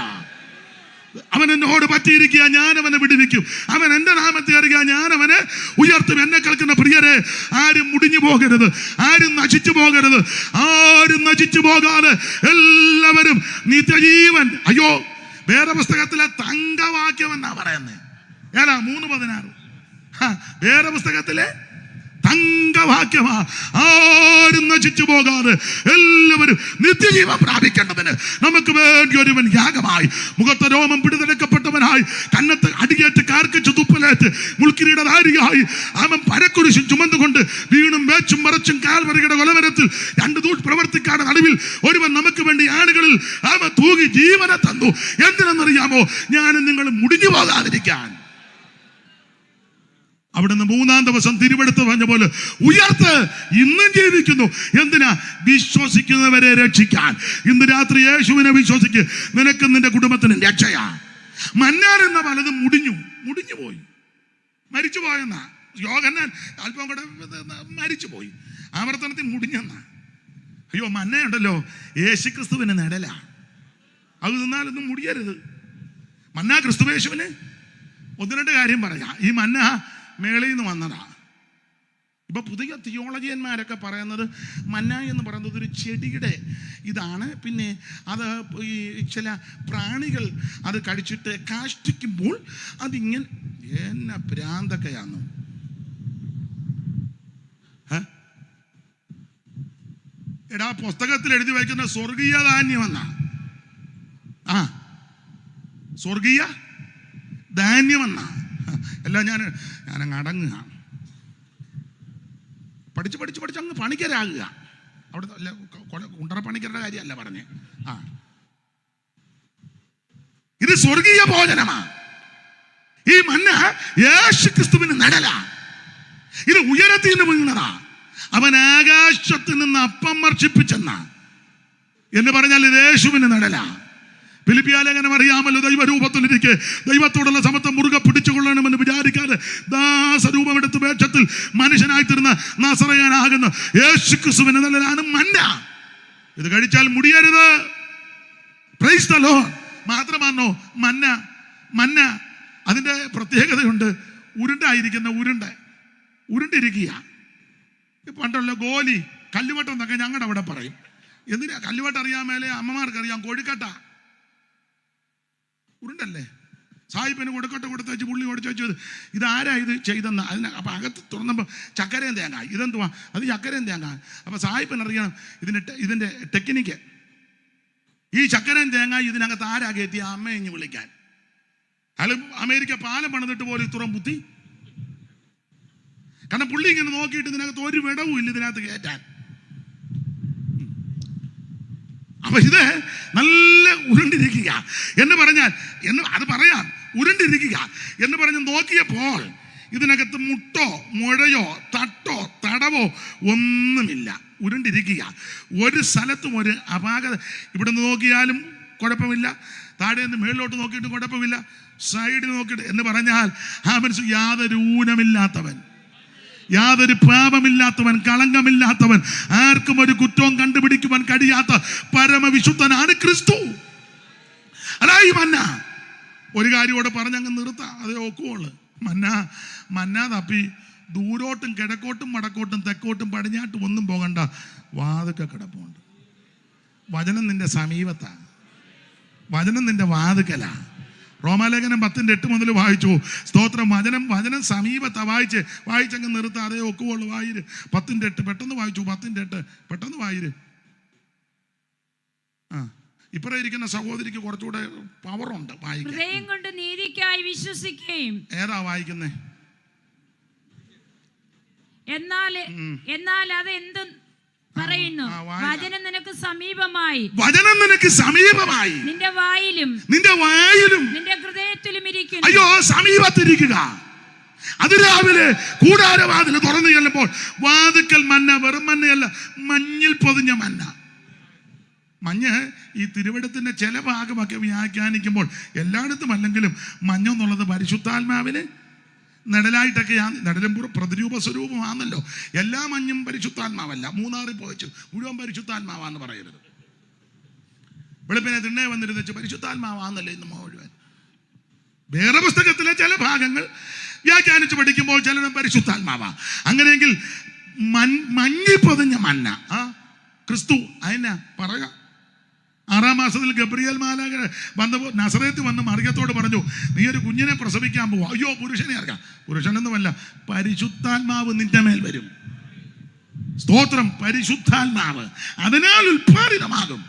അവൻ എന്നോട് പറ്റിയിരിക്കുക, ഞാൻ അവനെ വിടുവിക്കും. അവൻ എൻ്റെ നാമത്തെ അറിയുക, ഞാൻ അവനെ ഉയർത്തും. എന്നെ കേൾക്കുന്ന പ്രിയരെ, ആരും മുടിഞ്ഞു പോകരുത്, ആരും നശിച്ചു പോകരുത്. ആരും നശിച്ചു പോകാതെ എല്ലാവരും നിത്യജീവൻ. അയ്യോ, വേറെ പുസ്തകത്തിലെ തങ്കവാക്യം എന്നാ പറയുന്നത്. 3:16. വേറെ പുസ്തകത്തിലെ തങ്കവാക്യമാ. ആരും നശിച്ചു പോകാതെ എല്ലാവരും നിത്യജീവൻ പ്രാപിക്കേണ്ടതിന് നമുക്ക് വേണ്ടി ഒരുവൻ യാഗമായി, മുഖത്ത് രോമം പിടിതെടുക്കപ്പെട്ടവനായി, കന്നത്ത് അടിയേറ്റ് കാർക്കിച്ച് തുപ്പലേറ്റ് മുൾക്കിരീടധാരിയായി, അവൻ പരക്കുരിശും ചുമന്നുകൊണ്ട് വീണും വേച്ചും മറച്ചും കാൽവരിയുടെ കൊലമരത്തിൽ 2 പ്രവർത്തിക്കാട് നടുവിൽ ഒരുവൻ നമുക്ക് വേണ്ടി ആളുകളിൽ അവൻ തൂകി ജീവനെ തന്നു. എന്തിനെന്നറിയാമോ? ഞാനും നിങ്ങൾ മുടിഞ്ഞു പോകാതിരിക്കാൻ. അവിടുന്ന് 3-ാം ദിവസം തിരുവെടുത്ത് പറഞ്ഞ പോലെ ഉയർത്ത് ഇന്നും ജീവിക്കുന്നു. എന്തിനാ? വിശ്വസിക്കുന്നവരെ രക്ഷിക്കാൻ. ഇന്ന് രാത്രി യേശുവിനെ വിശ്വസിക്ക്, നിനക്കും നിന്റെ കുടുംബത്തിനും രക്ഷയാ. മന്നാൻ എന്ന പലതും മുടിഞ്ഞു പോയി, മരിച്ചു പോയെന്നാ. യോഹന്നാൻ അല്പം കൂടെ മരിച്ചു പോയി. ആവർത്തനത്തിൽ മുടിഞ്ഞെന്നാ. അയ്യോ, മന്നയുണ്ടല്ലോ യേശുക്രിസ്തുവിന് നിഴലാ. അത് തിന്നാലൊന്നും മുടിയരുത്. മന്ന ക്രിസ്തുവേശുവിന് 1-2 കാര്യം പറയാം. ഈ മന്ന മേളയിൽ നിന്ന് വന്നതാ. ഇപ്പൊ പുതിയ തിയോളജിയന്മാരൊക്കെ പറയുന്നത് മന്ന എന്ന് പറയുന്നത് ഒരു ചെടിയുടെ ഇതാണ്. പിന്നെ അത് ഈ ചില പ്രാണികൾ അത് കഴിച്ചിട്ട് കാഷ്ടിക്കുമ്പോൾ അതിങ്ങനെ എന്നെ ഭ്രാന്തൊക്കെയാന്ന്. എടാ, പുസ്തകത്തിൽ എഴുതി വയ്ക്കുന്ന സ്വർഗീയ ധാന്യമെന്നാ. സ്വർഗീയ ധാന്യമെന്നാ. എല്ലാം ഞാനങ്ങ് അടങ്ങുക. പഠിച്ച് അങ്ങ് പണിക്കരാകുക. അവിടെ അല്ല, കുണ്ടറ പണിക്കരുടെ കാര്യമല്ല പറഞ്ഞേ. ഇത് സ്വർഗീയ ഭോജനമാ. ഈ മന്ന യേശുക്രിസ്തുവിന് നിഴലാ. ഇത് ഉയരത്തിൽ നിന്ന് വീണതാ. അവൻ ആകാശത്തിൽ നിന്ന് അപ്പം വർഷിപ്പിച്ചെന്ന എന്ന് പറഞ്ഞാൽ ഇത് യേശുവിന് നിഴലാ. ഫിലിപ്പിയ ലേഖനം അറിയാമല്ലോ, ദൈവരൂപത്തിലിരിക്കെ ദൈവത്തോടുള്ള സമത്വം മുറുകെ പിടിച്ചുകൊള്ളണമെന്ന് വിചാരിക്കാതെ ദാസരൂപമെടുത്ത് വേഷത്തിൽ മനുഷ്യനായിത്തീർന്ന നസറയനാകുന്ന യേശുക്രിസ്തുവിന്റെ നിഴലാണ് മന്ന. ഇത് കഴിച്ചാൽ മുടിയരുത്. Praise the Lord. മാത്രമാണോ മന്ന അതിൻ്റെ പ്രത്യേകതയുണ്ട്. ഉരുണ്ടായിരിക്കുന്ന ഉരുണ്ടിരിക്കുക. പണ്ടുള്ള ഗോലി, കല്ലുവട്ടം എന്നൊക്കെ ഞങ്ങളുടെ അവിടെ പറയും. എന്തിനാ കല്ലുവട്ടം അറിയാൻ മേലെ അമ്മമാർക്കറിയാം, കോഴിക്കട്ട ഉരുണ്ടല്ലേ. സായിപ്പിന് കൊടുക്കട്ടെ കൊടുത്തേച്ച് പുള്ളി ഓടിച്ചു വെച്ചത് ഇതാരാ ഇത് ചെയ്തെന്ന്. അതിന് അപ്പം അകത്ത് തുറന്നപ്പോൾ ചക്കരയും തേങ്ങ, ഇതെന്തുവാ? അത് ചക്കരയും തേങ്ങ. അപ്പം സായിപ്പിനറിയണം ഇതിൻ്റെ ടെക്നിക്ക്. ഈ ചക്കരയും തേങ്ങ ഇതിനകത്ത് ആരാ കയറ്റി? അമ്മയെ ഇഞ്ഞ് വിളിക്കാൻ. അയാൾ അമേരിക്ക പാലം പണിതിട്ട് പോലും ഇത്രയും ബുദ്ധി. കാരണം പുള്ളി ഇങ്ങനെ നോക്കിയിട്ട് ഇതിനകത്ത് ഒരു വിടവും ഇല്ല ഇതിനകത്ത് കയറ്റാൻ. അപ്പൊ ഇത് നല്ല ഉരുണ്ടിരിക്കുക എന്ന് പറഞ്ഞാൽ അത് പറയാം. ഉരുണ്ടിരിക്കുക എന്ന് പറഞ്ഞ് നോക്കിയപ്പോൾ ഇതിനകത്ത് മുട്ടോ മുഴയോ തട്ടോ തടവോ ഒന്നുമില്ല. ഉരുണ്ടിരിക്കുക. ഒരു സ്ഥലത്തും ഒരു അപാകത. ഇവിടെ നിന്ന് നോക്കിയാലും കുഴപ്പമില്ല, താഴെ നിന്ന് മേളിലോട്ട് നോക്കിയിട്ട് കുഴപ്പമില്ല, സൈഡിൽ നോക്കിയിട്ട് എന്ന് പറഞ്ഞാൽ ആ മനുഷ്യൻ യാതൊരു ഊനമില്ലാത്തവൻ, യാതൊരു പാപമില്ലാത്തവൻ, കളങ്കമില്ലാത്തവൻ, ആർക്കും ഒരു കുറ്റവും കണ്ടുപിടിക്കുവാൻ കഴിയാത്ത പരമവിശുദ്ധനാണ് ക്രിസ്തു. അതാ ഈ മന്ന. ഒരു കാര്യമോടെ പറഞ്ഞങ്ങ് നിർത്താം, അതേ ഒക്കുള്ളു. മന്ന തപ്പി ദൂരോട്ടും കിഴക്കോട്ടും വടക്കോട്ടും തെക്കോട്ടും പടിഞ്ഞാട്ടും ഒന്നും പോകണ്ട, വാതുക്കെ കിടപ്പുണ്ട്. വചനം നിന്റെ സമീപത്താ, വചനം നിന്റെ വാതുക്കലാ. റോമാലേഖനം 10:8 മുതൽ വായിച്ചു. സ്തോത്രം. വചനം സമീപത്താ. വായിച്ചങ്ങ് നിർത്താം, അതേ ഒക്കുള്ളു. വായിര് 10:8 പെട്ടെന്ന് വായിച്ചു. 10:8 പെട്ടെന്ന് വായിര്. ഇപ്പറേ ഇരിക്കുന്ന സഹോദരിക്ക് കുറച്ചുകൂടെ പവറുണ്ട് വായിക്കാൻ. ഹൃദയം കൊണ്ട് നീതിക്കായി വിശ്വസിക്കുകയും. ഏതാ വായിക്കുന്നേ? എന്നാൽ അത് എന്ത് പറയുന്നു? വചനം നിനക്ക് സമീപമായി, വചനം നിനക്ക് സമീപമായി, നിന്റെ വായിലും നിന്റെ ഹൃദയത്തിലും ഇരിക്കുന്നു. അയ്യോ, സമീപത്തിരിക്കുക. അതിരാവിലെ കൂടാരവാതിൽ തുറന്നു ചെല്ലുമ്പോൾ വാതുക്കൽ മന്ന, വെറും മന്നയല്ല, മഞ്ഞിൽ പൊതിഞ്ഞ മന്ന. മഞ്ഞ് ഈ തിരുവെടുത്തിന്റെ ചില ഭാഗമൊക്കെ വ്യാഖ്യാനിക്കുമ്പോൾ എല്ലായിടത്തും അല്ലെങ്കിലും മഞ്ഞെന്നുള്ളത് പരിശുദ്ധാത്മാവിന് നിഴലായിട്ടൊക്കെ നിഴലും പ്രതിരൂപ സ്വരൂപമാണല്ലോ. എല്ലാ മഞ്ഞും പരിശുദ്ധാത്മാവല്ല. മൂന്നാറിൽ പോയിച്ചു മുഴുവൻ പരിശുദ്ധാത്മാവാന്ന് പറയരുത്. വെളുപ്പിനെ തിണ്ണേ വന്നിരുന്നു വെച്ച് പരിശുദ്ധാത്മാവാന്നല്ലേ ഇന്ന് മുഴുവൻ. വേറെ പുസ്തകത്തിലെ ചില ഭാഗങ്ങൾ വ്യാഖ്യാനിച്ച് പഠിക്കുമ്പോൾ ചിലരും പരിശുദ്ധാത്മാവാ. അങ്ങനെയെങ്കിൽ മഞ്ഞിൽ പൊതിഞ്ഞ മന്ന ക്രിസ്തു. അതിനാ പറയാ. 6-ാം മാസത്തിൽ ഗബ്രിയേൽ മാലാഖ വന്നപ്പോൾ നസറേത്ത് വന്ന് മറിയത്തോട് പറഞ്ഞു, നീ ഒരു കുഞ്ഞിനെ പ്രസവിക്കാൻ പോവാ. അയ്യോ, പുരുഷനെ അറിയാം. പുരുഷനൊന്നുമല്ല, പരിശുദ്ധാത്മാവ് നിന്റെ മേൽ വരും. സ്തോത്രം. പരിശുദ്ധാത്മാവ് അതിനാൽ ഉൽപ്പാദിതമാകും.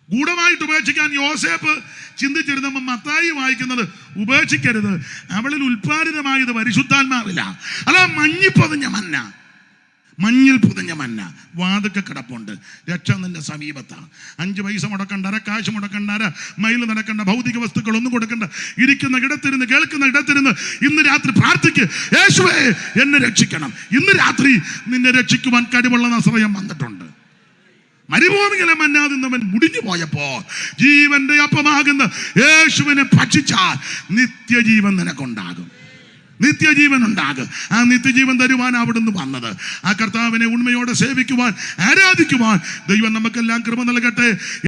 ഗൂഢമായിട്ട് ഉപേക്ഷിക്കാൻ യോസേപ്പ് ചിന്തിച്ചിരുന്നപ്പോൾ മത്തായി വായിക്കുന്നത് ഉപേക്ഷിക്കരുത്, അവളിൽ ഉൽപ്പാദിതമായത് പരിശുദ്ധാത്മാവില്ല. അതാ മഞ്ഞിൽ പുതഞ്ഞ മന്ന വാതുക്കെ കിടപ്പുണ്ട്. രക്ഷ നിന്റെ സമീപത്താണ്. 5 പൈസ മുടക്കണ്ട, കാശ് മുടക്കണ്ട, മൈൽ നടക്കണ്ട, ഭൗതിക വസ്തുക്കളൊന്നും കൊടുക്കണ്ട. ഇരിക്കുന്ന ഇടത്തിരുന്ന്, കേൾക്കുന്ന ഇടത്തിരുന്ന് ഇന്ന് രാത്രി പ്രാർത്ഥിക്ക്, യേശുവേ എന്നെ രക്ഷിക്കണം. ഇന്ന് രാത്രി നിന്നെ രക്ഷിക്കുവാൻ കഴിവുള്ള നസ്രയം വന്നിട്ടുണ്ട്. മരുഭൂമിയിലെ മന്ന തിന്നവൻ മുടിഞ്ഞു പോയപ്പോൾ ജീവന്റെ അപ്പമാകുന്ന യേശുവിനെ ഭക്ഷിച്ചാൽ നിത്യജീവൻ നിനക്കുണ്ടാകും. നിത്യജീവൻ ഉണ്ടാകും. ആ നിത്യജീവൻ തരുവാൻ അവിടുന്ന് വന്നത്. ആ കർത്താവിനെ ഉണ്മയോടെ സേവിക്കുവാൻ, ആരാധിക്കുവാൻ ദൈവം നമുക്കെല്ലാം കൃപ നൽകട്ടെ.